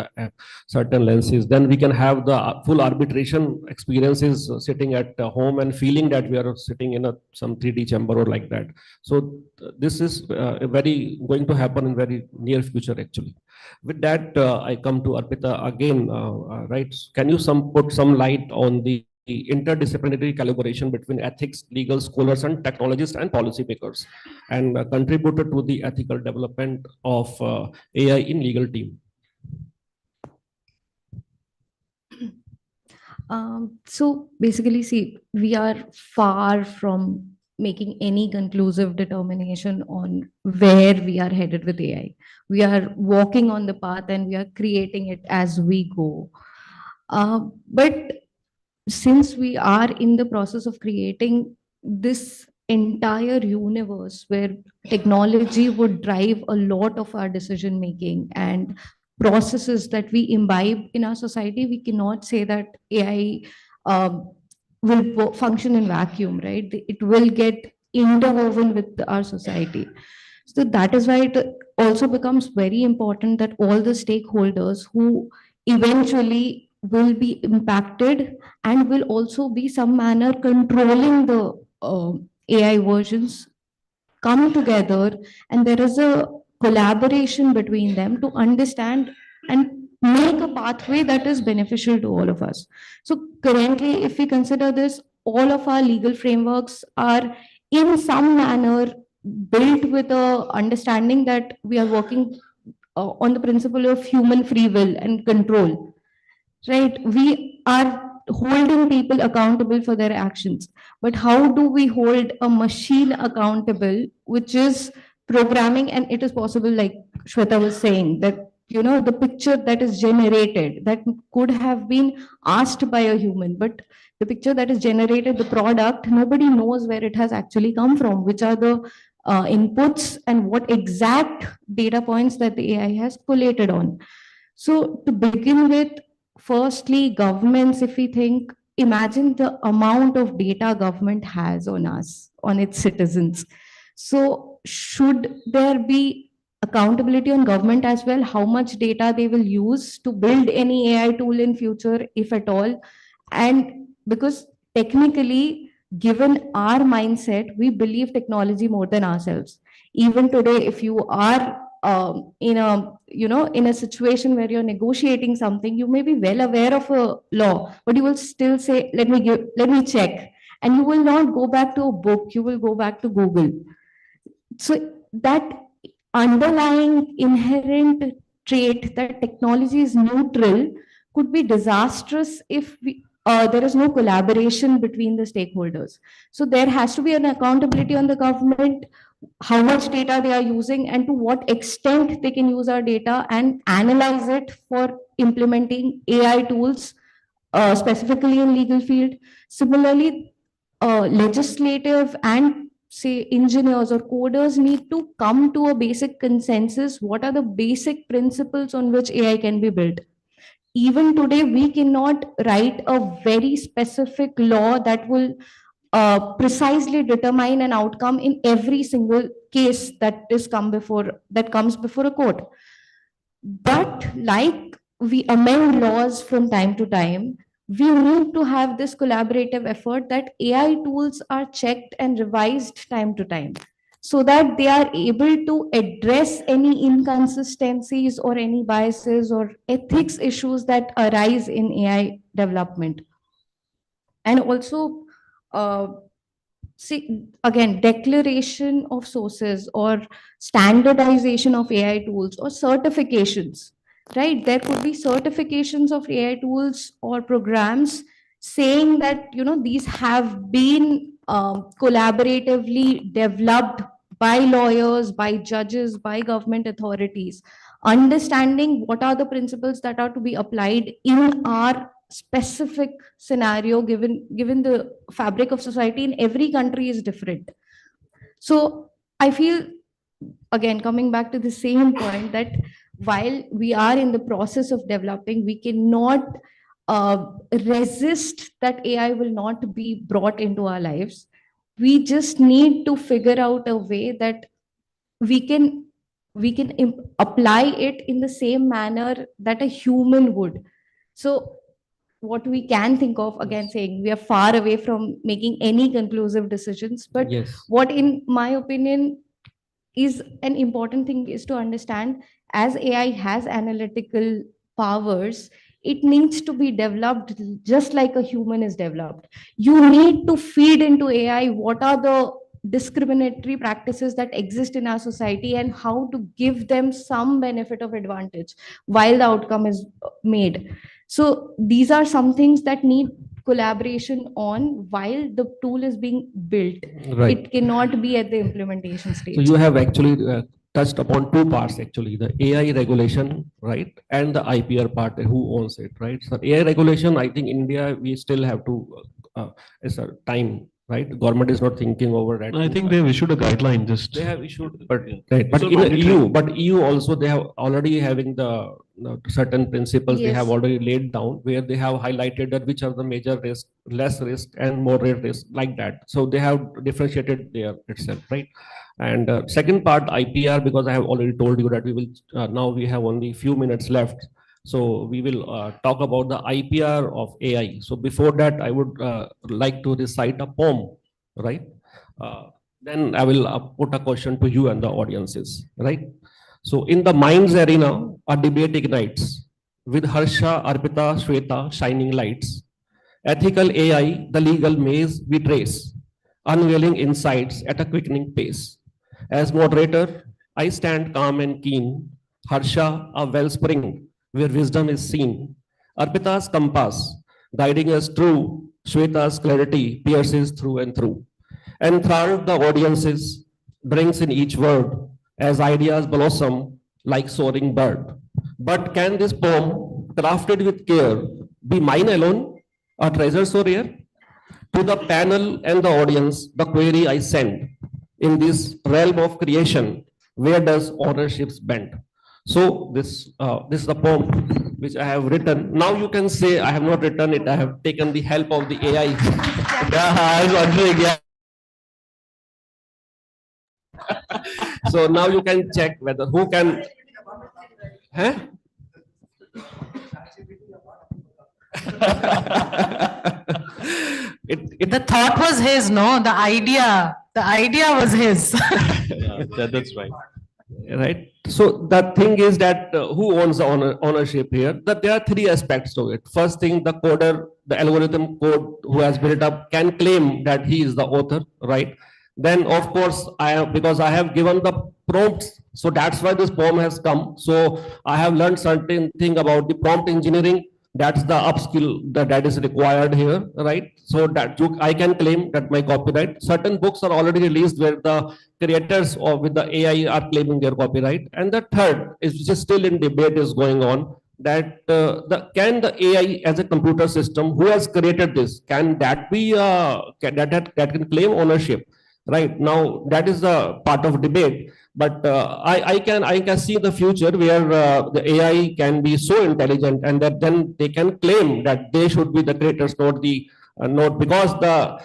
certain lenses. Then we can have the full arbitration experiences sitting at home and feeling that we are sitting in some 3D chamber or like that. So this is very going to happen in very near future, actually. With that, I come to Arpita again. Right? Can you put some light on the interdisciplinary collaboration between ethics, legal scholars, and technologists and policymakers, and contributed to the ethical development of AI in legal team? So basically, see, we are far from making any conclusive determination on where we are headed with AI. We are walking on the path and we are creating it as we go. But since we are in the process of creating this entire universe where technology would drive a lot of our decision making and processes that we imbibe in our society, we cannot say that AI will function in vacuum, right? It will get interwoven with our society. So that is why it also becomes very important that all the stakeholders who eventually will be impacted and will also be some manner controlling the AI versions come together, and there is a collaboration between them to understand and make a pathway that is beneficial to all of us. So currently, if we consider this, all of our legal frameworks are in some manner built with a understanding that we are working on the principle of human free will and control, right? We are holding people accountable for their actions, but how do we hold a machine accountable which is programming? And it is possible, like Shweta was saying, that the picture that is generated that could have been asked by a human, but the picture that is generated, the product, nobody knows where it has actually come from, which are the inputs and what exact data points that the AI has collated on. So to begin with, firstly, governments, if we think, imagine the amount of data government has on us, on its citizens. So should there be accountability on government as well? How much data they will use to build any AI tool in future, if at all? And because technically, given our mindset, we believe technology more than ourselves. Even today, if you are in a situation where you're negotiating something, you may be well aware of a law, but you will still say, let me check, and you will not go back to a book, you will go back to Google. So that underlying inherent trait that technology is neutral could be disastrous if there is no collaboration between the stakeholders. So there has to be an accountability on the government, how much data they are using and to what extent they can use our data and analyze it for implementing AI tools, specifically in legal field. Similarly, legislative and say engineers or coders need to come to a basic consensus. What are the basic principles on which AI can be built? Even today, we cannot write a very specific law that will precisely determine an outcome in every single case that comes before a court. But like we amend laws from time to time, we need to have this collaborative effort that AI tools are checked and revised time to time so that they are able to address any inconsistencies or any biases or ethics issues that arise in AI development. And also, see, again, declaration of sources or standardization of AI tools or certifications, right? There could be certifications of AI tools or programs saying that, these have been collaboratively developed by lawyers, by judges, by government authorities, understanding what are the principles that are to be applied in our specific scenario, given the fabric of society in every country is different. So I feel, again, coming back to the same point, that while we are in the process of developing, we cannot resist that AI will not be brought into our lives. We just need to figure out a way that we can apply it in the same manner that a human would. So what we can think of, again, saying we are far away from making any conclusive decisions, but Yes. what in my opinion is an important thing is to understand, as AI has analytical powers, it needs to be developed just like a human is developed. You need to feed into AI what are the discriminatory practices that exist in our society and how to give them some benefit of advantage while the outcome is made. So these are some things that need collaboration on while the tool is being built. Right. It cannot be at the implementation stage. So you have actually touched upon two parts actually, the AI regulation, right, and the IPR part, who owns it, right? So AI regulation, I think India, we still have to, it's a time, right? Government is not thinking over that. I think they've issued a guideline just. They have issued, but right. But in EU also they have already having the certain principles they have Yes. already laid down, where they have highlighted that which are the major risk, less risk, and moderate risk, like that. So they have differentiated there itself, right? And second part, IPR, because I have already told you that we will now we have only few minutes left. So we will talk about the IPR of AI. So before that, I would like to recite a poem, right? Then I will put a question to you and the audiences, right? So in the mind's arena, a debate ignites with Harsha, Arpita, Shweta, shining lights. Ethical AI, the legal maze we trace, unveiling insights at a quickening pace. As moderator, I stand calm and keen. Harsha, a wellspring where wisdom is seen. Arpita's compass, guiding us through. Shweta's clarity pierces through and through. Enthralled the audiences, brings in each word as ideas blossom like soaring bird. But can this poem, crafted with care, be mine alone, a treasure so rare? To the panel and the audience, the query I send: in this realm of creation, where does ownership bend? So this is the poem which I have written. Now you can say I have not written it. I have taken the help of the AI. Yeah, I was wondering. Yeah. So now you can check whether who can. Huh? The thought was his, no? The idea was his. That's right. Right. So the thing is that who owns the ownership here? That there are three aspects to it. First thing, the coder, the algorithm code who has built up can claim that he is the author, right? Then of course because I have given the prompts, so that's why this poem has come. So I have learned certain thing about the prompt engineering. That's the upskill that is required here, right? So that I can claim that my copyright. Certain books are already released where the creators or with the AI are claiming their copyright. And the third is just still in debate is going on. that can the AI as a computer system who has created this, can that be that can claim ownership? Right now, that is the part of debate. But I can see the future where the AI can be so intelligent, and that then they can claim that they should be the creators, not the not because the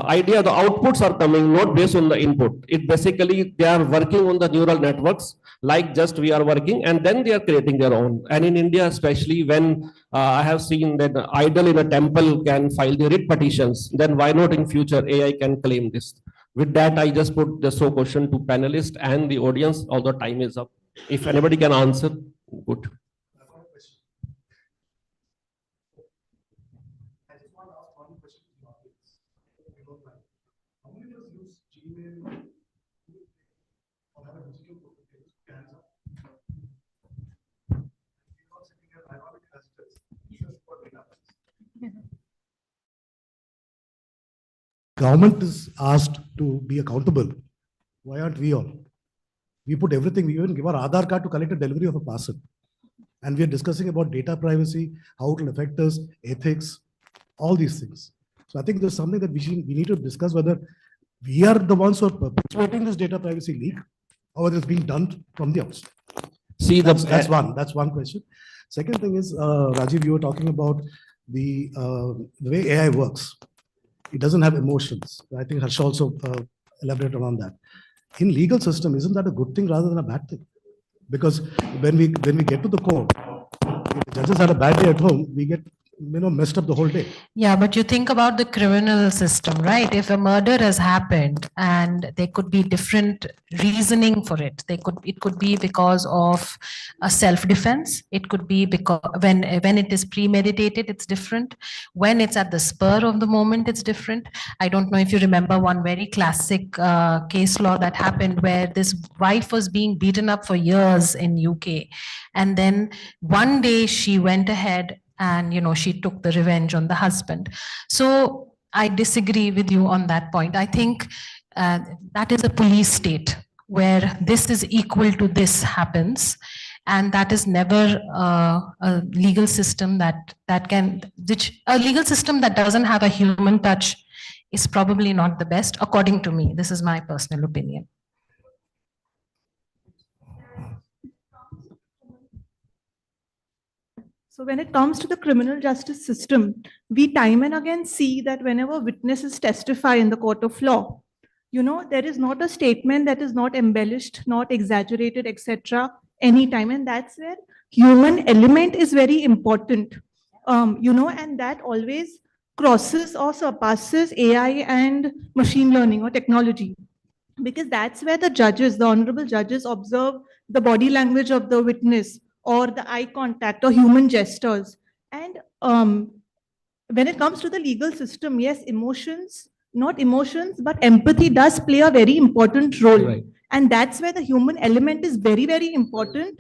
idea, the outputs are coming not based on the input. It basically they are working on the neural networks like just we are working, and then they are creating their own. And in India, especially, when I have seen that the idol in a temple can file the writ petitions, then why not in future AI can claim this? With that, I just put the so question to panelists and the audience, although time is up. If anybody can answer, good. Government is asked to be accountable. Why aren't we all? We put everything, we even give our Aadhaar card to collect a delivery of a parcel. And we are discussing about data privacy, how it will affect us, ethics, all these things. So I think there's something that we need to discuss, whether we are the ones who are perpetuating this data privacy leak, or whether it's being done from the outside. See, that's one question. Second thing is, Rajiv, you were talking about the way AI works. It doesn't have emotions. I think Harsha also elaborated on that. In legal system, isn't that a good thing rather than a bad thing? Because when we get to the court, if the judges had a bad day at home, we get messed up the whole day. Yeah, but you think about the criminal system, right? If a murder has happened and there could be different reasoning for it, it could be because of a self-defense. It could be because when it is premeditated, it's different. When it's at the spur of the moment, it's different. I don't know if you remember one very classic case law that happened where this wife was being beaten up for years in UK, and then one day she went ahead and she took the revenge on the husband. So I disagree with you on that point. I think that is a police state where this is equal to this happens, and that is never a legal system a legal system that doesn't have a human touch is probably not the best, according to me. This is my personal opinion. So when it comes to the criminal justice system, we time and again see that whenever witnesses testify in the court of law, there is not a statement that is not embellished, not exaggerated, etc. anytime. And that's where human element is very important, and that always crosses or surpasses AI and machine learning or technology. Because that's where the honorable judges observe the body language of the witness, or the eye contact, or human gestures. And when it comes to the legal system, yes, not emotions, but empathy does play a very important role. Right. And that's where the human element is very, very important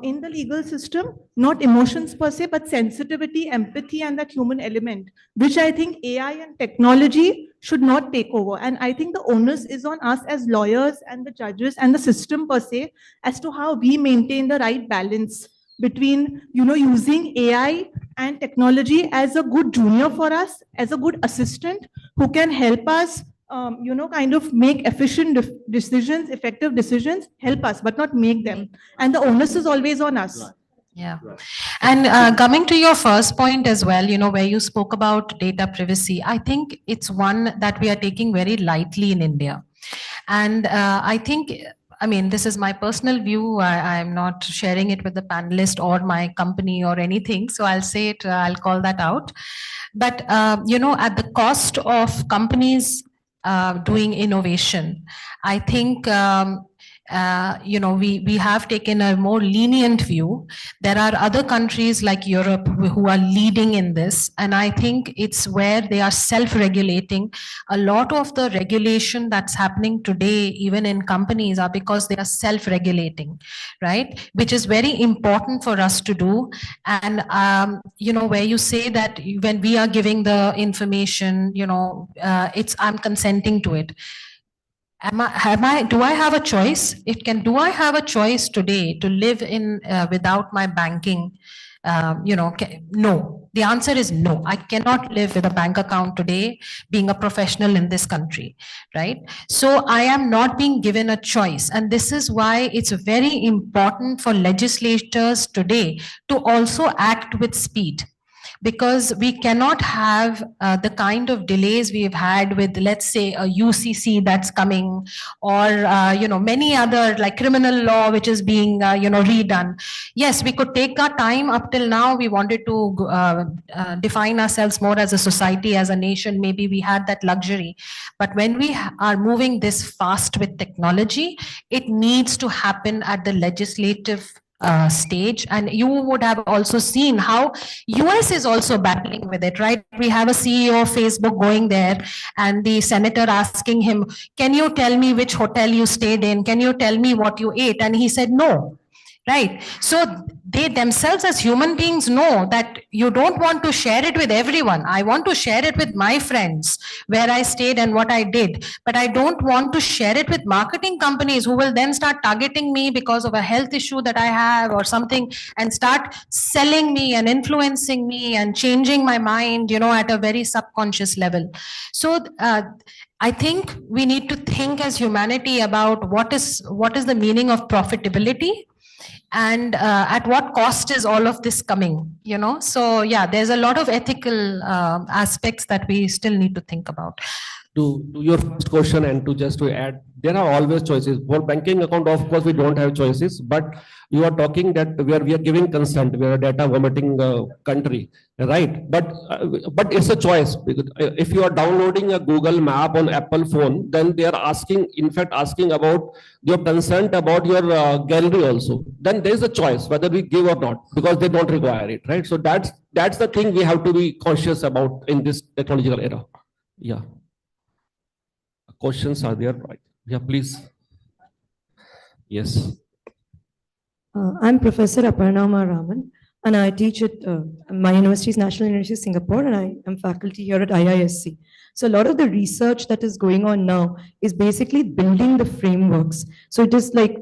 in the legal system, not emotions per se, but sensitivity, empathy, and that human element, which I think AI and technology should not take over. And I think the onus is on us as lawyers and the judges and the system per se, as to how we maintain the right balance between, using AI and technology as a good junior for us, as a good assistant who can help us, kind of make efficient decisions, effective decisions, help us, but not make them. And the onus is always on us. Yeah. And coming to your first point as well, where you spoke about data privacy, I think it's one that we are taking very lightly in India. And I think, this is my personal view. I'm not sharing it with the panelist or my company or anything. So I'll say it, I'll call that out. But, at the cost of companies doing innovation, I think, we have taken a more lenient view. There are other countries like Europe who are leading in this, and I think it's where they are self-regulating. A lot of the regulation that's happening today, even in companies, are because they are self-regulating, right? Which is very important for us to do. And where you say that when we are giving the information, I'm consenting to it. do I have a choice? Do I have a choice today to live in without my banking? No. The answer is no. I cannot live with a bank account today, being a professional in this country, right? So I am not being given a choice. And this is why it's very important for legislators today to also act with speed, because we cannot have the kind of delays we've had with, let's say, a UCC that's coming, or many other, like criminal law which is being redone. Yes, we could take our time. Up till now we wanted to define ourselves more as a society, as a nation. Maybe we had that luxury, but when we are moving this fast with technology, it needs to happen at the legislative stage. And you would have also seen how US is also battling with it, right? We have a CEO of Facebook going there, and the senator asking him, can you tell me which hotel you stayed in? Can you tell me what you ate? And he said, no. Right. So they themselves as human beings know that you don't want to share it with everyone. I want to share it with my friends, where I stayed and what I did. But I don't want to share it with marketing companies who will then start targeting me because of a health issue that I have or something, and start selling me and influencing me and changing my mind, at a very subconscious level. So I think we need to think as humanity about what is the meaning of profitability, and at what cost is all of this coming. So yeah, there's a lot of ethical aspects that we still need to think about. To your first question, and to add, there are always choices. For banking account, of course, we don't have choices, but you are talking that we are giving consent, we are a data vomiting country, right? But it's a choice. Because if you are downloading a Google map on Apple phone, then they are asking, in fact, asking about your consent about your gallery also. Then there is a choice whether we give or not, because they don't require it, right? So that's the thing we have to be conscious about in this technological era. Yeah. Questions are there, right? Yeah, please. Yes. I'm Professor Aparnama Raman, and I teach at my university's National University of Singapore, and I am faculty here at IISc. So a lot of the research that is going on now is basically building the frameworks. So it is like,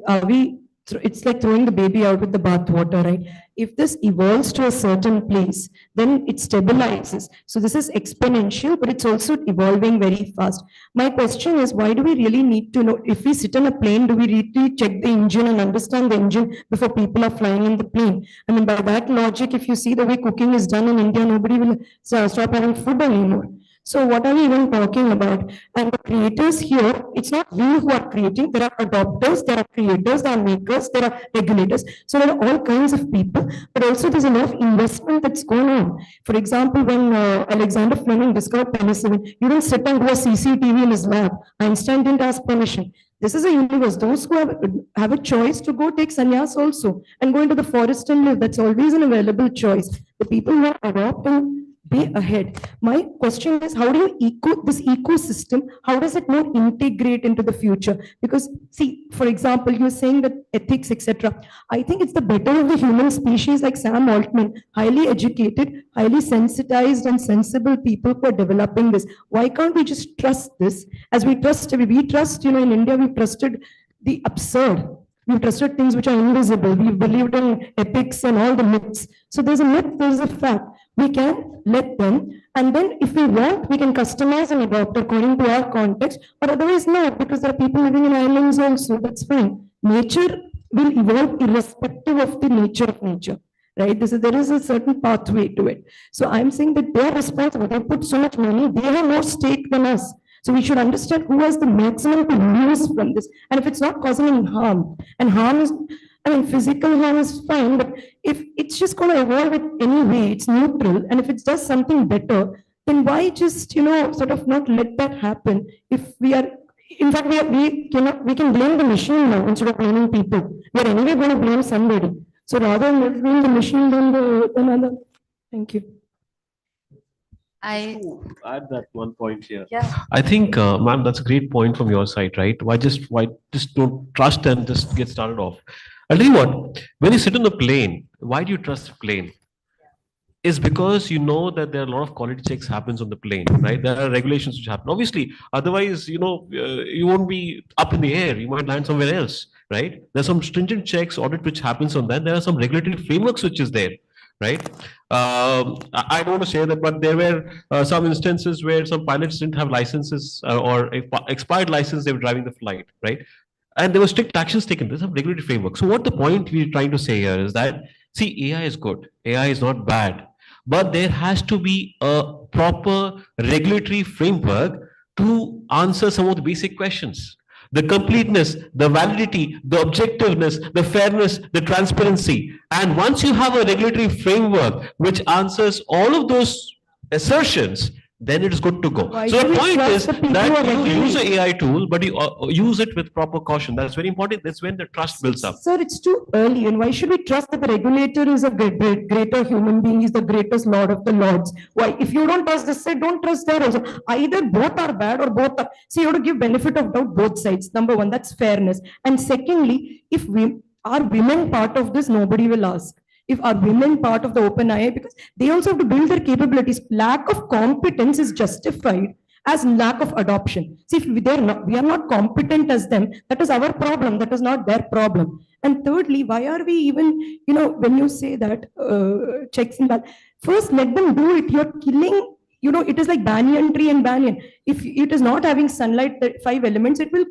it's like throwing the baby out with the bathwater, right? If this evolves to a certain place, then it stabilizes. So this is exponential, but it's also evolving very fast. My question is, why do we really need to know, if we sit in a plane, do we really check the engine and understand the engine before people are flying in the plane? I mean, by that logic, if you see the way cooking is done in India, nobody will stop having food anymore. So what are we even talking about? And the creators here, it's not we who are creating. There are adopters, there are creators, there are makers, there are regulators. So there are all kinds of people, but also there's a lot of investment that's going on. For example, when Alexander Fleming discovered penicillin, you don't sit and do a CCTV in his lab. Einstein didn't ask permission. This is a universe. Those who have a choice to go take sannyas also and go into the forest and live, that's always an available choice. The people who adopt and be ahead. My question is, how do you this ecosystem, how does it more integrate into the future? Because see, for example, you're saying that ethics, etc. I think it's the better of the human species, like Sam Altman, highly educated, highly sensitized and sensible people who are developing this. Why can't we just trust this? As we trust, in India, we've trusted the absurd. We've trusted things which are invisible. We've believed in epics and all the myths. So there's a myth, there's a fact. We can let them, and then if we want, we can customize and adopt according to our context, or otherwise not, because there are people living in islands also, that's fine. Nature will evolve irrespective of the nature of nature, right? There is a certain pathway to it. So I'm saying that they're responsible. They put so much money, they have more stake than us. So we should understand who has the maximum to lose from this. And if it's not causing any harm, and harm is, I mean, physical harm is fine, but if it's just going to evolve it anyway, it's neutral. And if it does something better, then why just, sort of not let that happen? If we are, in fact, we can blame the machine now instead of blaming people. We're anyway going to blame somebody. So rather than blame the machine than other. Thank you. I add that one point here. Yeah. I think, ma'am, that's a great point from your side, right? Why just don't trust and just get started off? I'll tell you what, when you sit on the plane, why do you trust the plane? is because you know that there are a lot of quality checks happens on the plane, right? There are regulations which happen. Obviously, otherwise, you won't be up in the air. You might land somewhere else, right? There's some stringent checks, audit which happens on that. There are some regulatory frameworks which is there, right? I don't want to say that, but there were some instances where some pilots didn't have licenses or expired license. They were driving the flight, right? And there were strict actions taken. There's some regulatory framework. So what the point we're trying to say here is that, see, AI is good. AI is not bad, but there has to be a proper regulatory framework to answer some of the basic questions. The completeness, the validity, the objectiveness, the fairness, the transparency. And once you have a regulatory framework which answers all of those assertions, then it is good to go. Why So should the we point trust is the people that who are you use regulating? an AI tool, but you use it with proper caution. That's very important. That's when the trust builds up. Sir, it's too early. And why should we trust that the regulator is a greater human being, is the greatest Lord of the Lords? Why? If you don't trust this side, don't trust there also. Either both are bad or both are. See, you have to give benefit of doubt both sides. Number one, that's fairness. And secondly, if we are women part of this, nobody will ask. If are women part of the open AI, because they also have to build their capabilities. Lack of competence is justified as lack of adoption. See, if we are not competent as them, that is our problem, that is not their problem. And thirdly, why are we even, when you say that checks and balance, first let them do it. You're killing, it is like banyan tree and banyan. If it is not having sunlight, the five elements, it will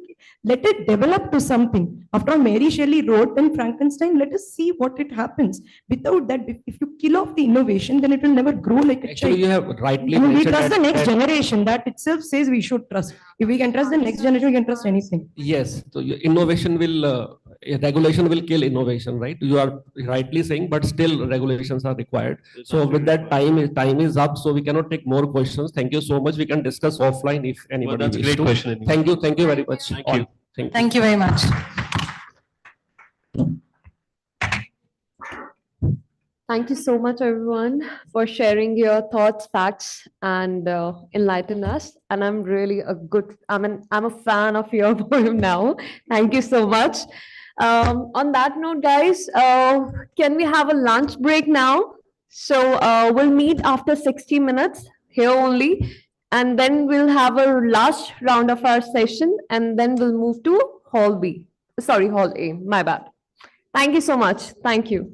let it develop to something. After all, Mary Shelley wrote, then Frankenstein, let us see what it happens. Without that, if you kill off the innovation, then it will never grow like a Actually, child. you have rightly I mean, we mentioned trust the that- next that- generation. That itself says we should trust. If we can trust the next generation, we can trust anything. Yes, so innovation will, regulation will kill innovation, right? You are rightly saying, but still regulations are required. So with that, time is up, so we cannot take more questions. Thank you so much. We can discuss offline if anybody that's a wishes great to. question anyway. Thank you very much. Thank all. you. Thank you very much. Thank you so much, everyone, for sharing your thoughts, facts, and enlighten us. And I'm really I'm a fan of your poem now. Thank you so much. On that note, guys, can we have a lunch break now? So we'll meet after 60 minutes here only, and then we'll have a last round of our session, and then we'll move to Hall B. Sorry, Hall A. My bad. Thank you so much. Thank you.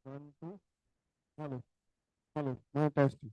One, two, hello, hello, my testing.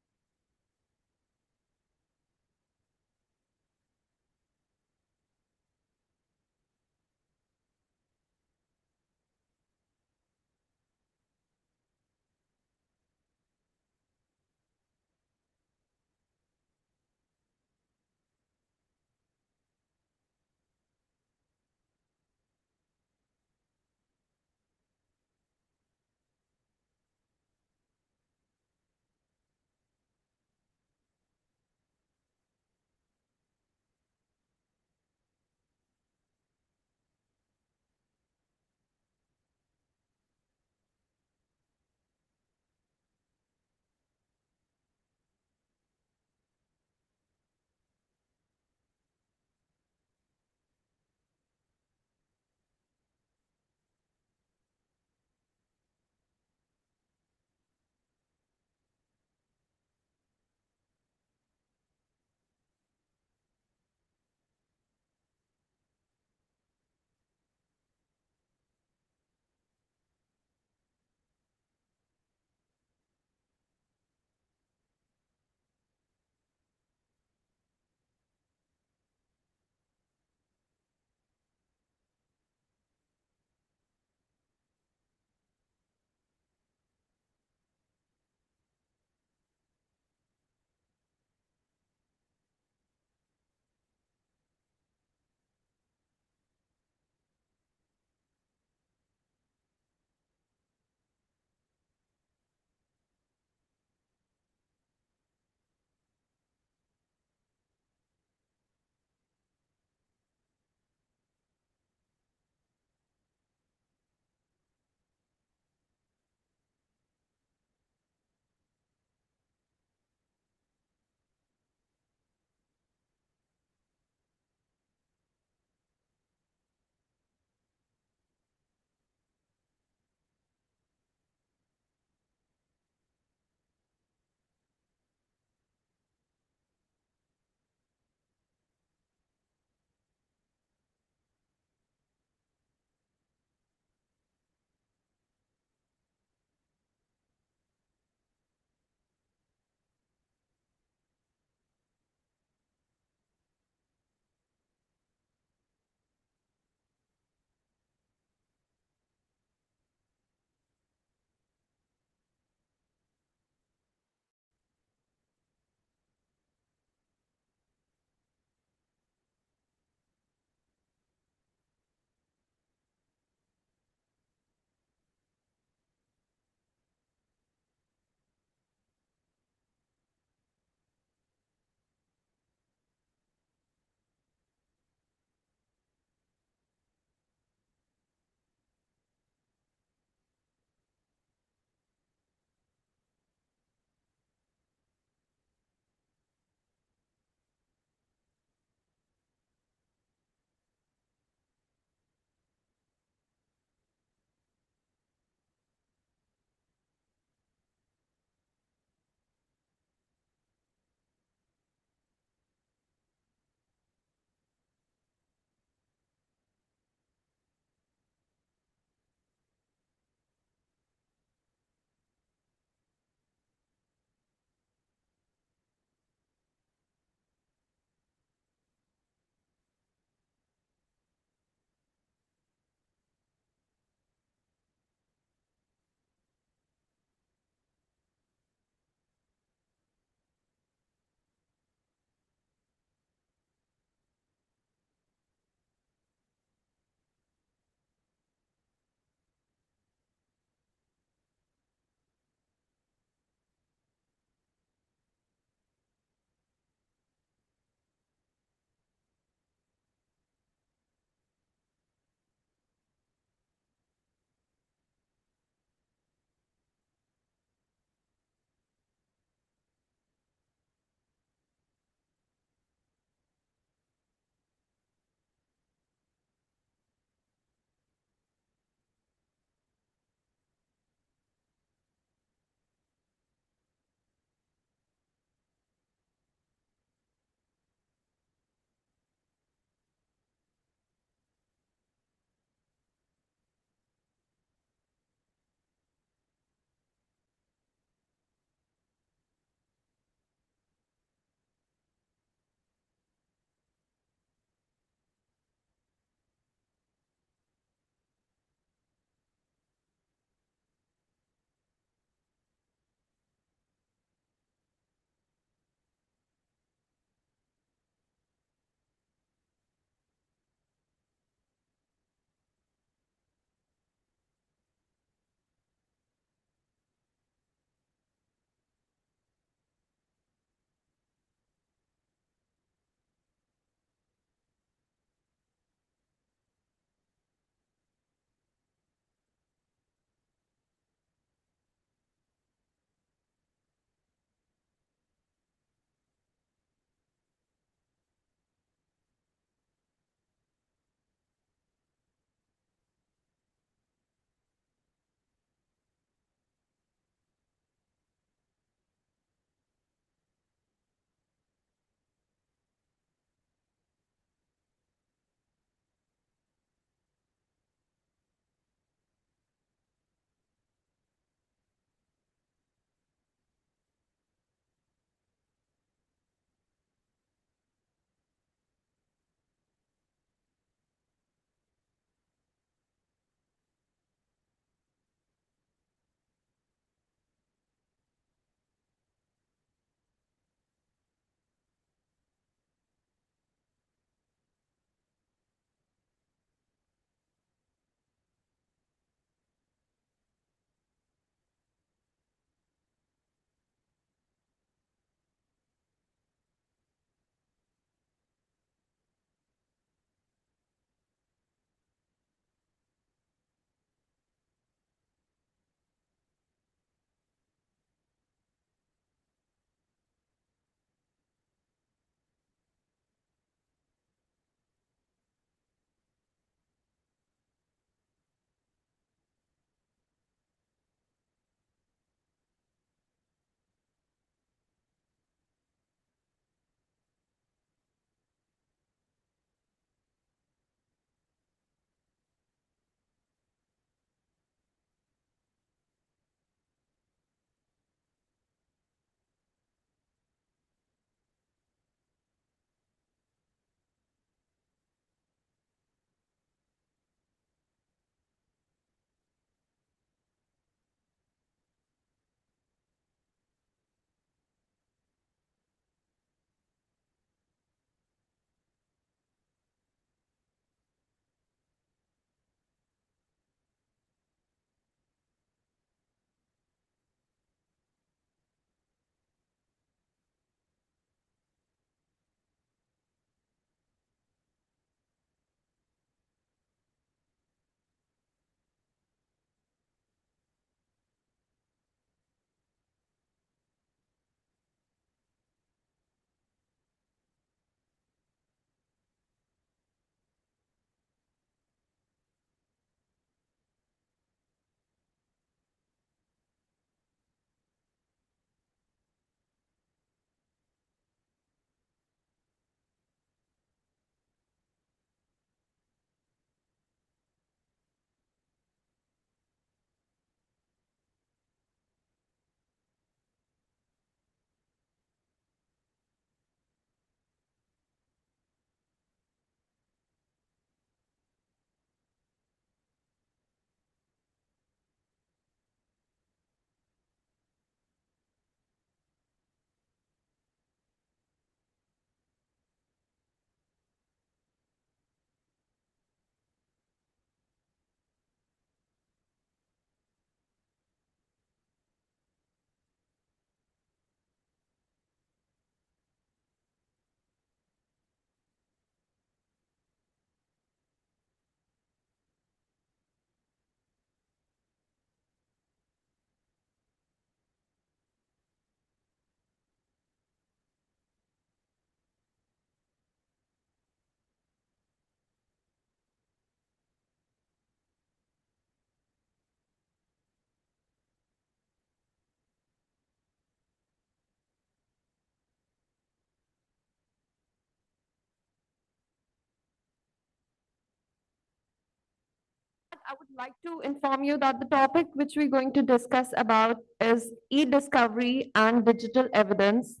I would like to inform you that the topic which we're going to discuss about is e-discovery and digital evidence,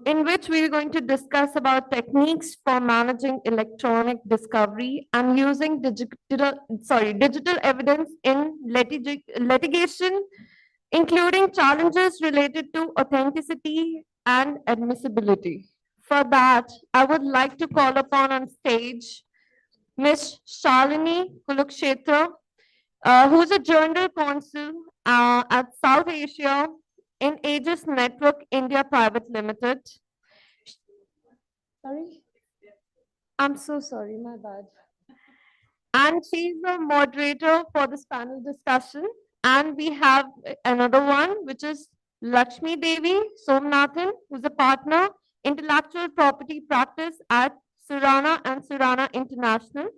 in which we're going to discuss about techniques for managing electronic discovery and using digital evidence in litigation, including challenges related to authenticity and admissibility. For that, I would like to call upon on stage Ms. Shalini Kulukshetra, who's a General Counsel at South Asia in Aegis Network India Private Limited. Sorry? I'm so sorry, my bad. And she's the moderator for this panel discussion. And we have another one, which is Lakshmi Devi Somnathan, who's a partner, intellectual property practice at Surana and Surana International.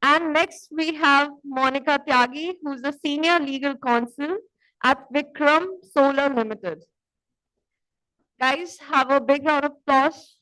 And next we have Monica Tyagi, who's a senior legal counsel at Vikram Solar Limited. Guys, have a big round of applause.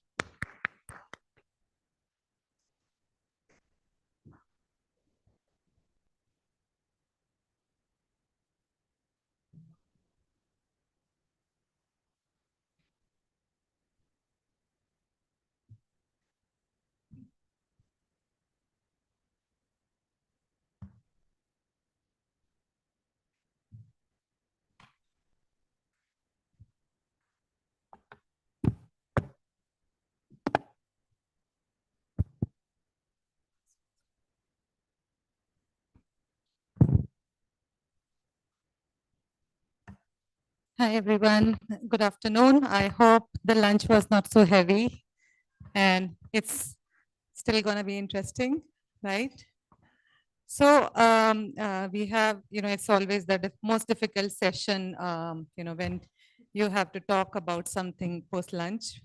Hi, everyone. Good afternoon. I hope the lunch was not so heavy and it's still going to be interesting, right? So we have, it's always the most difficult session, when you have to talk about something post-lunch,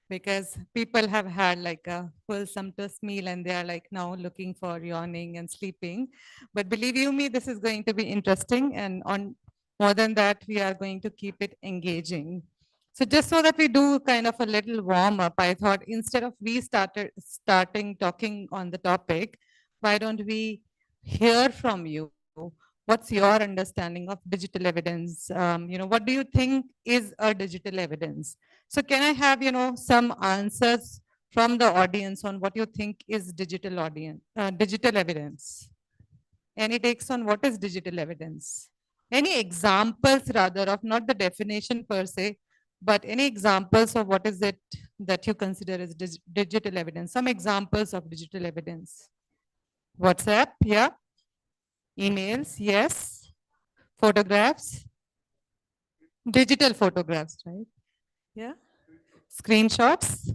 because people have had like a full sumptuous meal and they are like now looking for yawning and sleeping. But believe you me, this is going to be interesting, and on more than that, we are going to keep it engaging. So just so that we do kind of a little warm up, I thought instead of we starting talking on the topic, why don't we hear from you? What's your understanding of digital evidence? What do you think is a digital evidence? So can I have, some answers from the audience on what you think is digital evidence? Any takes on what is digital evidence? Any examples rather of not the definition per se, but any examples of what is it that you consider as digital evidence? Some examples of digital evidence. WhatsApp, yeah. Emails, yes. Photographs, digital photographs, right? Yeah. Screenshots,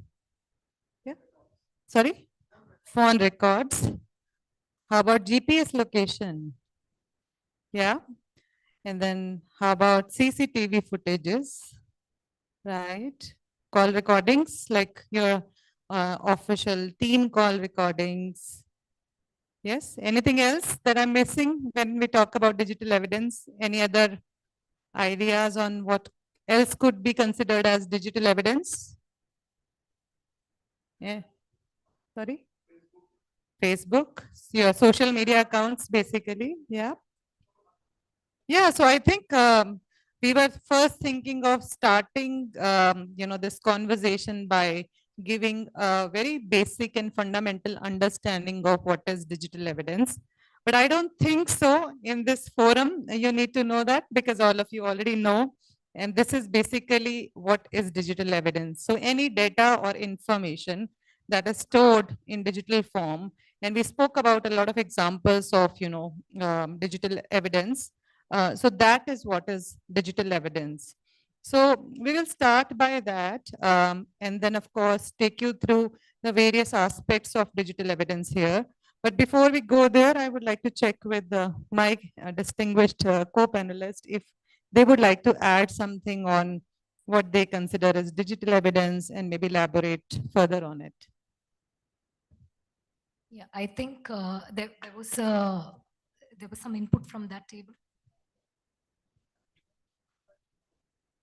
yeah. Sorry, phone records. How about GPS location? Yeah. And then how about CCTV footages, right? Call recordings, like your official team call recordings. Yes. Anything else that I'm missing when we talk about digital evidence? Any other ideas on what else could be considered as digital evidence? Yeah. Sorry? Facebook, your social media accounts, basically. Yeah. Yeah. So I think we were first thinking of starting, this conversation by giving a very basic and fundamental understanding of what is digital evidence. But I don't think so in this forum. You need to know that because all of you already know. And this is basically what is digital evidence. So any data or information that is stored in digital form. And we spoke about a lot of examples of, digital evidence. So that is what is digital evidence. So we will start by that, and then of course take you through the various aspects of digital evidence here. But before we go there, I would like to check with my distinguished co-panelists if they would like to add something on what they consider as digital evidence and maybe elaborate further on it. Yeah, I think there was some input from that table.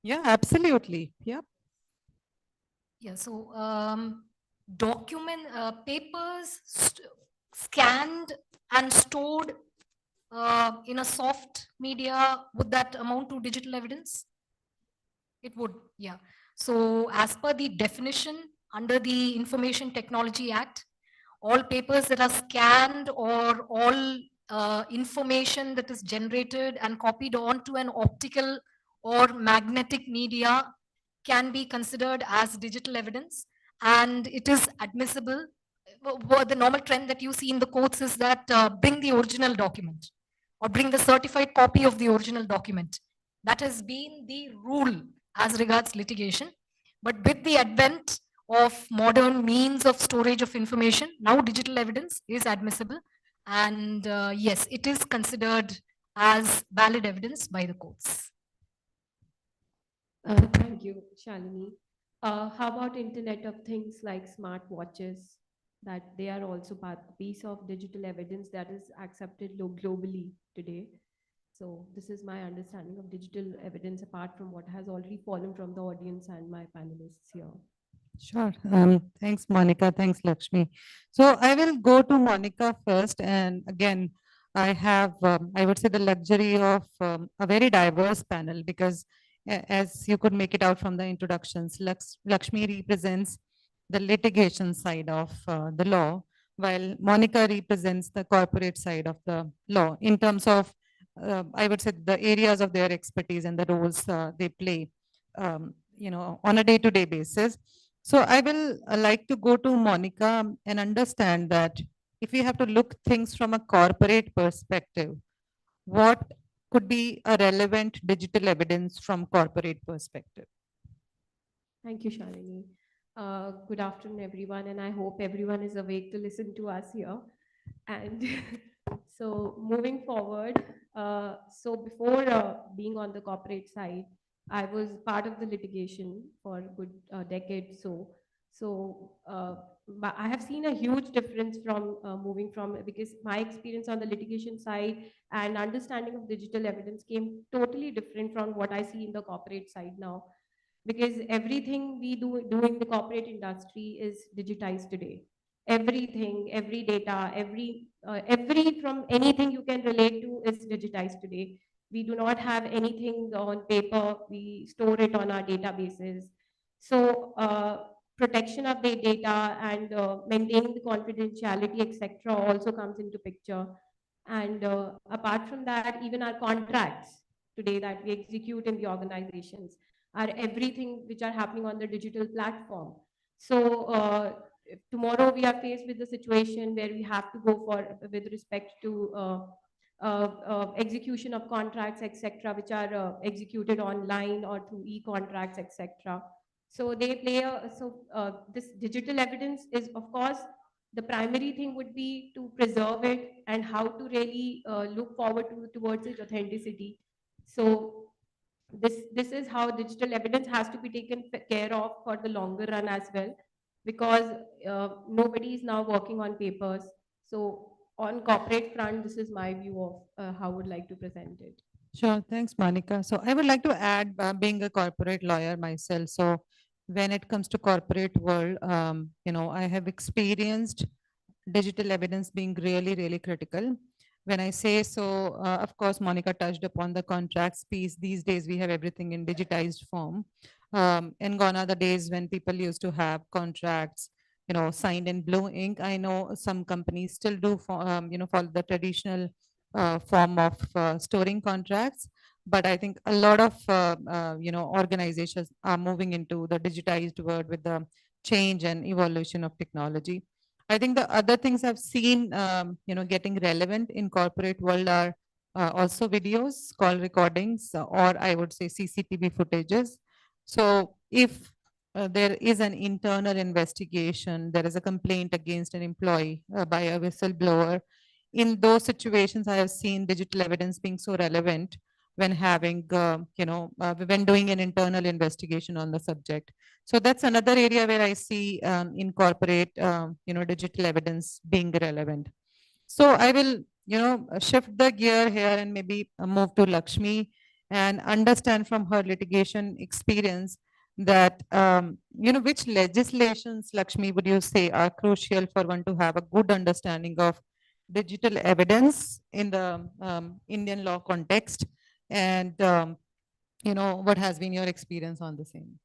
Yeah, absolutely. Yeah. Yeah, so papers scanned and stored in a soft media, would that amount to digital evidence? It would, yeah. So as per the definition under the Information Technology Act, all papers that are scanned or all information that is generated and copied onto an optical or magnetic media can be considered as digital evidence, and it is admissible. The normal trend that you see in the courts is that bring the original document or bring the certified copy of the original document. That has been the rule as regards litigation. But with the advent of modern means of storage of information, now digital evidence is admissible. And yes, it is considered as valid evidence by the courts. Thank you, Shalini. How about Internet of Things like smart watches? That they are also part piece of digital evidence that is accepted globally today. So this is my understanding of digital evidence, apart from what has already fallen from the audience and my panelists here. Sure. Thanks, Monica. Thanks, Lakshmi. So I will go to Monica first. And again, I have, I would say, the luxury of a very diverse panel because as you could make it out from the introductions, Lakshmi represents the litigation side of the law, while Monica represents the corporate side of the law in terms of, I would say, the areas of their expertise and the roles they play, on a day-to-day basis. So I will like to go to Monica and understand that if we have to look things from a corporate perspective, what could be a relevant digital evidence from corporate perspective? Thank you, Shalini. Good afternoon, everyone, and I hope everyone is awake to listen to us here. And so moving forward, so before being on the corporate side, I was part of the litigation for a good decade. But I have seen a huge difference from moving from, because my experience on the litigation side and understanding of digital evidence came totally different from what I see in the corporate side now, because everything we do in the corporate industry is digitized today. Everything, every data, every from anything you can relate to is digitized today. We do not have anything on paper. We store it on our databases. So protection of the data and maintaining the confidentiality, etc., also comes into picture. And apart from that, even our contracts today that we execute in the organizations are everything which are happening on the digital platform. So if tomorrow we are faced with a situation where we have to go for, with respect to execution of contracts, etc., which are executed online or through e-contracts, etc. So they play this digital evidence is, of course, the primary thing would be to preserve it and how to really look forward towards its authenticity. So this is how digital evidence has to be taken care of for the longer run as well, because nobody is now working on papers. So on corporate front, this is my view of how I would like to present it. Sure. Thanks, Monica. So I would like to add, being a corporate lawyer myself. So when it comes to corporate world, I have experienced digital evidence being really, really critical. When I say so, of course, Monica touched upon the contracts piece. These days, we have everything in digitized form. And gone are the days when people used to have contracts, signed in blue ink. I know some companies still do, follow the traditional form of storing contracts. But I think a lot of, organizations are moving into the digitized world with the change and evolution of technology. I think the other things I've seen, getting relevant in corporate world are also videos, call recordings, or I would say CCTV footages. So if there is an internal investigation, there is a complaint against an employee by a whistleblower. In those situations, I have seen digital evidence being so relevant when having, when doing an internal investigation on the subject. So that's another area where I see incorporate, digital evidence being relevant. So I will, shift the gear here and maybe move to Lakshmi and understand from her litigation experience that, which legislations, Lakshmi, would you say are crucial for one to have a good understanding of digital evidence in the Indian law context, and what has been your experience on the same?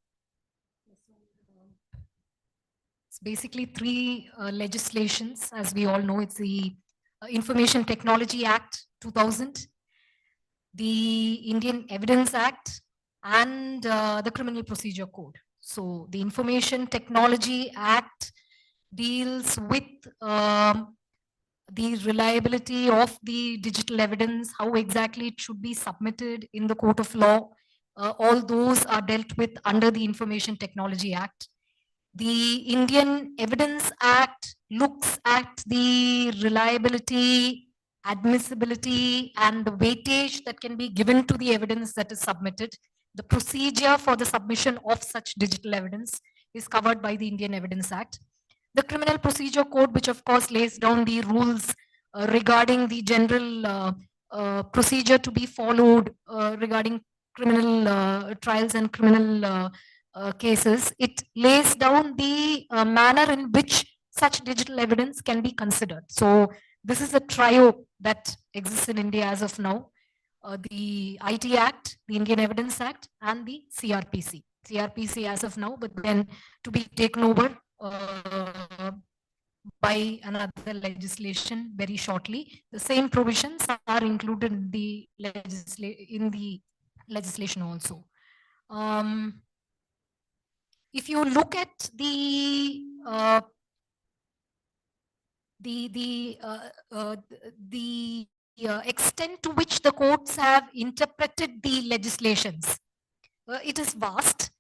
It's basically three legislations. As we all know, it's the Information Technology Act 2000, the Indian Evidence Act, and the Criminal Procedure Code. So the Information Technology Act deals with the reliability of the digital evidence, how exactly it should be submitted in the court of law. All those are dealt with under the Information Technology Act. The Indian Evidence Act looks at the reliability, admissibility, and the weightage that can be given to the evidence that is submitted. The procedure for the submission of such digital evidence is covered by the Indian Evidence Act. The Criminal Procedure Code, which of course lays down the rules regarding the general procedure to be followed regarding criminal trials and criminal cases, it lays down the manner in which such digital evidence can be considered. So this is a trio that exists in India as of now. The IT Act, the Indian Evidence Act, and the CRPC. CRPC as of now, but then to be taken over by another legislation very shortly. The same provisions are included in the legislation also. If you look at the extent to which the courts have interpreted the legislations, it is vast.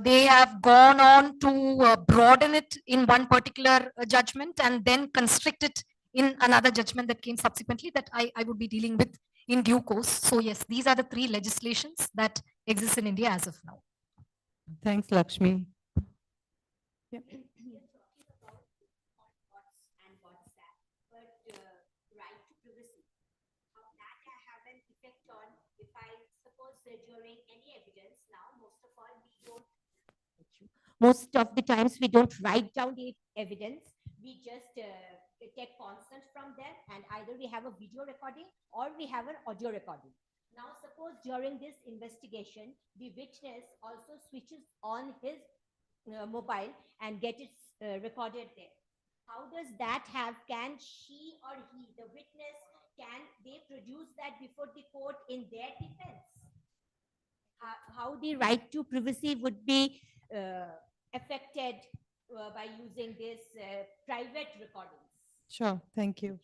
They have gone on to broaden it in one particular judgment and then constrict it in another judgment that came subsequently that I would be dealing with in due course. So yes, these are the three legislations that exist in India as of now. Thanks, Lakshmi. Yeah. During any evidence now, most of the times we don't write down the evidence, we just take consent from them, and either we have a video recording or we have an audio recording. Now suppose during this investigation the witness also switches on his mobile and get it recorded there. How does that have, can she or he, the witness, can they produce that before the court in their defense? How the right to privacy would be affected by using this private recordings? Sure, thank you.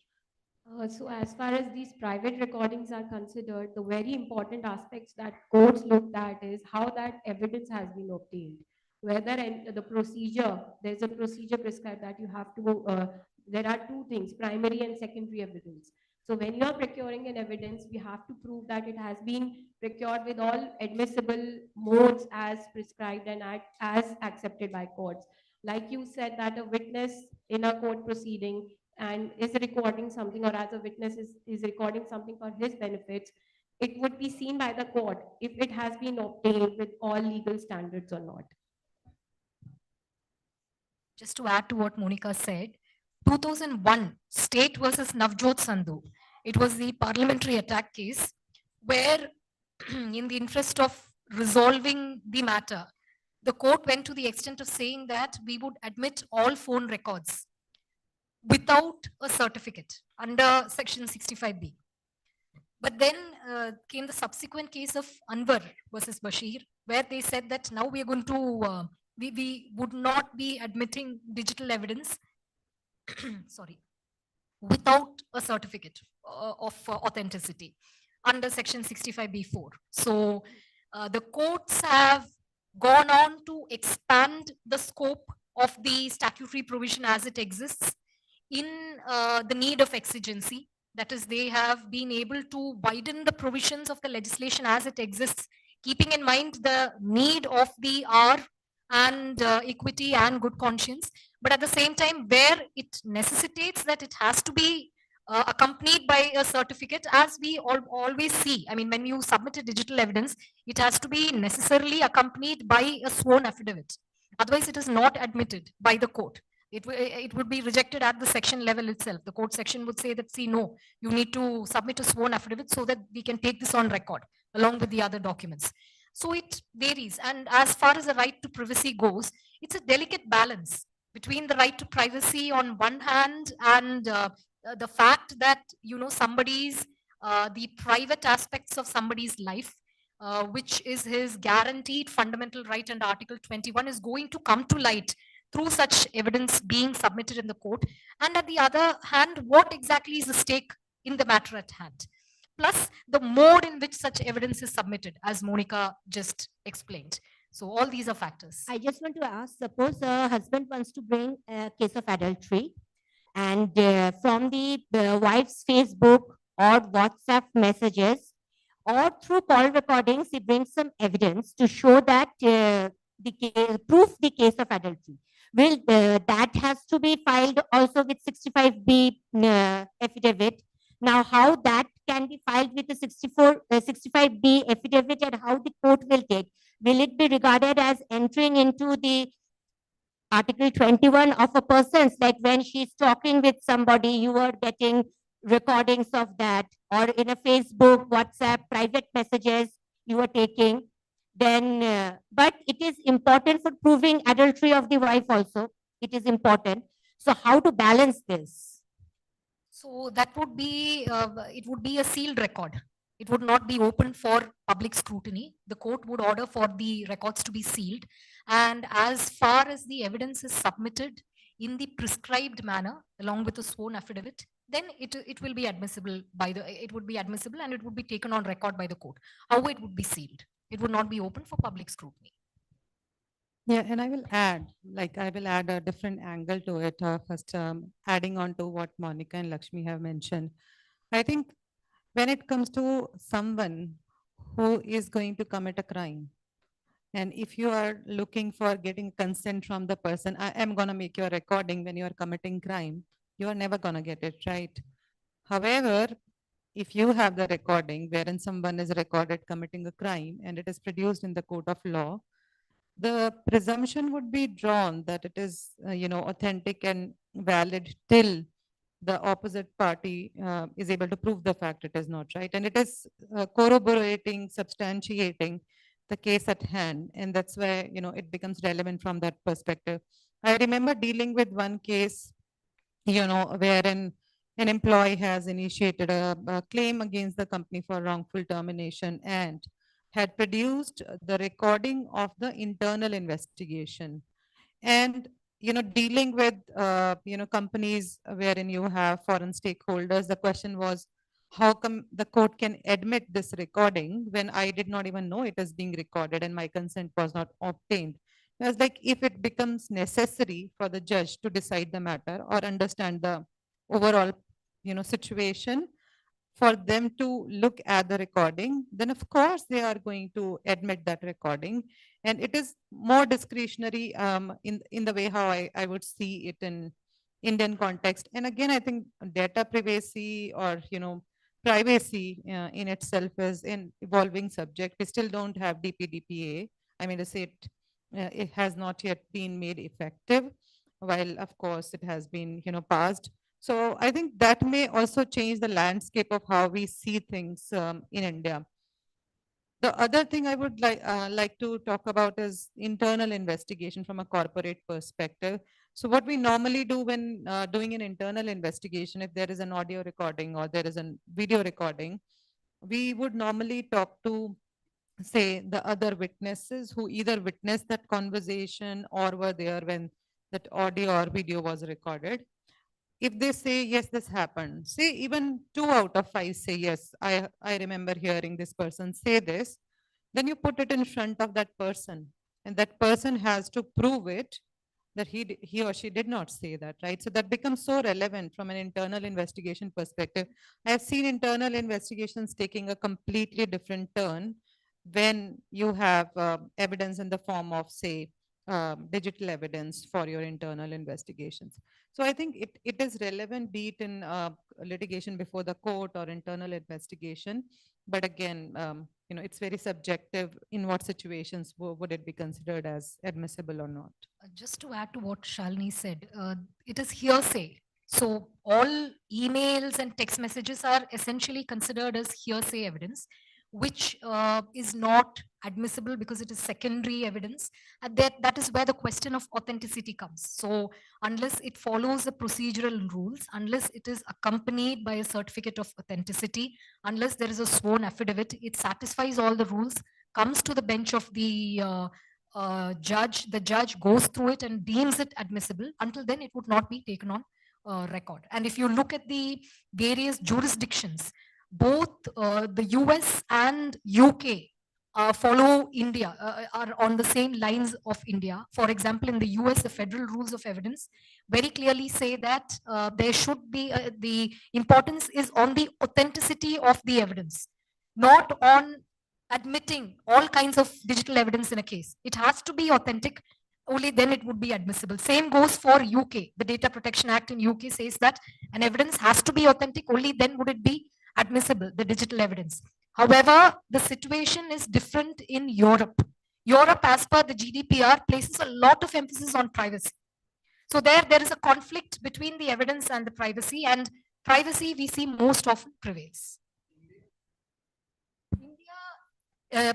So as far as these private recordings are considered, the very important aspects that courts looked at is how that evidence has been obtained. Whether the procedure, there's a procedure prescribed that you have to, there are two things, primary and secondary evidence. So when you are procuring an evidence, we have to prove that it has been procured with all admissible modes as prescribed and as accepted by courts. Like you said, that a witness in a court proceeding and is recording something, or as a witness is recording something for his benefits, it would be seen by the court if it has been obtained with all legal standards or not. Just to add to what Monica said, 2001, State versus Navjot Sandhu. It was the parliamentary attack case where, in the interest of resolving the matter, the court went to the extent of saying that we would admit all phone records without a certificate under Section 65B. But then came the subsequent case of Anwar versus Bashir, where they said that now we are going to, we would not be admitting digital evidence, sorry, without a certificate of authenticity under Section 65B4. So the courts have gone on to expand the scope of the statutory provision as it exists in the need of exigency. That is, they have been able to widen the provisions of the legislation as it exists, keeping in mind the need of the hour and equity and good conscience. But at the same time, where it necessitates that it has to be accompanied by a certificate, as we always see. I mean, when you submit a digital evidence, it has to be necessarily accompanied by a sworn affidavit. Otherwise, it is not admitted by the court. It would be rejected at the section level itself. The court section would say that, see, no, you need to submit a sworn affidavit so that we can take this on record along with the other documents. So it varies. And as far as the right to privacy goes, it's a delicate balance between the right to privacy on one hand and the fact that, the private aspects of somebody's life, which is his guaranteed fundamental right under Article 21, is going to come to light through such evidence being submitted in the court. And at the other hand, what exactly is the stake in the matter at hand? Plus the mode in which such evidence is submitted, as Monica just explained. So all these are factors. I just want to ask, suppose a husband wants to bring a case of adultery, and from the wife's Facebook or WhatsApp messages or through call recordings, he brings some evidence to show that proof the case of adultery. Well, that has to be filed also with 65B affidavit. Now, how that can be filed with the 65B affidavit and how the court will take? Will it be regarded as entering into the Article 21 of a person's, like when she's talking with somebody, you are getting recordings of that, or in a Facebook, WhatsApp, private messages you are taking, then, but it is important for proving adultery of the wife also. It is important. So how to balance this? So that would be, it would be a sealed record. It would not be open for public scrutiny. The court would order for the records to be sealed. And as far as the evidence is submitted in the prescribed manner, along with a sworn affidavit, then it will be admissible it would be admissible and it would be taken on record by the court. However, it would be sealed. It would not be open for public scrutiny. Yeah, and I will add a different angle to it. First, adding on to what Monica and Lakshmi have mentioned. I think when it comes to someone who is going to commit a crime, and if you are looking for getting consent from the person, I am going to make your recording when you are committing crime, you are never going to get it, right? However, if you have the recording wherein someone is recorded committing a crime and it is produced in the court of law, the presumption would be drawn that it is, authentic and valid till the opposite party is able to prove the fact it is not, right? And it is corroborating, substantiating the case at hand. And that's where, it becomes relevant from that perspective. I remember dealing with one case, wherein an employee has initiated a claim against the company for wrongful termination and had produced the recording of the internal investigation. And dealing with companies wherein you have foreign stakeholders, the question was, how come the court can admit this recording when I did not even know it is being recorded and my consent was not obtained? It was like, if it becomes necessary for the judge to decide the matter or understand the overall situation, for them to look at the recording, then of course they are going to admit that recording. And it is more discretionary in the way how I would see it in Indian context. And again, I think data privacy or, privacy in itself is an evolving subject. We still don't have DPDPA. I mean to say it has not yet been made effective, while of course it has been, passed. So I think that may also change the landscape of how we see things in India. The other thing I would like to talk about is internal investigation from a corporate perspective. So what we normally do when doing an internal investigation, if there is an audio recording or there is a video recording, we would normally talk to, say, the other witnesses who either witnessed that conversation or were there when that audio or video was recorded. If they say, yes, this happened, say even 2 out of 5 say, yes, I remember hearing this person say this, then you put it in front of that person and that person has to prove it that he or she did not say that, right? So that becomes so relevant from an internal investigation perspective. I have seen internal investigations taking a completely different turn when you have evidence in the form of, say, digital evidence for your internal investigations. So I think it is relevant, be it in litigation before the court or internal investigation. But again, it's very subjective. In what situations would it be considered as admissible or not? Just to add to what Shalini said, it is hearsay. So all emails and text messages are essentially considered as hearsay evidence, which is not admissible because it is secondary evidence. And that is where the question of authenticity comes. So unless it follows the procedural rules, unless it is accompanied by a certificate of authenticity, unless there is a sworn affidavit, it satisfies all the rules, comes to the bench of the judge, the judge goes through it and deems it admissible. Until then, it would not be taken on record. And if you look at the various jurisdictions, both the US and UK follow India, are on the same lines of India. For example, in the US, the federal rules of evidence very clearly say that there should be, the importance is on the authenticity of the evidence, not on admitting all kinds of digital evidence in a case. It has to be authentic, only then it would be admissible. Same goes for UK. The Data Protection Act in UK says that an evidence has to be authentic, only then would it be admissible, the digital evidence. However, the situation is different in Europe. Europe, as per the GDPR, places a lot of emphasis on privacy. So there is a conflict between the evidence and the privacy, and privacy we see most often prevails.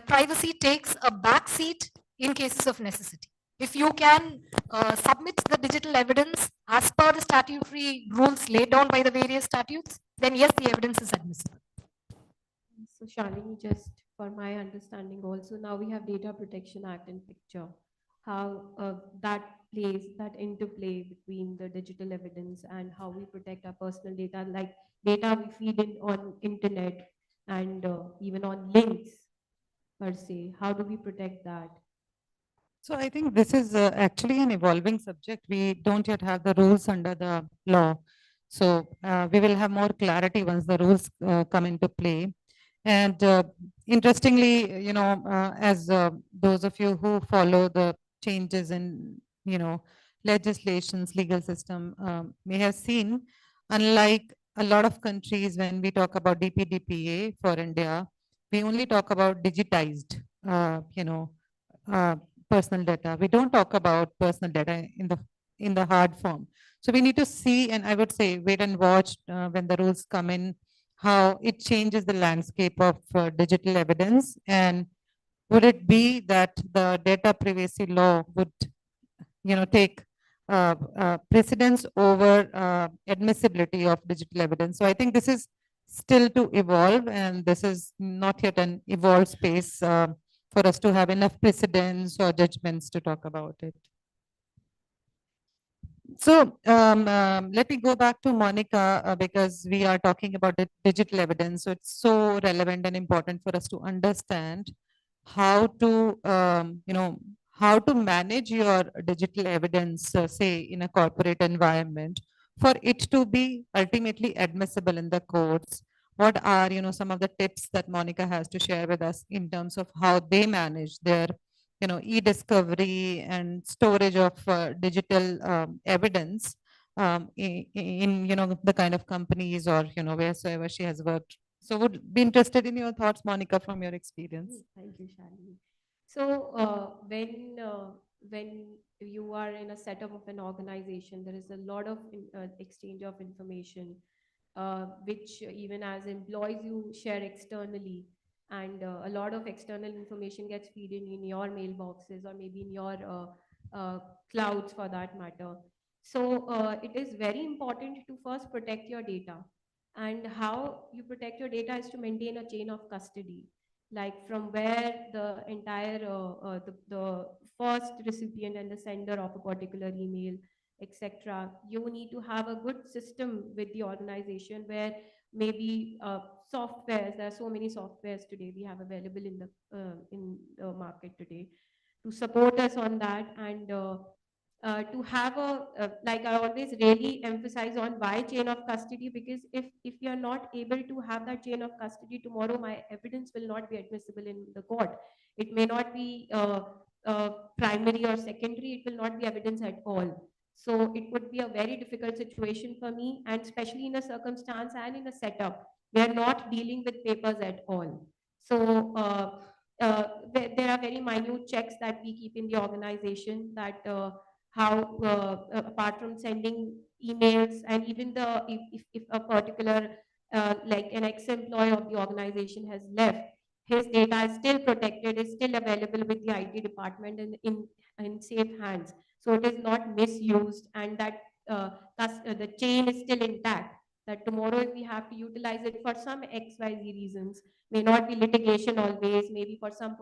Privacy takes a back seat in cases of necessity. If you can submit the digital evidence as per the statutory rules laid down by the various statutes, then yes, the evidence is admissible. So Shalini, just for my understanding also, now we have Data Protection Act in picture. How that plays, that interplay between the digital evidence and how we protect our personal data, like data we feed in on internet and even on links per se. How do we protect that? So I think this is actually an evolving subject. We don't yet have the rules under the law. So we will have more clarity once the rules come into play. And interestingly, as those of you who follow the changes in, legislations, legal system may have seen, unlike a lot of countries, when we talk about DPDPA for India, we only talk about digitized, uh, personal data. We don't talk about personal data in the hard form. So we need to see, and I would say wait and watch when the rules come in, how it changes the landscape of digital evidence. And would it be that the data privacy law would, take precedence over admissibility of digital evidence? So I think this is still to evolve, and this is not yet an evolved space for us to have enough precedents or judgments to talk about it. So let me go back to Monica because we are talking about the digital evidence. So it's so relevant and important for us to understand how to, how to manage your digital evidence, say in a corporate environment, for it to be ultimately admissible in the courts. What are, some of the tips that Monica has to share with us in terms of how they manage their e-discovery and storage of digital evidence in the kind of companies or wheresoever she has worked. So would be interested in your thoughts, Monica, from your experience. Thank you, Shalini. So when you are in a setup of an organization, there is a lot of exchange of information, which even as employees you share externally, and a lot of external information gets fed in your mailboxes or maybe in your clouds for that matter. So it is very important to first protect your data, and how you protect your data is to maintain a chain of custody, like from where the entire the first recipient and the sender of a particular email, etc. You need to have a good system with the organization where maybe softwares. There are so many softwares today we have available in the market today to support us on that, and to have a like I always really emphasize on why chain of custody, because if you're not able to have that chain of custody, tomorrow my evidence will not be admissible in the court. It may not be primary or secondary, it will not be evidence at all. So it would be a very difficult situation for me, and especially in a circumstance and in a setup we are not dealing with papers at all. There are very minute checks that we keep in the organization that how, apart from sending emails and even if a particular, like an ex-employee of the organization has left, his data is still protected, is still available with the IT department and in safe hands. So it is not misused, and that the chain is still intact. That tomorrow, if we have to utilize it for some XYZ reasons, may not be litigation always, maybe for some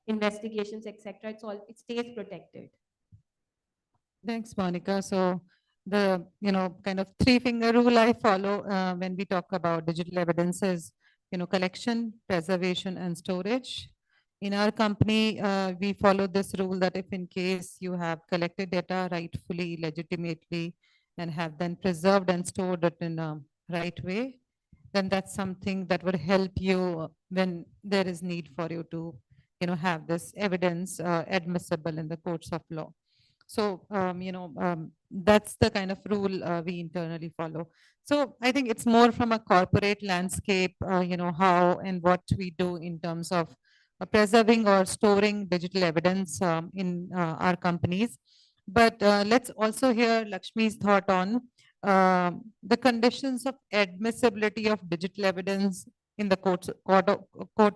investigations, etc., it stays protected. Thanks, Monica. So the, kind of three-finger rule I follow when we talk about digital evidence is, collection, preservation, and storage. In our company, we follow this rule that if in case you have collected data rightfully, legitimately, and have then preserved and stored it in a right way, then that's something that would help you when there is need for you to, have this evidence admissible in the courts of law. So, that's the kind of rule we internally follow. So I think it's more from a corporate landscape, how and what we do in terms of preserving or storing digital evidence in our companies. But let's also hear Lakshmi's thought on the conditions of admissibility of digital evidence in the court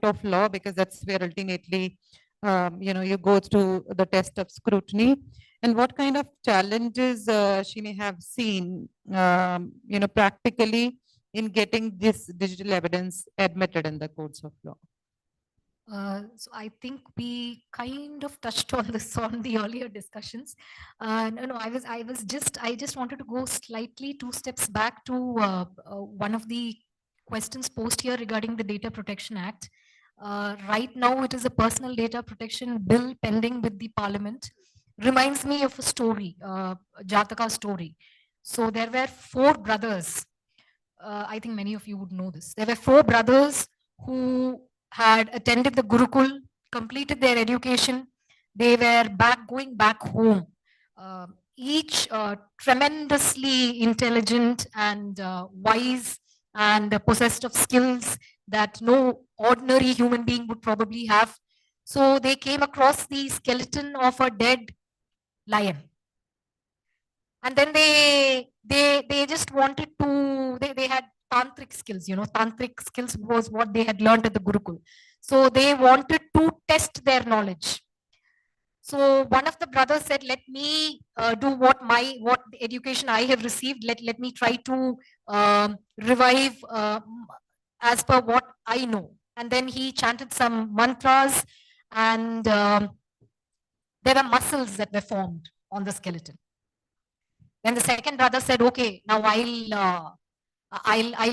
of law, because that's where ultimately you go through the test of scrutiny, and what kind of challenges she may have seen, practically in getting this digital evidence admitted in the courts of law. So I think we kind of touched on this on the earlier discussions. No, I just wanted to go slightly 2 steps back to one of the questions posed here regarding the Data Protection Act. Right now, it is a personal data protection bill pending with the Parliament. Reminds me of a story, Jataka story. So there were 4 brothers. I think many of you would know this. There were 4 brothers who had attended the Gurukul, completed their education. They were going back home. Each tremendously intelligent and wise and possessed of skills that no ordinary human being would probably have. So they came across the skeleton of a dead lion. And then they just wanted to, they had tantric skills, tantric skills was what they had learned at the Gurukul. So they wanted to test their knowledge. So one of the brothers said, let me do what education I have received, let me try to revive as per what I know. And then he chanted some mantras, and there were muscles that were formed on the skeleton. Then the second brother said, okay, now I'll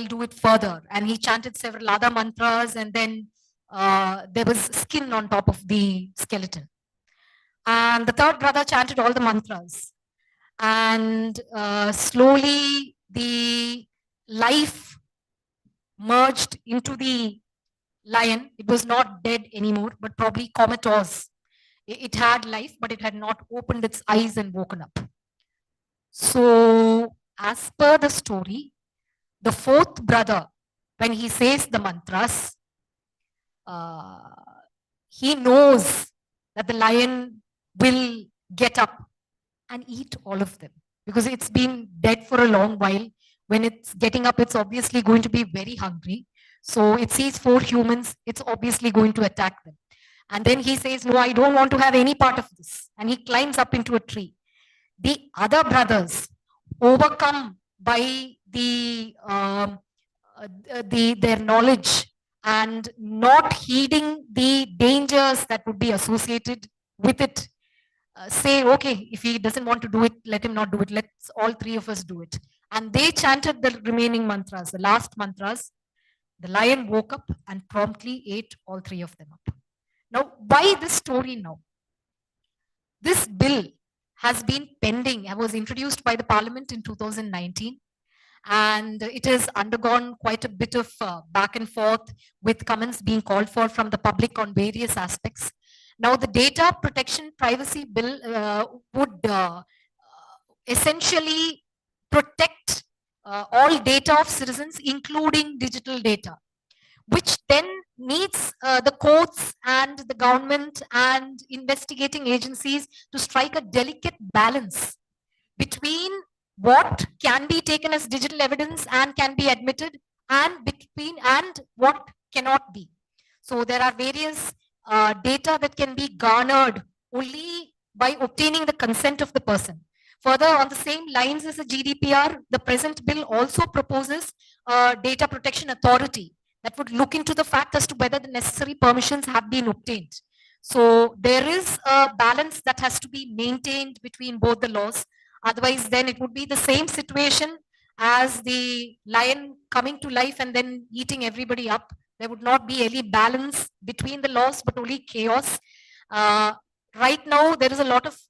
do it further. And he chanted several other mantras, and then there was skin on top of the skeleton. And the third brother chanted all the mantras. And slowly the life merged into the lion. It was not dead anymore, but probably comatose. It had life, but it had not opened its eyes and woken up. So, as per the story, the 4th brother, when he says the mantras, he knows that the lion will get up and eat all of them, because it's been dead for a long while. When it's getting up, it's obviously going to be very hungry. So it sees 4 humans, it's obviously going to attack them. And then he says, no, I don't want to have any part of this. And he climbs up into a tree. The other brothers, overcome by their knowledge and not heeding the dangers that would be associated with it, say, okay, if he doesn't want to do it, let him not do it. Let's all 3 of us do it. And they chanted the remaining mantras, the last mantras. The lion woke up and promptly ate all 3 of them up. Now, why this story now? This bill has been pending. It was introduced by the Parliament in 2019. And it has undergone quite a bit of back and forth, with comments being called for from the public on various aspects. Now, the Data Protection Privacy Bill would essentially protect all data of citizens, including digital data. which then needs the courts and the government and investigating agencies to strike a delicate balance between what can be taken as digital evidence and can be admitted and between and what cannot be. So there are various data that can be garnered only by obtaining the consent of the person. Further, on the same lines as the GDPR, the present bill also proposes a data protection authority that would look into the fact as to whether the necessary permissions have been obtained. So there is a balance that has to be maintained between both the laws. Otherwise, then it would be the same situation as the lion coming to life and then eating everybody up. There would not be any balance between the laws, but only chaos. Right now, there is a lot of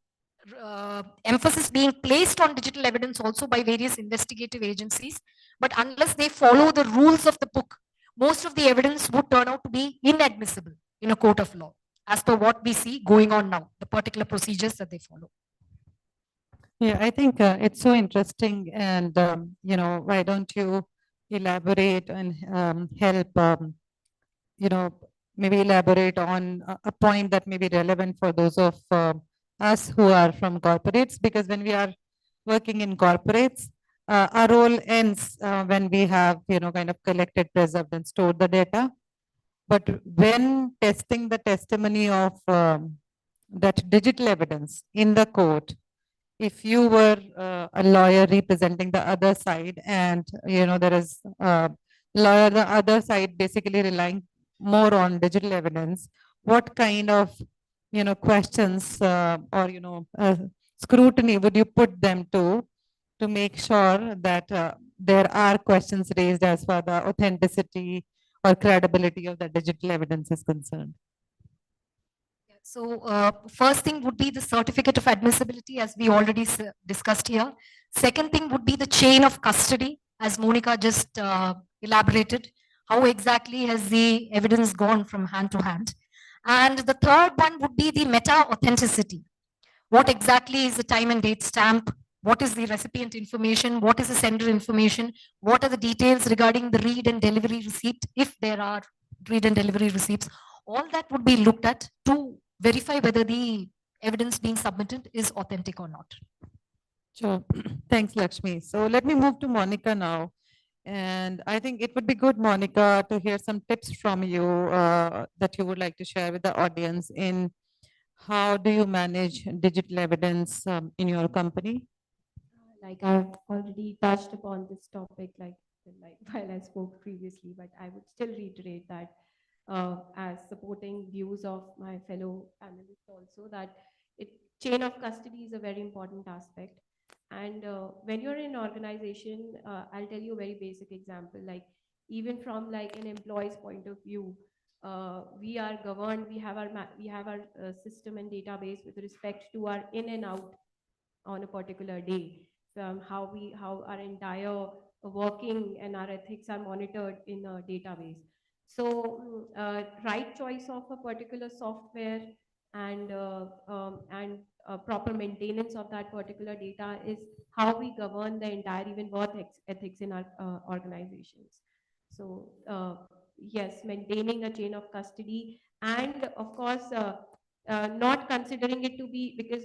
emphasis being placed on digital evidence also by various investigative agencies. But unless they follow the rules of the book, most of the evidence would turn out to be inadmissible in a court of law, as per what we see going on now, the particular procedures that they follow. Yeah, I think it's so interesting, and why don't you elaborate and help, maybe elaborate on a point that may be relevant for those of us who are from corporates, because when we are working in corporates, our role ends when we have, kind of collected, preserved, and stored the data. But when testing the testimony of that digital evidence in the court, if you were a lawyer representing the other side, and there is a lawyer the other side basically relying more on digital evidence, what kind of questions or scrutiny would you put them to make sure that there are questions raised as far the authenticity or credibility of the digital evidence is concerned? So first thing would be the certificate of admissibility, as we already discussed here. Second thing would be the chain of custody, as Monica just elaborated. How exactly has the evidence gone from hand to hand? And the third one would be the meta authenticity. What exactly is the time and date stamp? What is the recipient information? What is the sender information? What are the details regarding the read and delivery receipt, if there are read and delivery receipts? All that would be looked at to verify whether the evidence being submitted is authentic or not. Sure. Thanks, Lakshmi. So let me move to Monica now. And I think it would be good, Monica, to hear some tips from you that you would like to share with the audience in how do you manage digital evidence in your company? Like I've already touched upon this topic, like while I spoke previously, but I would still reiterate that as supporting views of my fellow panelists also, that chain of custody is a very important aspect. And when you're in an organization, I'll tell you a very basic example, like even from like an employee's point of view, we are governed, we have our system and database with respect to our in and out on a particular day, from how our entire working and our ethics are monitored in a database. So right choice of a particular software and proper maintenance of that particular data is how we govern the entire even work ethics in our organizations. So yes, maintaining a chain of custody, and of course not considering it to be, because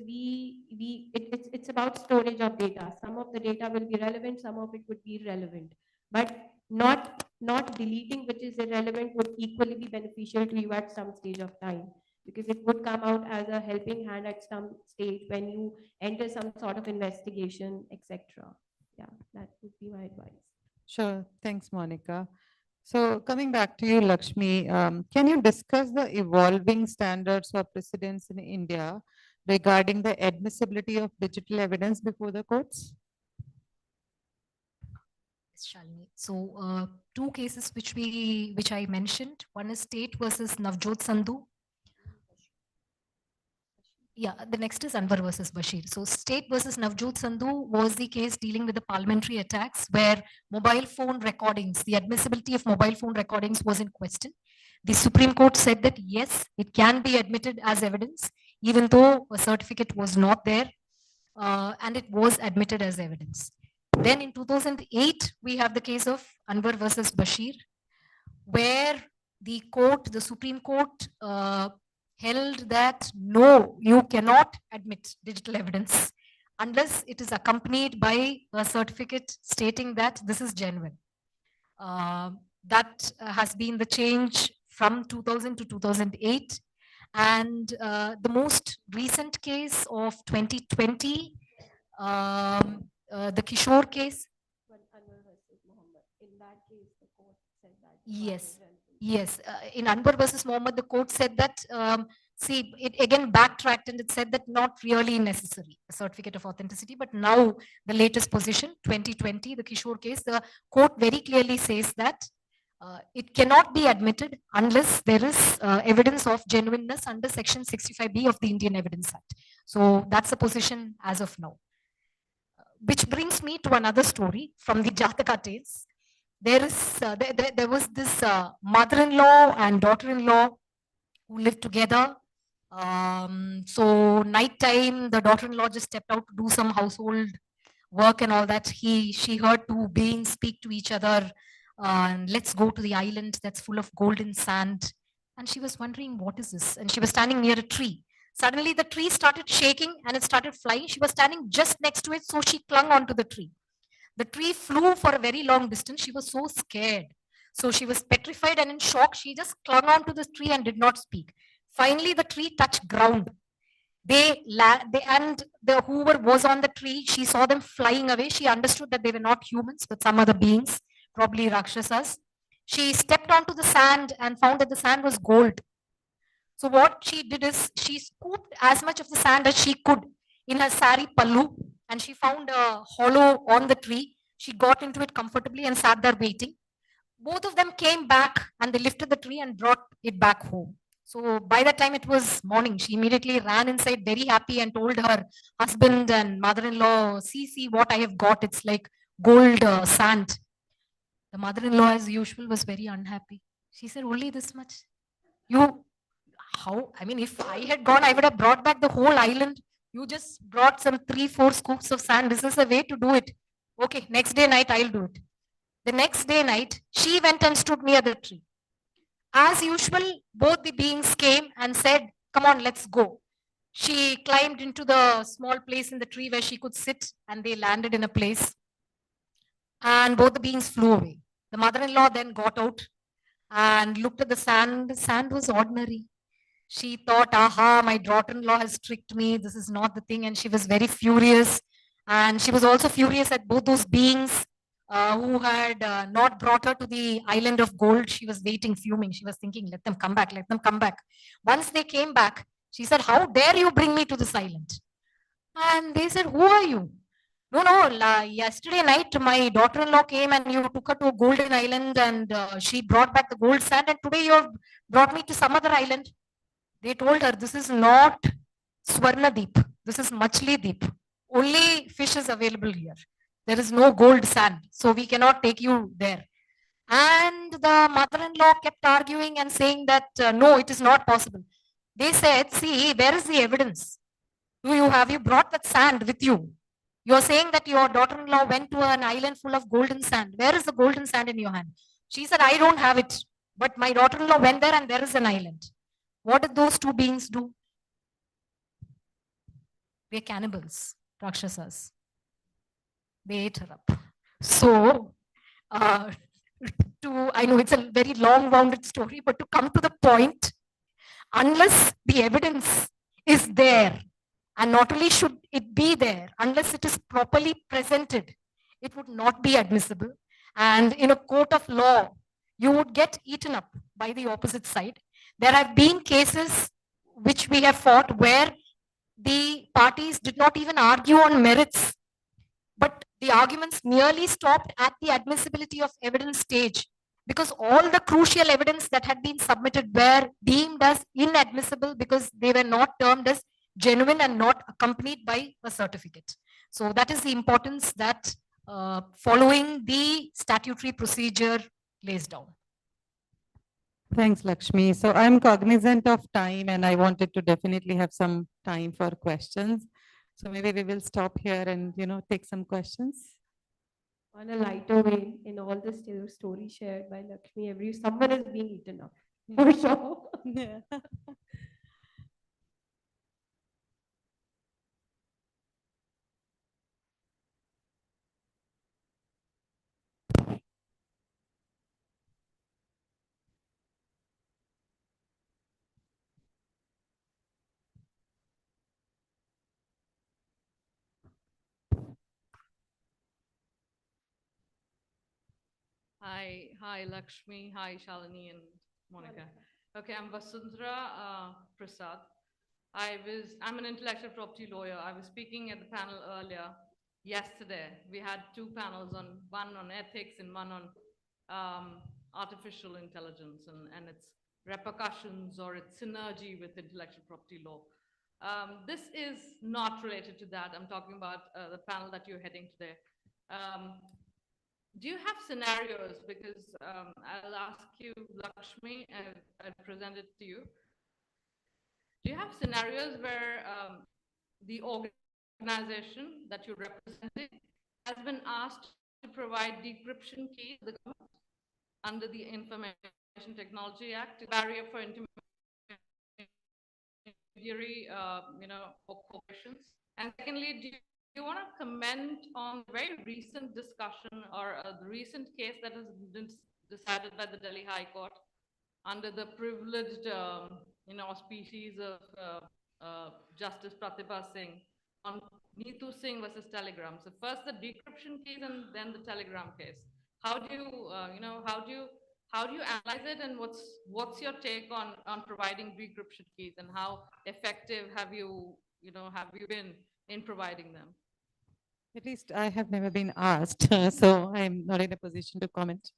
it's about storage of data. Some of the data will be relevant, some of it would be irrelevant, but not deleting which is irrelevant would equally be beneficial to you at some stage of time, because it would come out as a helping hand at some stage when you enter some sort of investigation, etc. Yeah, that would be my advice. Sure. Thanks, Monica. So coming back to you, Lakshmi, can you discuss the evolving standards or precedents in India regarding the admissibility of digital evidence before the courts? Shalini. So two cases which I mentioned. One is State versus Navjot Sandhu. Yeah, the next is Anwar versus Bashir. So State versus Navjot Sandhu was the case dealing with the parliamentary attacks where mobile phone recordings, the admissibility of mobile phone recordings was in question. The Supreme Court said that yes, it can be admitted as evidence, even though a certificate was not there, and it was admitted as evidence. Then in 2008, we have the case of Anwar versus Bashir, where the court, the Supreme Court, held that no, you cannot admit digital evidence unless it is accompanied by a certificate stating that this is genuine. That has been the change from 2000 to 2008. And the most recent case of 2020, the Kishore case. Yes, yes. In Anwar versus Mohammed, the court said that, see, it again backtracked and it said that not really necessary, a certificate of authenticity. But now the latest position, 2020, the Kishore case, the court very clearly says that it cannot be admitted unless there is evidence of genuineness under Section 65B of the Indian Evidence Act. So that's the position as of now. Which brings me to another story from the Jataka tales. There was this mother-in-law and daughter-in-law who lived together. So nighttime, the daughter-in-law just stepped out to do some household work and all that. She heard two beings speak to each other. Let's go to the island that's full of golden sand. And she was wondering, what is this? And she was standing near a tree. Suddenly the tree started shaking and it started flying. She was standing just next to it, so she clung onto the tree. The tree flew for a very long distance. She was so scared. So she was petrified and in shock. She just clung onto the tree and did not speak. Finally, the tree touched ground. Whoever was on the tree, she saw them flying away. She understood that they were not humans, but some other beings, probably Rakshasas. She stepped onto the sand and found that the sand was gold. So what she did is she scooped as much of the sand as she could in her sari pallu, and she found a hollow on the tree. She got into it comfortably and sat there waiting. Both of them came back and they lifted the tree and brought it back home. So by the time it was morning, she immediately ran inside very happy and told her husband and mother-in-law, see what I have got. It's like gold sand. The mother-in-law, as usual, was very unhappy. She said, only this much? How? I mean, if I had gone, I would have brought back the whole island. You just brought some 3-4 scoops of sand. This is the way to do it. Okay, next day night, I'll do it. The next day night, she went and stood near the tree. As usual, both the beings came and said, come on, let's go. She climbed into the small place in the tree where she could sit, and they landed in a place. And both the beings flew away. The mother-in-law then got out and looked at the sand. The sand was ordinary. She thought, aha, my daughter-in-law has tricked me. This is not the thing. And she was very furious. And she was also furious at both those beings who had not brought her to the island of gold. She was waiting, fuming. She was thinking, let them come back, let them come back. Once they came back, she said, how dare you bring me to this island? And they said, who are you? No, yesterday night, my daughter-in-law came and you took her to a golden island and she brought back the gold sand, and today you have brought me to some other island. They told her, this is not Swarna Deep. This is Machli Deep. Only fish is available here. There is no gold sand. So we cannot take you there. And the mother-in-law kept arguing and saying that, no, it is not possible. They said, see, where is the evidence? Have you brought that sand with you? You're saying that your daughter-in-law went to an island full of golden sand. Where is the golden sand in your hand? She said, I don't have it. But my daughter-in-law went there and there is an island. What did those two beings do? They're cannibals, Rakshasas. They ate her up. So, I know it's a very long-wounded story, but to come to the point, unless the evidence is there, and not only should it be there, unless it is properly presented, it would not be admissible. And in a court of law, you would get eaten up by the opposite side. There have been cases which we have fought where the parties did not even argue on merits, but the arguments merely stopped at the admissibility of evidence stage, because all the crucial evidence that had been submitted were deemed as inadmissible because they were not termed as genuine and not accompanied by a certificate. So that is the importance that following the statutory procedure lays down. Thanks, Lakshmi. So I'm cognizant of time and I wanted to definitely have some time for questions. So maybe we will stop here and, take some questions. On a lighter vein, in all the stories shared by Lakshmi, someone is being eaten up, for sure. Yeah. Hi, Lakshmi. Hi, Shalini and Monica. Okay, I'm Vasundhara Prasad. I'm an intellectual property lawyer. I was speaking at the panel earlier. Yesterday, we had two panels one on ethics and one on artificial intelligence and its repercussions or its synergy with intellectual property law. This is not related to that. I'm talking about the panel that you're heading today. Do you have scenarios? Because I'll ask you, Lakshmi, and I'll present it to you. Do you have scenarios where the organization that you're representing has been asked to provide decryption keys to the government under the Information Technology Act, barrier for intermediary, corporations? And secondly, do you want to comment on the very recent discussion or the recent case that has been decided by the Delhi High Court under the privileged, species of Justice Pratibha Singh on Neetu Singh versus Telegram? So first the decryption case and then the Telegram case. How do you, how do you analyze it, and what's your take on providing decryption keys, and how effective have you been in providing them? At least I have never been asked, so I'm not in a position to comment.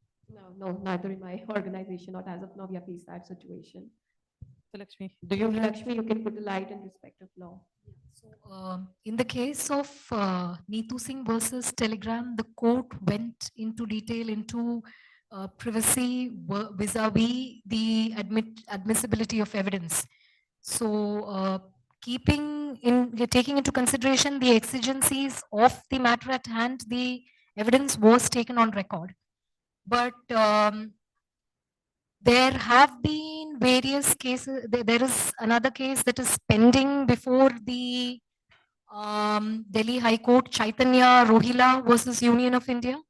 No, neither in my organization, not as of now, we have faced that situation. So Lakshmi, do you have? Lakshmi, you can put a light in respect of law. In the case of Neetu Singh versus Telegram, the court went into detail into privacy vis-a-vis the admissibility of evidence. So, taking into consideration the exigencies of the matter at hand, the evidence was taken on record. But there have been various cases. There is another case that is pending before the Delhi High Court, Chaitanya Rohila versus Union of India,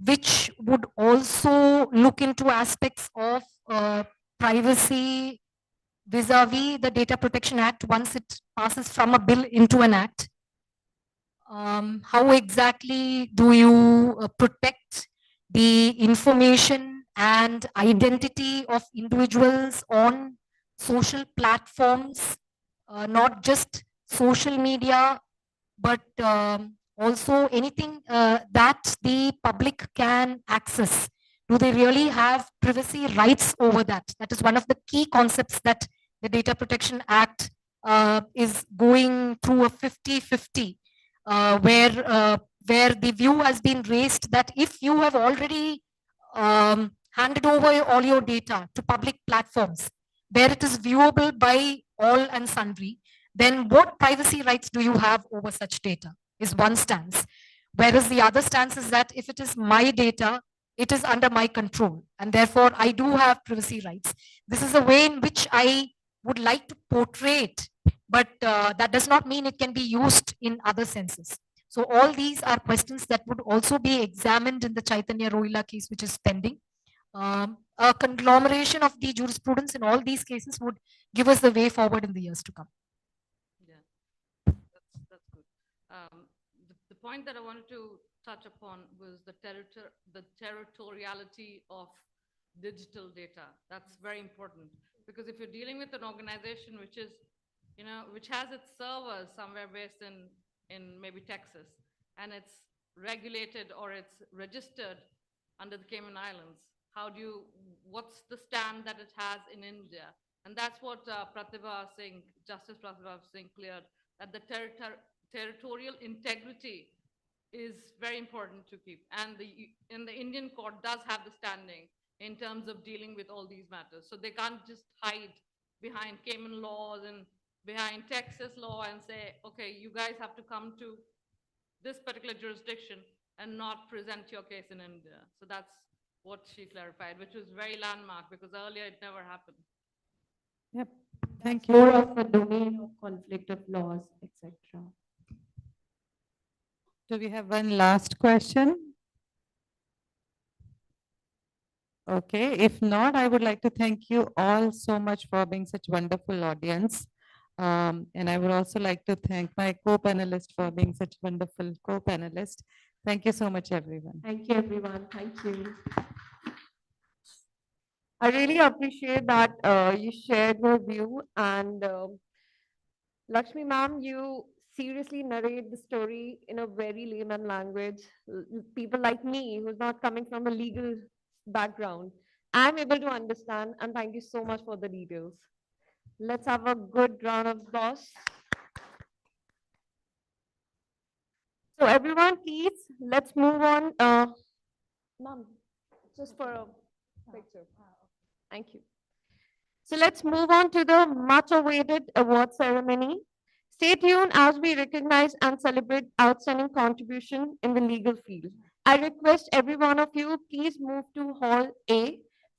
which would also look into aspects of privacy vis-a-vis the Data Protection Act once it passes from a bill into an act. How exactly do you protect the information and identity of individuals on social platforms, not just social media, but also anything that the public can access? Do they really have privacy rights over that? That is one of the key concepts that the Data Protection Act is going through a 50-50, where the view has been raised that if you have already handed over all your data to public platforms, where it is viewable by all and sundry, then what privacy rights do you have over such data is one stance. Whereas the other stance is that if it is my data, it is under my control, and therefore I do have privacy rights. This is a way in which I would like to portray it, but that does not mean it can be used in other senses. So all these are questions that would also be examined in the Chaitanya Rohila case, which is pending. A conglomeration of the jurisprudence in all these cases would give us the way forward in the years to come. Yeah, that's good. The point that I wanted to touch upon was the territoriality of digital data. That's very important, because if you're dealing with an organization which is, which has its servers somewhere based in maybe Texas, and it's regulated or it's registered under the Cayman Islands, what's the stand that it has in India? And that's what Justice Pratibha Singh cleared, that the territorial integrity is very important to keep. And the Indian court does have the standing in terms of dealing with all these matters. So they can't just hide behind Cayman laws and behind Texas law and say, okay, you guys have to come to this particular jurisdiction and not present your case in India. So that's what she clarified, which was very landmark because earlier it never happened. Yep. Thank you. More of a domain of conflict of laws, etc. Do we have one last question? Okay, if not, I would like to thank you all so much for being such wonderful audience. And I would also like to thank my co-panelist for being such wonderful co-panelist. Thank you so much, everyone. Thank you, everyone. Thank you. I really appreciate that you shared your view, and Lakshmi ma'am, you seriously narrate the story in a very layman language. People like me, who's not coming from a legal background, I'm able to understand, and thank you so much for the details. Let's have a good round of applause. So everyone, please, let's move on. Ma'am, just for a picture. Thank you. So let's move on to the much awaited award ceremony. Stay tuned as we recognize and celebrate outstanding contribution in the legal field. I request every one of you, please move to Hall A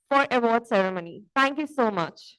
for award ceremony. Thank you so much.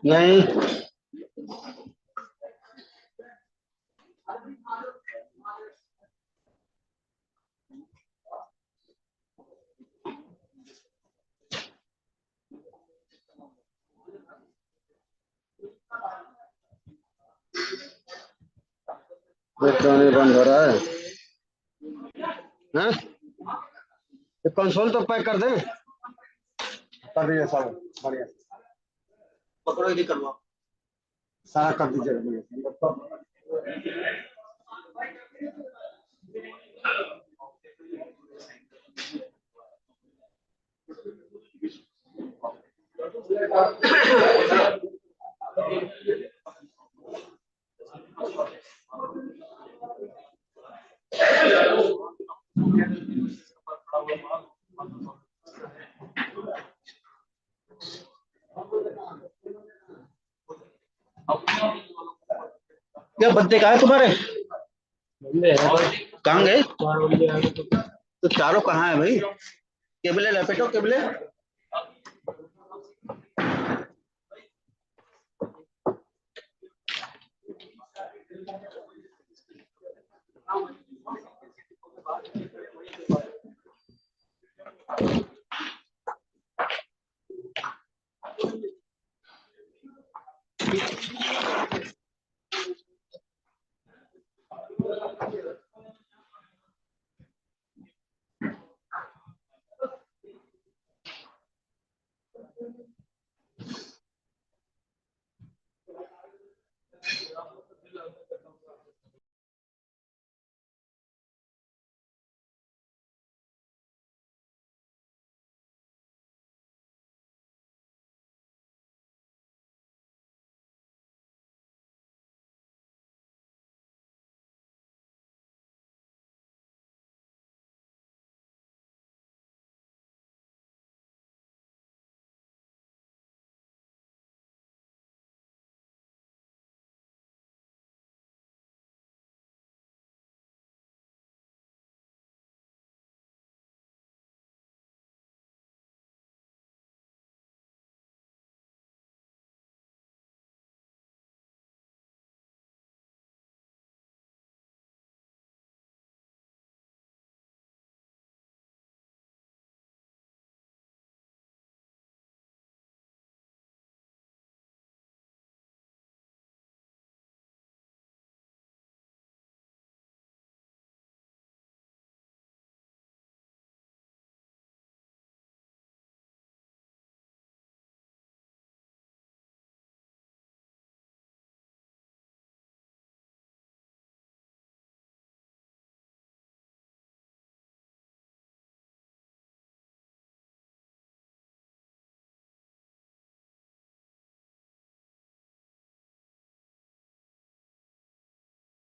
नहीं क्यों नहीं बंद हो रहा है? हैं? ये console तो पैक कर दें। कर दीजिए सारा बढ़िया, पकड़ो ये करवा सारा कर दीजिए। क्या बच्चे कहाँ है तुम्हारे? कहाँ गए? तो चारों कहाँ है भाई? केबले लपेटो केबले।